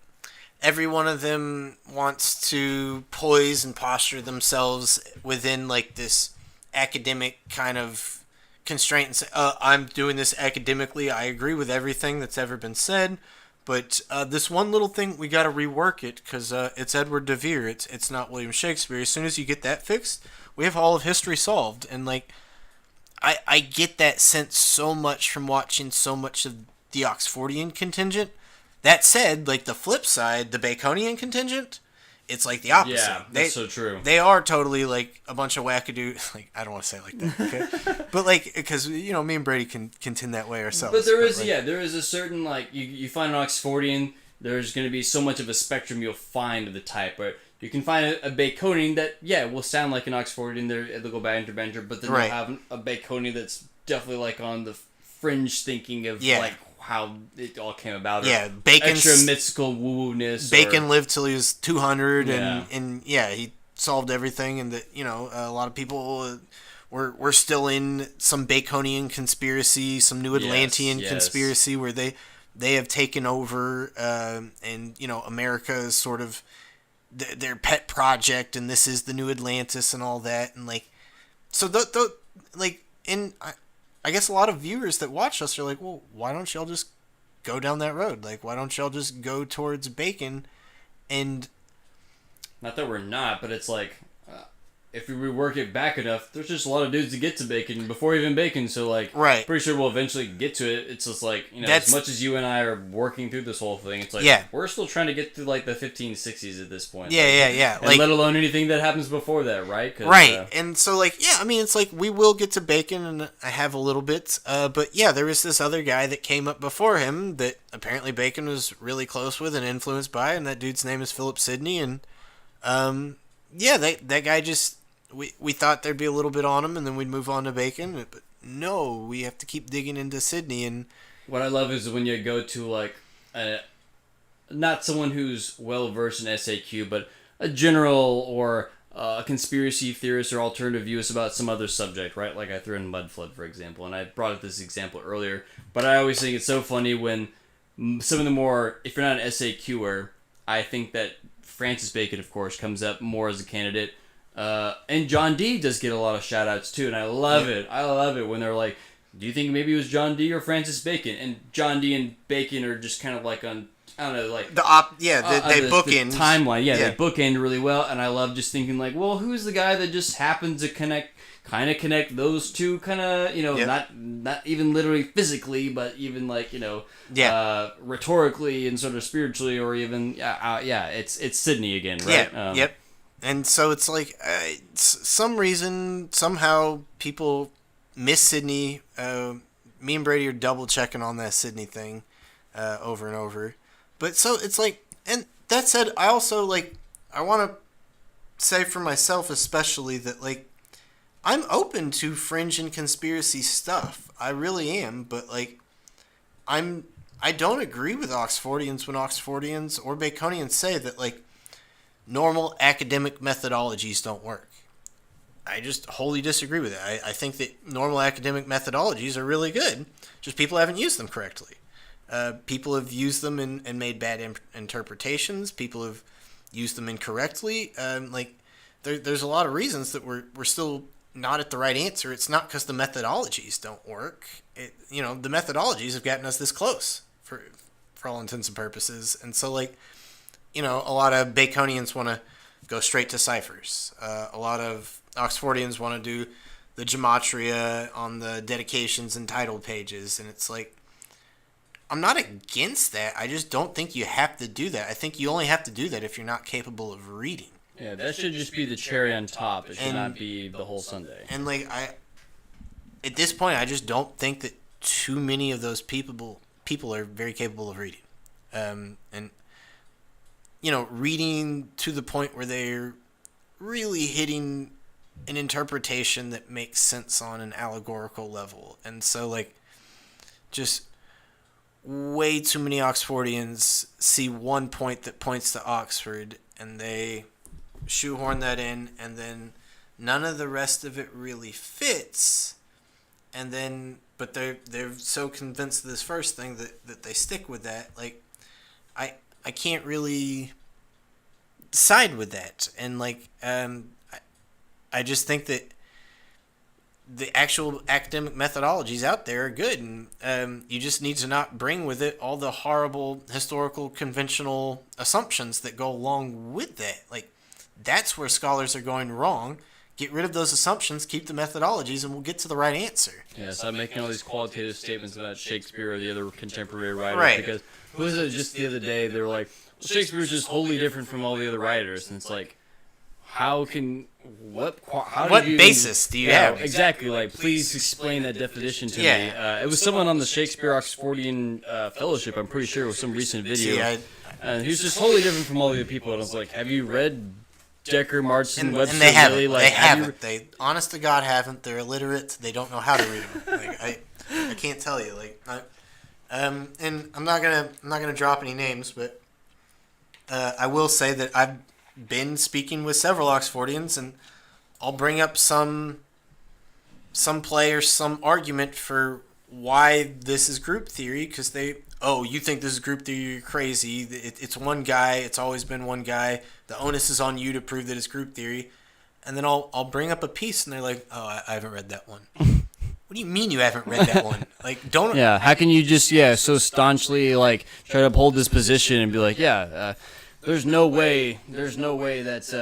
every one of them wants to poise and posture themselves within like this academic kind of constraint and say, I'm doing this academically. I agree with everything that's ever been said, but this one little thing, we got to rework it because it's Edward de Vere. It's not William Shakespeare. As soon as you get that fixed, we have all of history solved. And like, I get that sense so much from watching so much of the Oxfordian contingent. That said, like the flip side, the Baconian contingent, it's like the opposite. Yeah, that's so true. They are totally like a bunch of wackadoo. Like I don't want to say it like that, okay? But like, because me and Brady can tend that way ourselves. But there is a certain like you find an Oxfordian. There's going to be so much of a spectrum you'll find of the type, right? You can find a Baconian that will sound like an Oxfordian. They'll go banter, but then you'll have a Baconian that's definitely like on the fringe thinking of like. How it all came about. Yeah, Bacon's extra mystical woo-ness. Bacon lived till he was 200, and he solved everything, and that a lot of people were still in some Baconian conspiracy, some New Atlantean conspiracy where they have taken over, and America is sort of their pet project, and this is the new Atlantis and all that, and like so I guess a lot of viewers that watch us are like, well, why don't y'all just go down that road? Like, why don't y'all just go towards Bacon? And not that we're not, but it's like if we rework it back enough, there's just a lot of dudes to get to Bacon before even Bacon. So like, right. pretty sure we'll eventually get to it. It's just like, you know, as much as you and I are working through this whole thing, it's like we're still trying to get through like the 1560s at this point. Yeah. And like, let alone anything that happens before that, right? Right. And so like, I mean, it's like we will get to Bacon, and I have a little bit. But yeah, there was this other guy that came up before him that apparently Bacon was really close with and influenced by, and that dude's name is Philip Sidney, and that guy just. We thought there'd be a little bit on him, and then we'd move on to Bacon. But no, we have to keep digging into Sidney. And what I love is when you go to like, not someone who's well versed in SAQ, but a general or a conspiracy theorist or alternative viewist about some other subject, right? Like I threw in Mudflood, for example, and I brought up this example earlier. But I always think it's so funny when some of the more, if you're not an SAQer, I think that Francis Bacon, of course, comes up more as a candidate. And John Dee does get a lot of shout outs too, and I love it. I love it when they're like, do you think maybe it was John Dee or Francis Bacon? And John Dee and Bacon are just kind of like on, I don't know, like... they bookend. The timeline, they bookend really well, and I love just thinking like, well, who's the guy that just happens to connect those two, kind of, you know, not even literally physically, but even like, you know, rhetorically and sort of spiritually, or even, it's Sidney again, right? Yep. And so it's like, some reason, somehow, people miss Sidney. Me and Brady are double checking on that Sidney thing over and over. But so it's like, and that said, I also, like, I want to say for myself especially that, like, I'm open to fringe and conspiracy stuff. I really am. But, like, I don't agree with Oxfordians when Oxfordians or Baconians say that, like, normal academic methodologies don't work. I just wholly disagree with it. I think that normal academic methodologies are really good, just people haven't used them correctly. People have used them and made bad interpretations. People have used them incorrectly. There's a lot of reasons that we're still not at the right answer. It's not because the methodologies don't work. The methodologies have gotten us this close for all intents and purposes. And so, like, a lot of Baconians want to go straight to ciphers. A lot of Oxfordians want to do the gematria on the dedications and title pages. And it's like, I'm not against that. I just don't think you have to do that. I think you only have to do that if you're not capable of reading. Yeah, that should just be the cherry on top. It should not be the whole sundae. And, like, at this point, I just don't think that too many of those people are very capable of reading. Reading to the point where they're really hitting an interpretation that makes sense on an allegorical level. And so, like, just way too many Oxfordians see one point that points to Oxford, and they shoehorn that in, and then none of the rest of it really fits. And then, but they're so convinced of this first thing that they stick with that. Like, I can't really side with that. And, like, I just think that the actual academic methodologies out there are good, and you just need to not bring with it all the horrible historical conventional assumptions that go along with that. Like, that's where scholars are going wrong. Get rid of those assumptions, keep the methodologies, and we'll get to the right answer. Yeah, stop making all these qualitative statements about Shakespeare or the other contemporary writers. Right. Because who was it just the other day? They were like, well, Shakespeare's just wholly different from all the other writers. And it's like, how basis do you have? Exactly. Like, please explain that definition to me. It was someone on the Shakespeare Oxfordian Fellowship, I'm pretty sure, with some recent video. And he was just wholly different from all the other people. And I was like, have you read Decker, Martin, Webster? And they haven't. Really? Like, they haven't. They, honest to God, haven't. They're illiterate. They don't know how to read them. Like, I can't tell you. Like, and I'm not gonna drop any names, but I will say that I've been speaking with several Oxfordians, and I'll bring up some play or some argument for why this is group theory, because you think this is group theory, you're crazy. It's one guy. It's always been one guy. The onus is on you to prove that it's group theory. And then I'll bring up a piece, and they're like, oh, I haven't read that one. What do you mean you haven't read that one? Like, don't... Yeah, how can you just, so staunchly, like, try to uphold this position and be like, there's no way that's,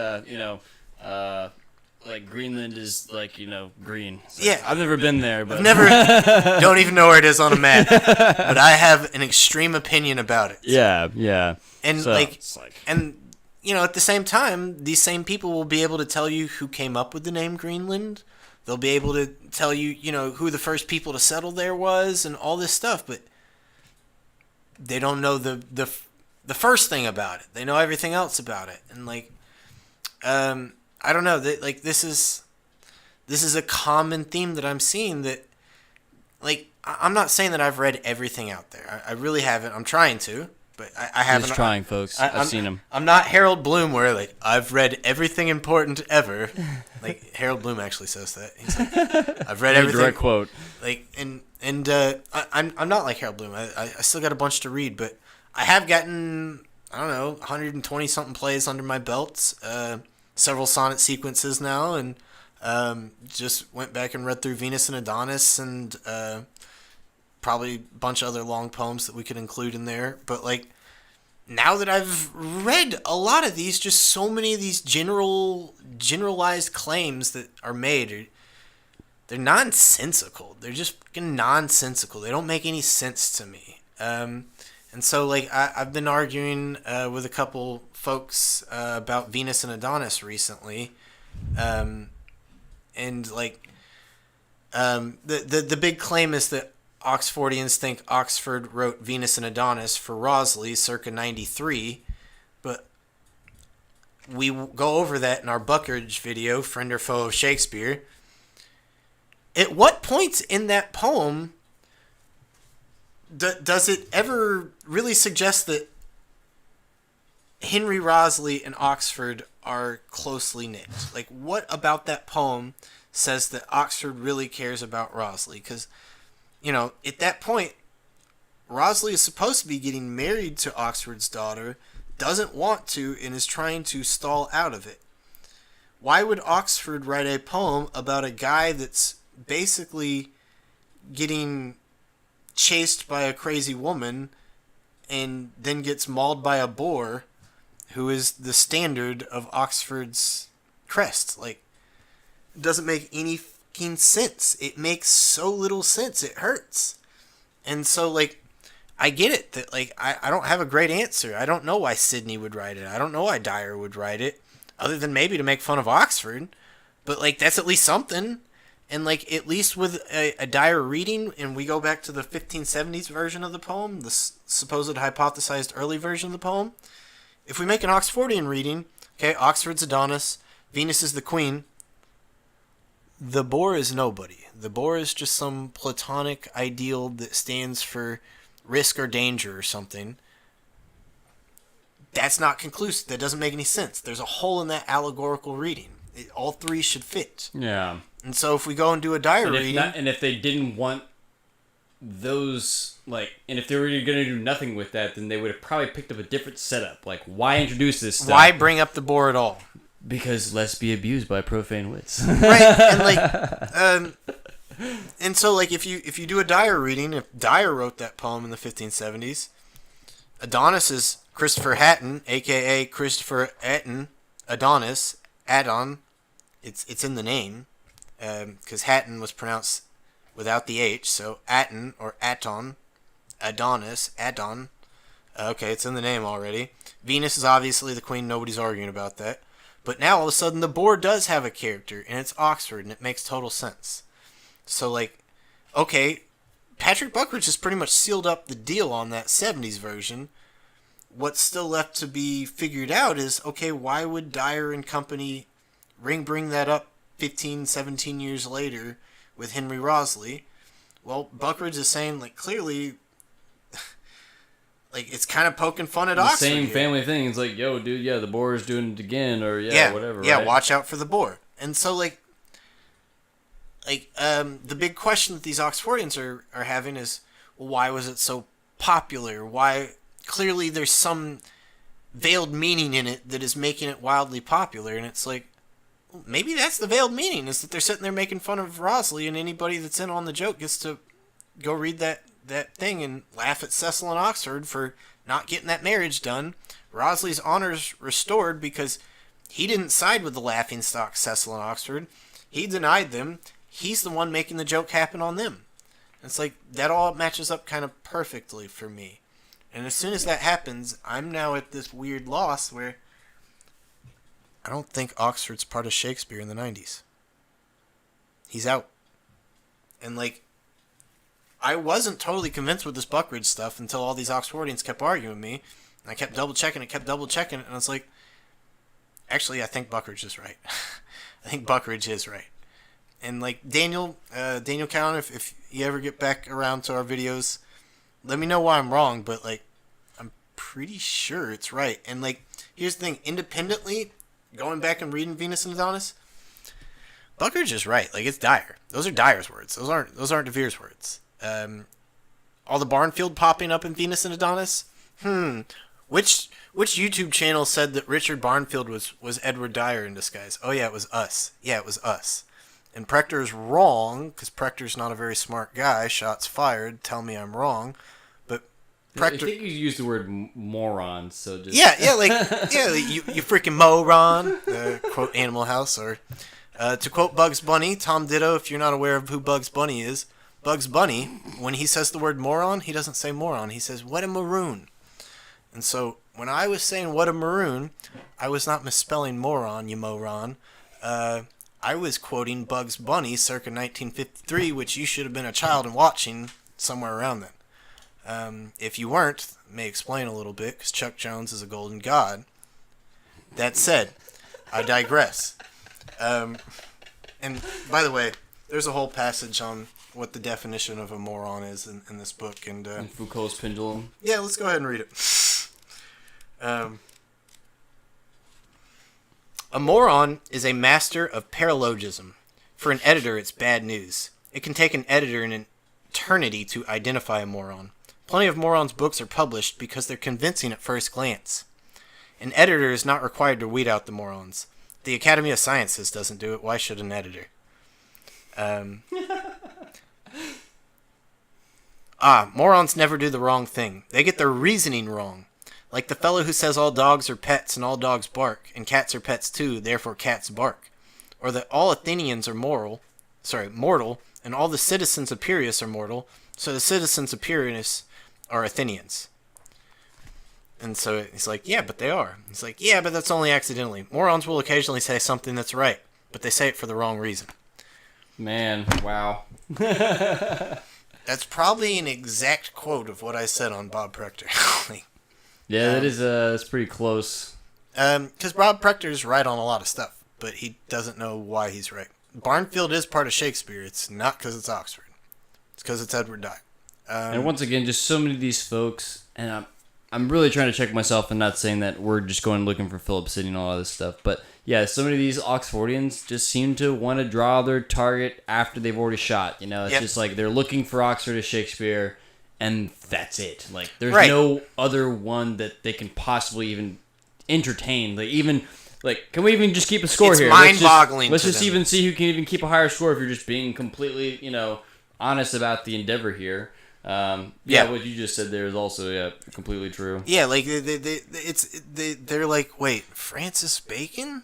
like Greenland is like green. It's Yeah. I've never been there, but Don't even know where it is on a map, but I have an extreme opinion about it. yeah. And So, like, it's like and at the same time, these same people will be able to tell you who came up with the name Greenland. They'll be able to tell you, who the first people to settle there was and all this stuff, but they don't know the first thing about it. They know everything else about it. And like, I don't know, that like this is a common theme that I'm seeing, that like, I'm not saying that I've read everything out there. I really haven't. I'm trying to. But I haven't. he's trying, folks. I've seen him. I'm not Harold Bloom, where like I've read everything important ever. Like Harold Bloom actually says that. He's like, I've read everything. Direct quote. Like I'm not like Harold Bloom. I still got a bunch to read, but I have gotten 120 something plays under my belt. Several sonnet sequences now, and just went back and read through Venus and Adonis, and probably a bunch of other long poems that we could include in there. But like, now that I've read a lot of these, just so many of these generalized claims that are made, they're nonsensical. They're just fucking nonsensical. They don't make any sense to me. And so like, I've been arguing with a couple folks about Venus and Adonis recently. And like, the big claim is that Oxfordians think Oxford wrote Venus and Adonis for Rossley circa 93, but we go over that in our Buckridge video, Friend or Foe of Shakespeare. At what points in that poem does it ever really suggest that Henry Rossley and Oxford are closely knit? Like, what about that poem says that Oxford really cares about Rossley? Because at that point, Rossley is supposed to be getting married to Oxford's daughter, doesn't want to, and is trying to stall out of it. Why would Oxford write a poem about a guy that's basically getting chased by a crazy woman and then gets mauled by a boar, who is the standard of Oxford's crest? Like, it doesn't make any fucking sense. It makes so little sense. It hurts. And so, like, I get it that, like, I don't have a great answer. I don't know why Sidney would write it. I don't know why Dyer would write it, other than maybe to make fun of Oxford. But, like, that's at least something. And, like, at least with a Dyer reading, and we go back to the 1570s version of the poem, the supposed hypothesized early version of the poem, if we make an Oxfordian reading, okay, Oxford's Adonis, Venus is the queen, the boar is nobody. The boar is just some platonic ideal that stands for risk or danger or something. That's not conclusive. That doesn't make any sense. There's a hole in that allegorical reading. All three should fit. Yeah. And so if we go and do a Dyer reading... and if they didn't want those, like, and if they were going to do nothing with that, then they would have probably picked up a different setup. Like, why introduce this stuff? Why bring up the boar at all? Because let's be abused by profane wits. Right, and like, and so like, if you do a Dyer reading, if Dyer wrote that poem in the 1570s, Adonis is Christopher Hatton, aka Christopher Atten, Adonis, Adon. It's in the name, because Hatton was pronounced without the H, so Atten or Aton, Adonis, Adon. Okay, it's in the name already. Venus is obviously the queen. Nobody's arguing about that. But now, all of a sudden, the boar does have a character, and it's Oxford, and it makes total sense. So, like, okay, Patrick Buckridge has pretty much sealed up the deal on that 70s version. What's still left to be figured out is, okay, why would Dyer and company bring that up 15, 17 years later with Henry Rossley? Well, Buckridge is saying, like, clearly... Like, it's kind of poking fun at the Oxford. Same here. family thing. It's like, yo, dude, yeah, the boar is doing it again, or whatever. Yeah, right? watch out for the boar. And so, like, the big question that these Oxfordians are having is, well, why was it so popular? Why? Clearly, there's some veiled meaning in it that is making it wildly popular. And it's like, well, maybe that's the veiled meaning, is that they're sitting there making fun of Rossley, and anybody that's in on the joke gets to go read that thing and laugh at Cecil and Oxford for not getting that marriage done. Rossley's honor's restored because He didn't side with the laughingstock Cecil and Oxford. He denied them. He's the one making the joke happen on them. It's like, that all matches up kind of perfectly for me. And as soon as that happens, I'm now at this weird loss where I don't think Oxford's part of Shakespeare in the 90s. He's out. And like, I wasn't totally convinced with this Buckridge stuff until all these Oxfordians kept arguing with me. And I kept double checking it, and I was like, actually, I think Buckridge is right. I think Buckridge is right. And like Daniel Cowan, if you ever get back around to our videos, let me know why I'm wrong, but like, I'm pretty sure it's right. And like, here's the thing, independently, going back and reading Venus and Adonis, Buckridge is right. Like, it's Dyer. Those are Dyer's words. Those aren't De Vere's words. All the Barnfield popping up in Venus and Adonis. Which YouTube channel said that Richard Barnfield was Edward Dyer in disguise? Oh yeah, it was us. And Prechter's wrong, because Prechter's not a very smart guy. Shots fired. Tell me I'm wrong. But Prechter... I think you used the word moron, so just... Yeah, you freaking moron. Quote Animal House, or to quote Bugs Bunny, Tom Ditto, if you're not aware of who Bugs Bunny is, Bugs Bunny, when he says the word moron, he doesn't say moron. He says, what a maroon. And so, when I was saying what a maroon, I was not misspelling moron, you moron. I was quoting Bugs Bunny circa 1953, which you should have been a child and watching somewhere around then. If you weren't, it may explain a little bit, because Chuck Jones is a golden god. That said, I digress. And by the way, there's a whole passage on what the definition of a moron is in this book. And Foucault's pendulum. Yeah, let's go ahead and read it. A moron is a master of paralogism. For an editor, it's bad news. It can take an editor an eternity to identify a moron. Plenty of morons' books are published because they're convincing at first glance. An editor is not required to weed out the morons. The Academy of Sciences doesn't do it. Why should an editor? Morons never do the wrong thing. They get their reasoning wrong. Like the fellow who says all dogs are pets and all dogs bark, and cats are pets too, therefore cats bark. Or that all Athenians are mortal, and all the citizens of Piraeus are mortal, so the citizens of Piraeus are Athenians. And so he's like, yeah, but they are. He's like, yeah, but that's only accidentally. Morons will occasionally say something that's right, but they say it for the wrong reason. Man, wow. That's probably an exact quote of what I said on Bob Prechter. Yeah, that is it's pretty close. Because Bob Prechter's right on a lot of stuff, but he doesn't know why he's right. Barnfield is part of Shakespeare. It's not because it's Oxford. It's because it's Edward Dyer. And once again, just so many of these folks, and I'm really trying to check myself and not saying that we're just going looking for Philip Sidney and all this stuff, but yeah, so many of these Oxfordians just seem to want to draw their target after they've already shot. You know, it's just like they're looking for Oxford or Shakespeare, and that's it. Like, there's no other one that they can possibly even entertain. Can we even just keep a score here? It's mind-boggling. Let's just even see who can even keep a higher score if you're just being completely, honest about the endeavor here. What you just said there is also completely true. Yeah, like they're like, wait, Francis Bacon,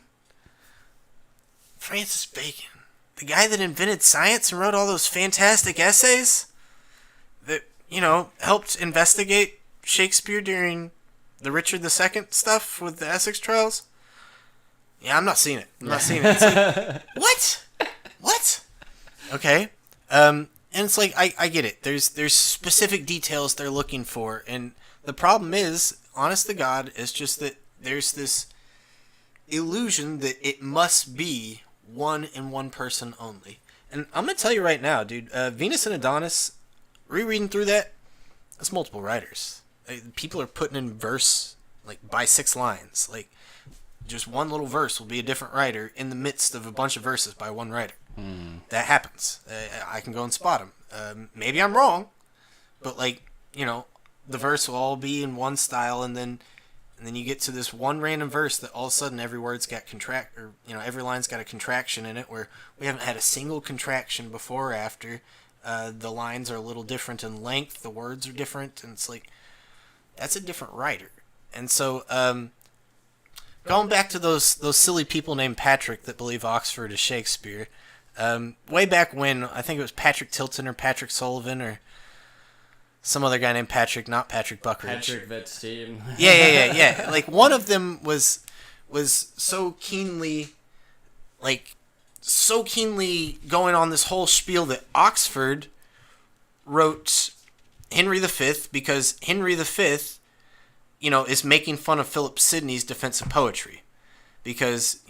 the guy that invented science and wrote all those fantastic essays that helped investigate Shakespeare during the Richard II stuff with the Essex trials. Yeah, I'm not seeing it. It's like, what? Okay. And it's like, I get it. There's specific details they're looking for. And the problem is, honest to God, is just that there's this illusion that it must be one and one person only. And I'm going to tell you right now, dude, Venus and Adonis, rereading through that's multiple writers. People are putting in verse, by 6 lines. Just one little verse will be a different writer in the midst of a bunch of verses by one writer. That happens. I can go and spot them. Maybe I'm wrong, but the verse will all be in one style, and then you get to this one random verse that all of a sudden every word's got every line's got a contraction in it, where we haven't had a single contraction before or after. The lines are a little different in length, the words are different, and it's like, that's a different writer. And so, going back to those silly people named Patrick that believe Oxford is Shakespeare. Way back when, I think it was Patrick Tilton or Patrick Sullivan or some other guy named Patrick, not Patrick Buckridge. Patrick Vetstein. Yeah. Like, one of them was so keenly going on this whole spiel that Oxford wrote Henry V because Henry V, is making fun of Philip Sidney's defense of poetry. Because,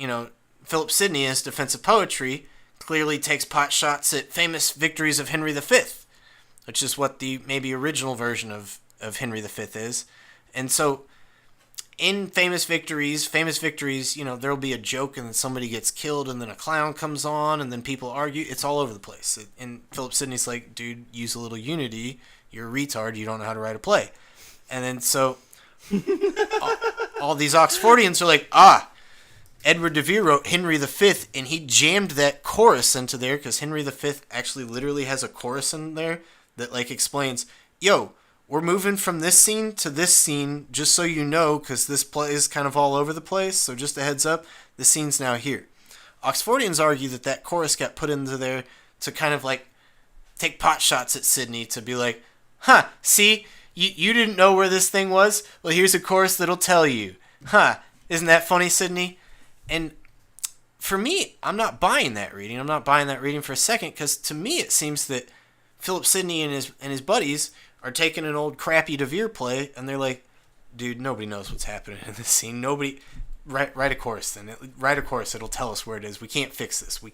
Philip Sidney, in his defense of poetry, clearly takes pot shots at famous victories of Henry V, which is what the maybe original version of Henry V is. And so, in famous victories, there'll be a joke and then somebody gets killed and then a clown comes on and then people argue. It's all over the place. And Philip Sidney's like, dude, use a little unity. You're a retard. You don't know how to write a play. And then so all these Oxfordians are like, Edward de Vere wrote Henry V and he jammed that chorus into there because Henry V actually literally has a chorus in there that like explains, yo, we're moving from this scene to this scene, just so you know, because this play is kind of all over the place, so just a heads up, the scene's now here. Oxfordians argue that chorus got put into there to kind of like take pot shots at Sidney to be like, see, you didn't know where this thing was? Well, here's a chorus that'll tell you. Isn't that funny, Sidney? And for me, I'm not buying that reading. I'm not buying that reading for a second, because to me it seems that Philip Sidney and his buddies are taking an old crappy De Vere play, and they're like, dude, nobody knows what's happening in this scene. Nobody, write a chorus then. Write a chorus. It'll tell us where it is. We can't fix this. We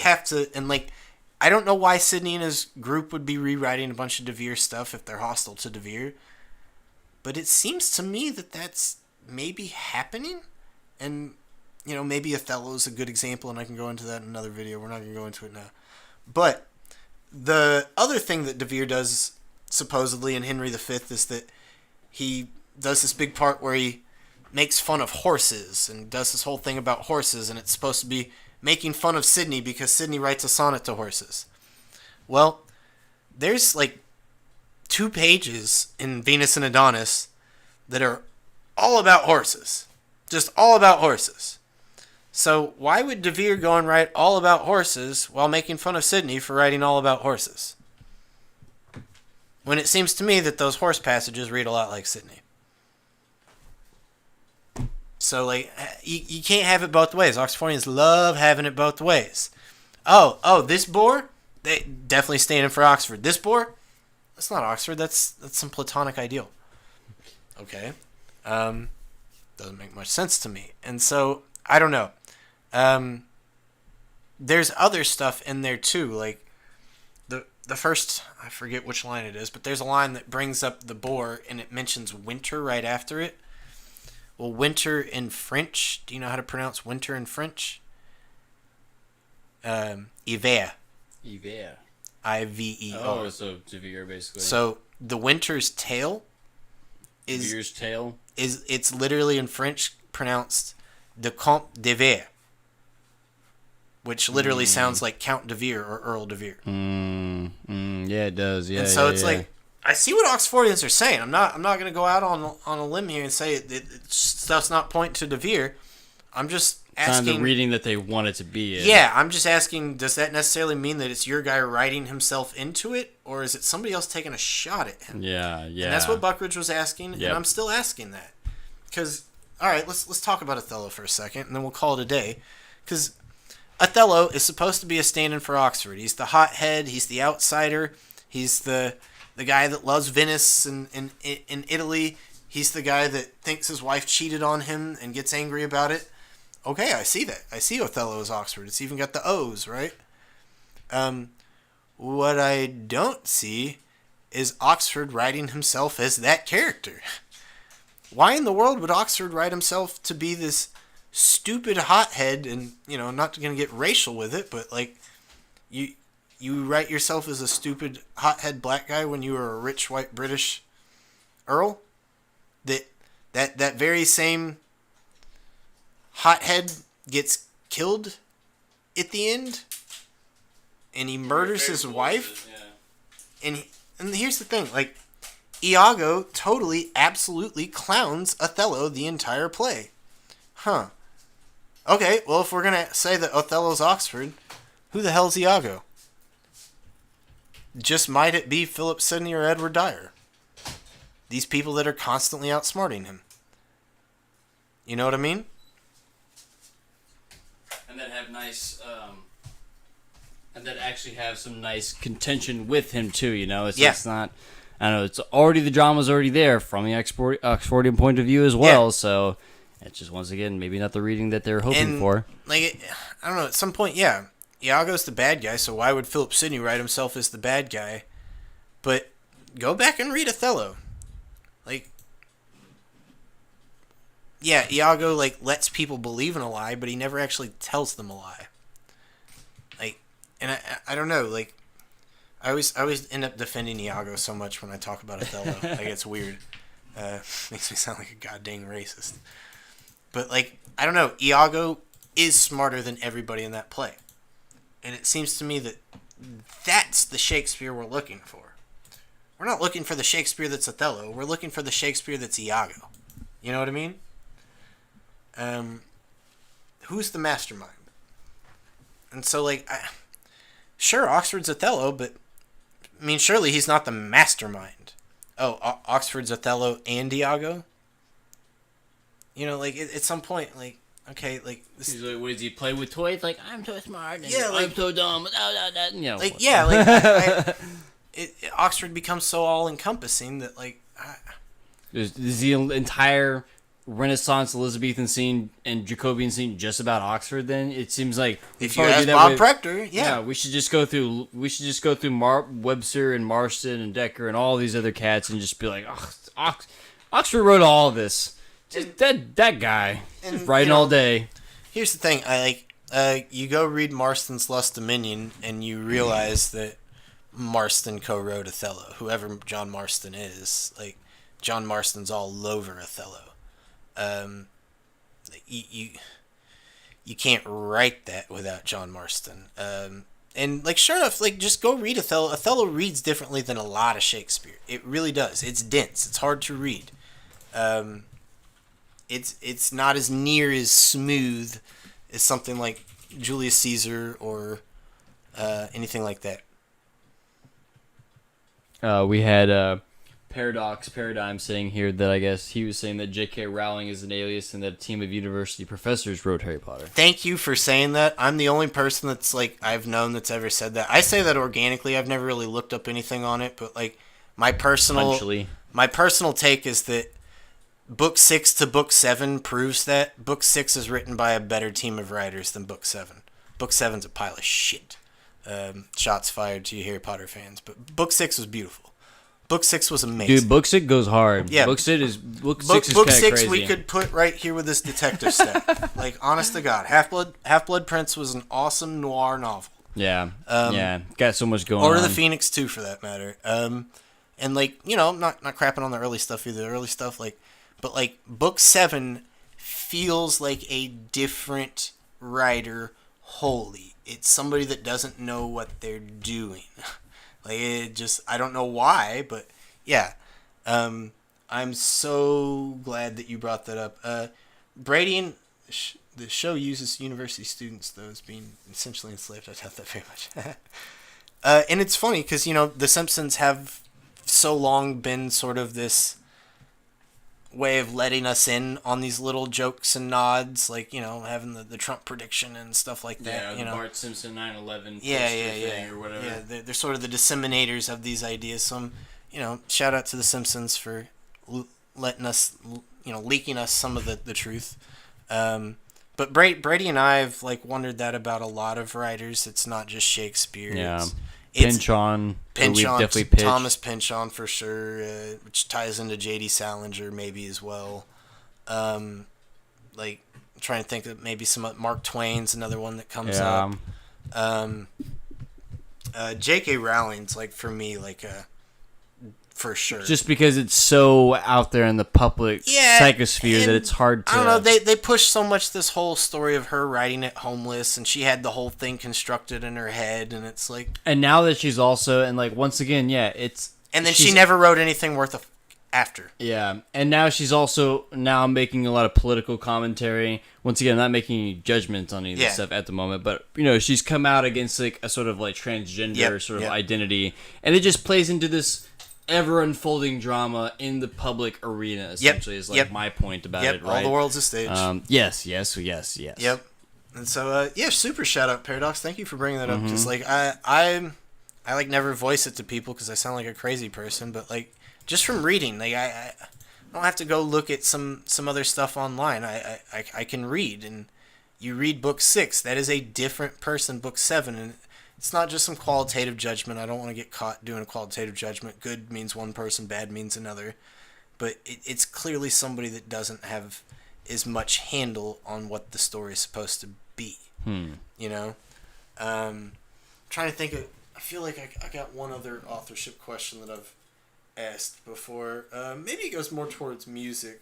have to, and like, I don't know why Sidney and his group would be rewriting a bunch of De Vere stuff if they're hostile to De Vere, but it seems to me that that's maybe happening, and, maybe Othello's a good example, and I can go into that in another video. We're not going to go into it now. But the other thing that De Vere does, supposedly, in Henry V is that he does this big part where he makes fun of horses and does this whole thing about horses, and it's supposed to be making fun of Sidney because Sidney writes a sonnet to horses. Well, there's like 2 pages in Venus and Adonis that are all about horses. Just all about horses. So why would De Vere go and write all about horses while making fun of Sidney for writing all about horses? When it seems to me that those horse passages read a lot like Sidney. So, like, you can't have it both ways. Oxfordians love having it both ways. Oh, this boar? They definitely standing for Oxford. This boar? That's not Oxford. That's some Platonic ideal. Okay. Doesn't make much sense to me. And so, I don't know. There's other stuff in there too, like the first, I forget which line it is, but there's a line that brings up the boar and it mentions winter right after it. Well, winter in French, do you know how to pronounce winter in French? Hiver. Hiver. I-V-E-R. Oh, so De Vere basically. So the winter's tail De Vere's tail? It's literally in French pronounced the Comte de Vere, which literally sounds like Count de Vere or Earl de Vere. Yeah, it does. Yeah. And so it's like, I see what Oxfordians are saying. I'm not going to go out on a limb here and say stuff's not pointing to de Vere. I'm just asking. Kind of the reading that they want it to be. Yeah, I'm just asking. Does that necessarily mean that it's your guy writing himself into it, or is it somebody else taking a shot at him? Yeah. And that's what Buckridge was asking, Yep. and I'm still asking that. Because, all right, let's talk about Othello for a second, and then we'll call it a day. Because Othello is supposed to be a stand-in for Oxford. He's the hothead. He's the outsider. He's the guy that loves Venice in Italy. He's the guy that thinks his wife cheated on him and gets angry about it. Okay, I see that. I see Othello as Oxford. It's even got the O's, right? What I don't see is Oxford writing himself as that character. Why in the world would Oxford write himself to be this stupid hothead? And, not going to get racial with it, but like, you write yourself as a stupid hothead black guy when you were a rich white British earl? That very same hothead gets killed at the end, and he murders his wife. Yeah. And here's the thing, like, Iago totally, absolutely clowns Othello the entire play. Huh. Okay, well, if we're going to say that Othello's Oxford, who the hell's Iago? Just might it be Philip Sidney or Edward Dyer? These people that are constantly outsmarting him. You know what I mean? And that have nice, and that actually have some nice contention with him too. You know, it's not. I don't know. It's already the drama's already there from the Oxfordian point of view as well. Yeah. So it's just once again maybe not the reading that they're hoping for. Like I don't know. At some point, yeah, Iago's the bad guy. So why would Philip Sidney write himself as the bad guy? But go back and read Othello. Like, yeah, Iago like lets people believe in a lie, but he never actually tells them a lie. Like, and I don't know. Like, I always end up defending Iago so much when I talk about Othello. Like, it's weird. Makes me sound like a goddamn racist. But like, I don't know. Iago is smarter than everybody in that play, and it seems to me that that's the Shakespeare we're looking for. We're not looking for the Shakespeare that's Othello. We're looking for the Shakespeare that's Iago. You know what I mean? Who's the mastermind? And so, like, sure, Oxford's Othello, but, I mean, surely he's not the mastermind. Oh, Oxford's Othello and Iago? You know, like, at some point, like, okay, like... He's like, what does he play with toys? Like, I'm so smart, and yeah, like, I'm so dumb. You know, like, yeah, like, Oxford becomes so all-encompassing that, like... Is the entire Renaissance Elizabethan scene and Jacobean scene just about Oxford? Then it seems like if you ask Bob Proctor, yeah, we should just go through. Webster and Marston and Decker and all these other cats and just be like, Oxford wrote all of this. Just that guy, just writing all day. Here's the thing: I like you go read Marston's Lust Dominion and you realize that Marston co-wrote Othello. Whoever John Marston is, like John Marston's all over Othello. You can't write that without John Marston. And like sure enough, like just go read Othello. Othello reads differently than a lot of Shakespeare. It really does. It's dense. It's hard to read. It's not as near as smooth as something like Julius Caesar or anything like that. We had Paradigm saying here that I guess he was saying that J.K. Rowling is an alias and that a team of university professors wrote Harry Potter. Thank you for saying that. I'm the only person that's like I've known that's ever said that. I say that organically. I've never really looked up anything on it, but like my personal take is that Book 6 to Book 7 proves that. Book 6 is written by a better team of writers than Book 7. Book 7's a pile of shit. Shots fired to you Harry Potter fans, but Book 6 was beautiful. Book 6 was amazing. Dude, Book 6 goes hard. Yeah. Book 6 is Book 6 crazy. We could put right here with this detective stuff. Like, honest to God, Half-Blood Prince was an awesome noir novel. Yeah. Got so much going on. Order of the Phoenix too, for that matter. And like, you know, I'm not crapping on the early stuff either. The early stuff, like, but like Book 7 feels like a different writer wholly. It's somebody that doesn't know what they're doing. Like, it just, I don't know why, but yeah. I'm so glad that you brought that up. Brady and the show uses university students, though, as being essentially enslaved. I doubt that very much. And it's funny because, you know, The Simpsons have so long been sort of this way of letting us in on these little jokes and nods, like, you know, having the Trump prediction and stuff like that. Yeah, you the know, Bart Simpson 9/11 thing or whatever. Yeah, they're sort of the disseminators of these ideas. So, you know, shout out to The Simpsons for letting us, you know, leaking us some of the truth. But Brady and I have like wondered that about a lot of writers. It's not just Shakespeare. Yeah. Pynchon, definitely Thomas Pynchon for sure, which ties into J.D. Salinger maybe as well. Like, I'm trying to think of maybe some Mark Twain's another one that comes up. J.K. Rowling's like for me like for sure. Just because it's so out there in the public psychosphere that it's hard to... I don't know, they push so much this whole story of her writing it homeless, and she had the whole thing constructed in her head, and it's like... And now that she's also, and like, once again, yeah, it's... And then she never wrote anything worth a after. Yeah, and now she's also now making a lot of political commentary. Once again, I'm not making any judgments on any of this stuff at the moment, but she's come out against like a sort of like transgender sort of identity, and it just plays into this ever unfolding drama in the public arena. Essentially, is like my point about it. Right? All the world's a stage. Yes. Yep. And so, super shout out Paradox. Thank you for bringing that up. Because like I like never voice it to people because I sound like a crazy person, but like. Just from reading, like I don't have to go look at some other stuff online. I can read, and you read book 6. That is a different person. Book 7, and it's not just some qualitative judgment. I don't want to get caught doing a qualitative judgment. Good means one person, bad means another. But it's clearly somebody that doesn't have as much handle on what the story is supposed to be. You know, trying to think of. I feel like I got one other authorship question that I've asked before. Maybe it goes more towards music.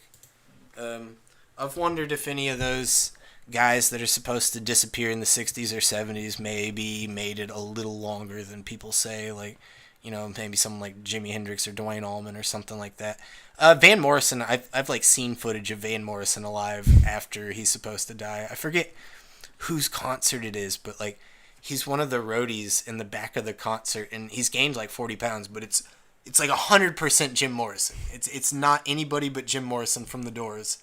I've wondered if any of those guys that are supposed to disappear in the 60s or 70s maybe made it a little longer than people say, like maybe someone like Jimi Hendrix or Duane Allman or something like that. Van Morrison, I've like seen footage of Van Morrison alive after he's supposed to die. I forget whose concert it is, but like he's one of the roadies in the back of the concert, and he's gained like 40 pounds, but it's like 100% Jim Morrison. It's not anybody but Jim Morrison from the Doors,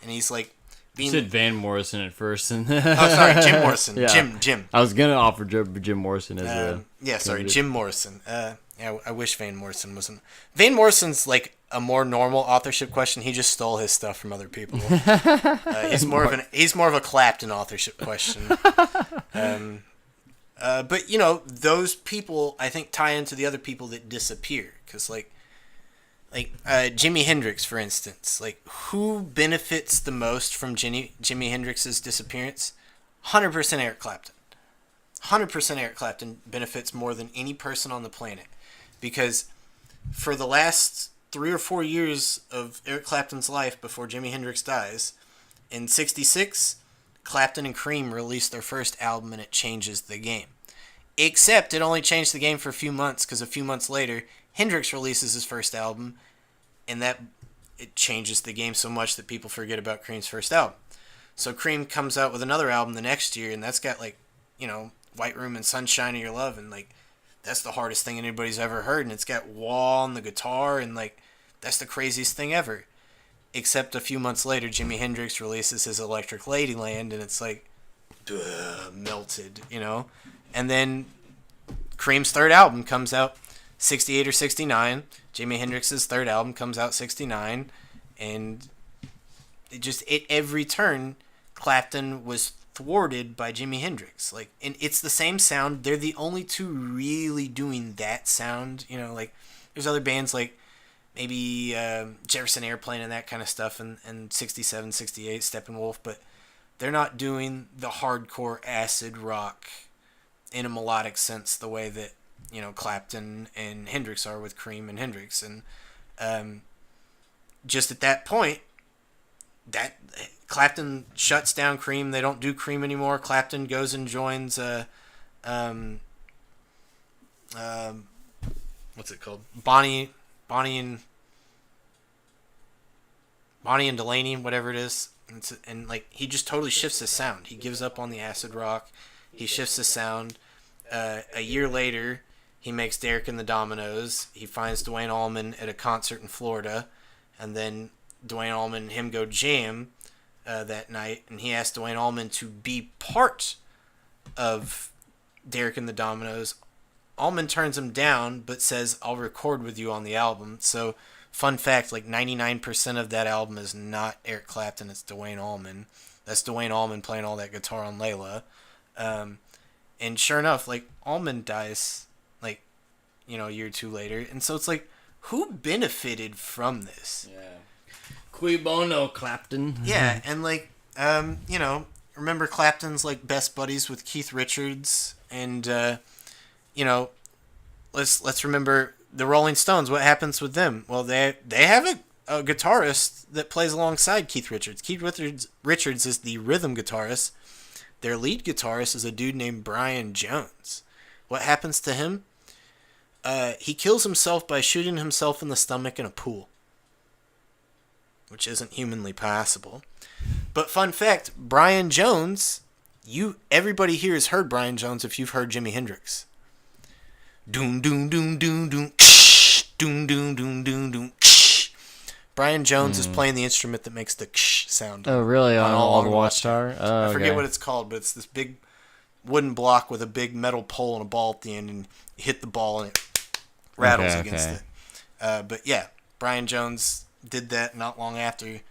and he's like being. You said Van Morrison at first, and Jim Morrison. Yeah. Jim. I was gonna offer Jim Morrison as Jim Morrison. I wish Van Morrison wasn't. Van Morrison's like a more normal authorship question. He just stole his stuff from other people. He's more of a Clapton authorship question. But those people I think tie into the other people that disappear, because like Jimi Hendrix, for instance, like who benefits the most from Jimi Hendrix's disappearance? 100% Eric Clapton. 100% Eric Clapton benefits more than any person on the planet, because for the last 3 or 4 years of Eric Clapton's life before Jimi Hendrix dies, in '66. Clapton and Cream released their first album, and it changes the game. Except it only changed the game for a few months, because a few months later, Hendrix releases his first album, and it changes the game so much that people forget about Cream's first album. So Cream comes out with another album the next year, and that's got like, White Room and Sunshine of Your Love, and like that's the hardest thing anybody's ever heard, and it's got Wall on the guitar, and like that's the craziest thing ever. Except a few months later, Jimi Hendrix releases his Electric Ladyland, and it's like, melted, And then Cream's third album comes out 68 or 69. Jimi Hendrix's third album comes out 69. And every turn, Clapton was thwarted by Jimi Hendrix. Like, and it's the same sound. They're the only two really doing that sound. Like, there's other bands like, maybe Jefferson Airplane and that kind of stuff, and 67, 68, Steppenwolf, but they're not doing the hardcore acid rock in a melodic sense the way that, Clapton and Hendrix are with Cream and Hendrix. And just at that point, that Clapton shuts down Cream. They don't do Cream anymore. Clapton goes and joins what's it called? Bonnie and Delaney, whatever it is, and like he just totally shifts his sound. He gives up on the acid rock. He shifts his sound. A year later, he makes Derek and the Dominoes. He finds Duane Allman at a concert in Florida, and then Duane Allman and him go jam that night, and he asks Duane Allman to be part of Derek and the Dominoes. Allman turns him down, but says, "I'll record with you on the album." So, fun fact, like 99% of that album is not Eric Clapton, it's Duane Allman. That's Duane Allman playing all that guitar on Layla. And sure enough, like, Allman dies, like, a year or two later. And so it's like, who benefited from this? Yeah. Cui bono, Clapton. Yeah, and like, remember Clapton's like best buddies with Keith Richards, and let's remember the Rolling Stones. What happens with them? Well, they have a guitarist that plays alongside Keith Richards. Keith Richards is the rhythm guitarist. Their lead guitarist is a dude named Brian Jones. What happens to him? He kills himself by shooting himself in the stomach in a pool. which isn't humanly possible. But fun fact, Brian Jones, everybody here has heard Brian Jones if you've heard Jimi Hendrix. Doom doom doom doom doom doom doom doom doom doom. Brian Jones is playing the instrument that makes the sound. Oh, really? On all the Watchtower? Oh, I forget okay. what it's called, but it's this big wooden block with a big metal pole and a ball at the end, and you hit the ball and it rattles against it. But yeah, Brian Jones did that not long after he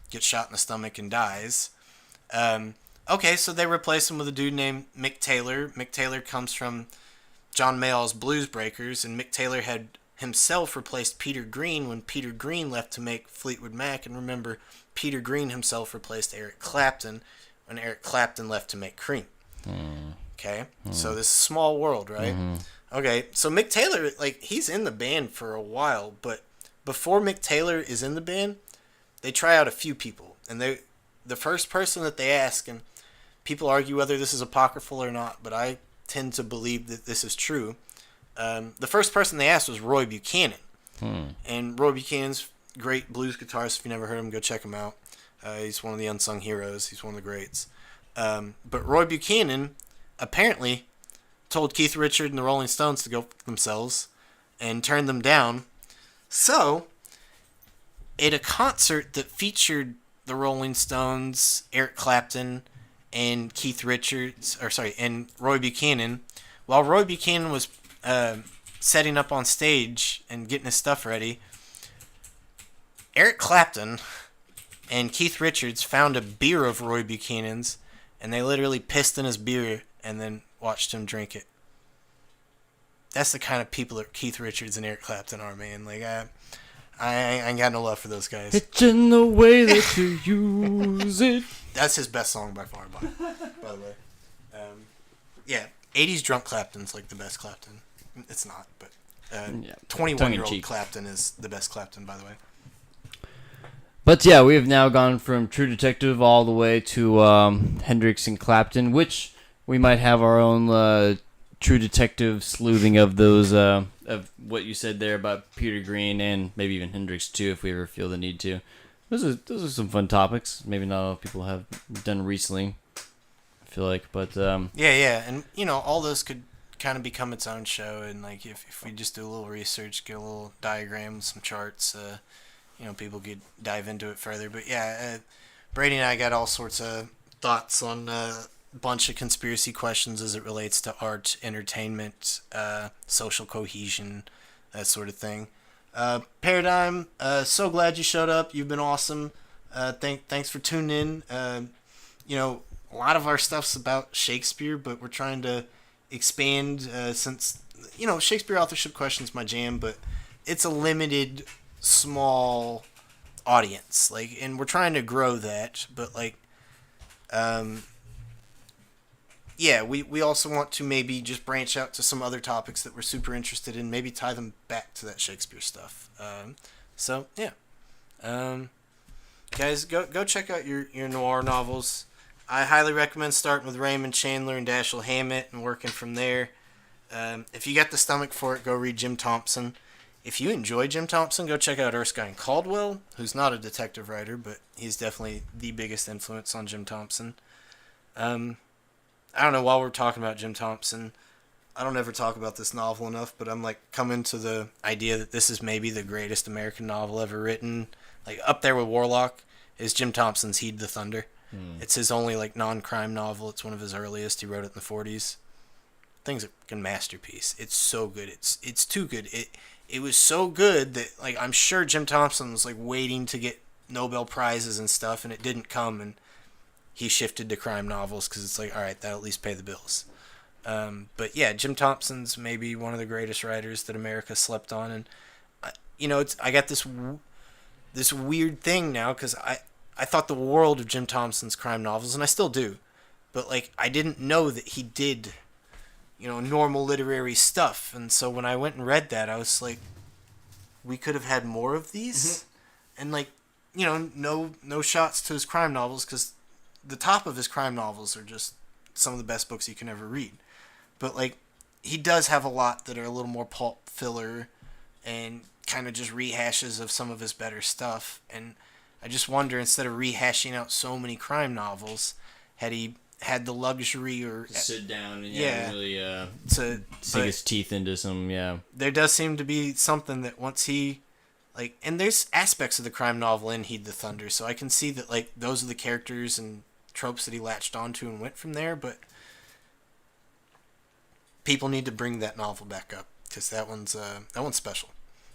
gets shot in the stomach and dies. Okay, so they replaced him with a dude named Mick Taylor. Mick Taylor comes from John Mayall's Blues Breakers, and Mick Taylor had himself replaced Peter Green when Peter Green left to make Fleetwood Mac. And remember, Peter Green himself replaced Eric Clapton when Eric Clapton left to make Cream. Okay, so this is a small world, right? Okay, so Mick Taylor, like, he's in the band for a while, but before Mick Taylor is in the band, they try out a few people, and the first person that they ask, and people argue whether this is apocryphal or not, but I tend to believe that this is true. The first person they asked was Roy Buchanan, and Roy Buchanan's great blues guitarist. If you never heard him, go check him out. He's one of the unsung heroes. He's one of the greats. But Roy Buchanan apparently told Keith Richards and the Rolling Stones to go f themselves and turned them down. So, at a concert that featured the Rolling Stones, Eric Clapton, and Keith Richards, and Roy Buchanan, while Roy Buchanan was setting up on stage and getting his stuff ready, Eric Clapton and Keith Richards found a beer of Roy Buchanan's, and they literally pissed in his beer and then watched him drink it. That's the kind of people that Keith Richards and Eric Clapton are, man. Like, I ain't got no love for those guys. It's in the way that you use it. That's his best song by far, by the way. Yeah, 80s drunk Clapton's like the best Clapton. It's not, but 21-year-old Clapton is the best Clapton, by the way. But yeah, we have now gone from True Detective all the way to Hendrix and Clapton, which we might have our own True Detective sleuthing of those, of what you said there about Peter Green and maybe even Hendrix too, if we ever feel the need to. Those are some fun topics. Maybe not all people have done recently, I feel like, but yeah, and all those could kind of become its own show, and like if we just do a little research, get a little diagram, some charts, people could dive into it further. But yeah, Brady and I got all sorts of thoughts on a bunch of conspiracy questions as it relates to art, entertainment, social cohesion, that sort of thing. Paradigm, so glad you showed up. You've been awesome. Thanks for tuning in. A lot of our stuff's about Shakespeare, but we're trying to expand since Shakespeare authorship questions my jam, but it's a limited, small audience. And we're trying to grow that, but we also want to maybe just branch out to some other topics that we're super interested in, maybe tie them back to that Shakespeare stuff. Guys, go check out your noir novels. I highly recommend starting with Raymond Chandler and Dashiell Hammett and working from there. If you got the stomach for it, go read Jim Thompson. If you enjoy Jim Thompson, go check out Erskine Caldwell, who's not a detective writer, but he's definitely the biggest influence on Jim Thompson. I don't know, while we're talking about Jim Thompson, I don't ever talk about this novel enough, but I'm coming to the idea that this is maybe the greatest American novel ever written. Up there with Warlock is Jim Thompson's Heed the Thunder. It's his only non-crime novel. It's one of his earliest. He wrote it in the 40s. Thing's a fucking masterpiece. It's so good. It's too good. It was so good that I'm sure Jim Thompson was waiting to get Nobel Prizes and stuff, and it didn't come, and he shifted to crime novels because it's all right, that'll at least pay the bills. But yeah, Jim Thompson's maybe one of the greatest writers that America slept on, and I got this weird thing now because I thought the world of Jim Thompson's crime novels, and I still do, but I didn't know that he did normal literary stuff. And so when I went and read that, I was we could have had more of these. And no shots to his crime novels, because the top of his crime novels are just some of the best books you can ever read. But he does have a lot that are a little more pulp filler and kind of just rehashes of some of his better stuff. And I just wonder, instead of rehashing out so many crime novels, had he had the luxury or sit down and really to sink his teeth into some there does seem to be something that once he and there's aspects of the crime novel in Heed the Thunder, so I can see that those are the characters and tropes that he latched onto and went from there, but people need to bring that novel back up because that one's special.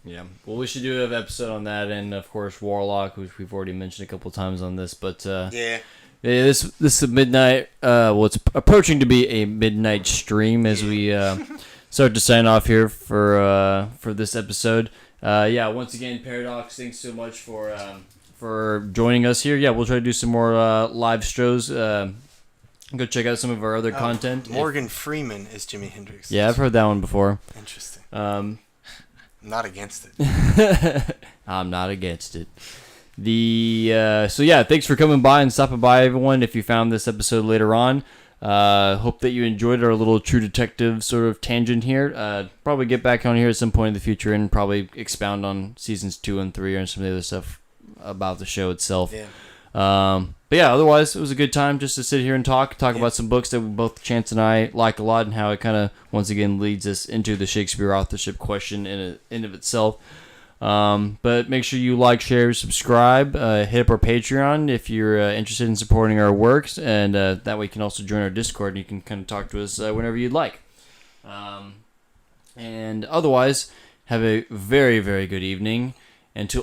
Yeah, well, we should do an episode on that, and of course Warlock, which we've already mentioned a couple times on this. But yeah, this is a midnight. Well, it's approaching to be a midnight stream as we start to sign off here for this episode. Once again, Paradox, thanks so much for joining us here. Yeah, we'll try to do some more live shows. Go check out some of our other content. Morgan Freeman is Jimi Hendrix. Yeah, I've heard that one before. Interesting. I'm not against it. I'm not against it. Thanks for coming by and stopping by, everyone. If you found this episode later on, hope that you enjoyed our little True Detective sort of tangent here. Probably get back on here at some point in the future and probably expound on seasons 2 and 3 and some of the other stuff about the show itself. Yeah. Otherwise, it was a good time just to sit here and talk about some books that both Chance and I like a lot, and how it kind of once again leads us into the Shakespeare authorship question in of itself. But make sure you like, share, subscribe, hit up our Patreon if you're interested in supporting our works, and that way you can also join our Discord and you can kind of talk to us whenever you'd like. And otherwise, have a very, very good evening. Until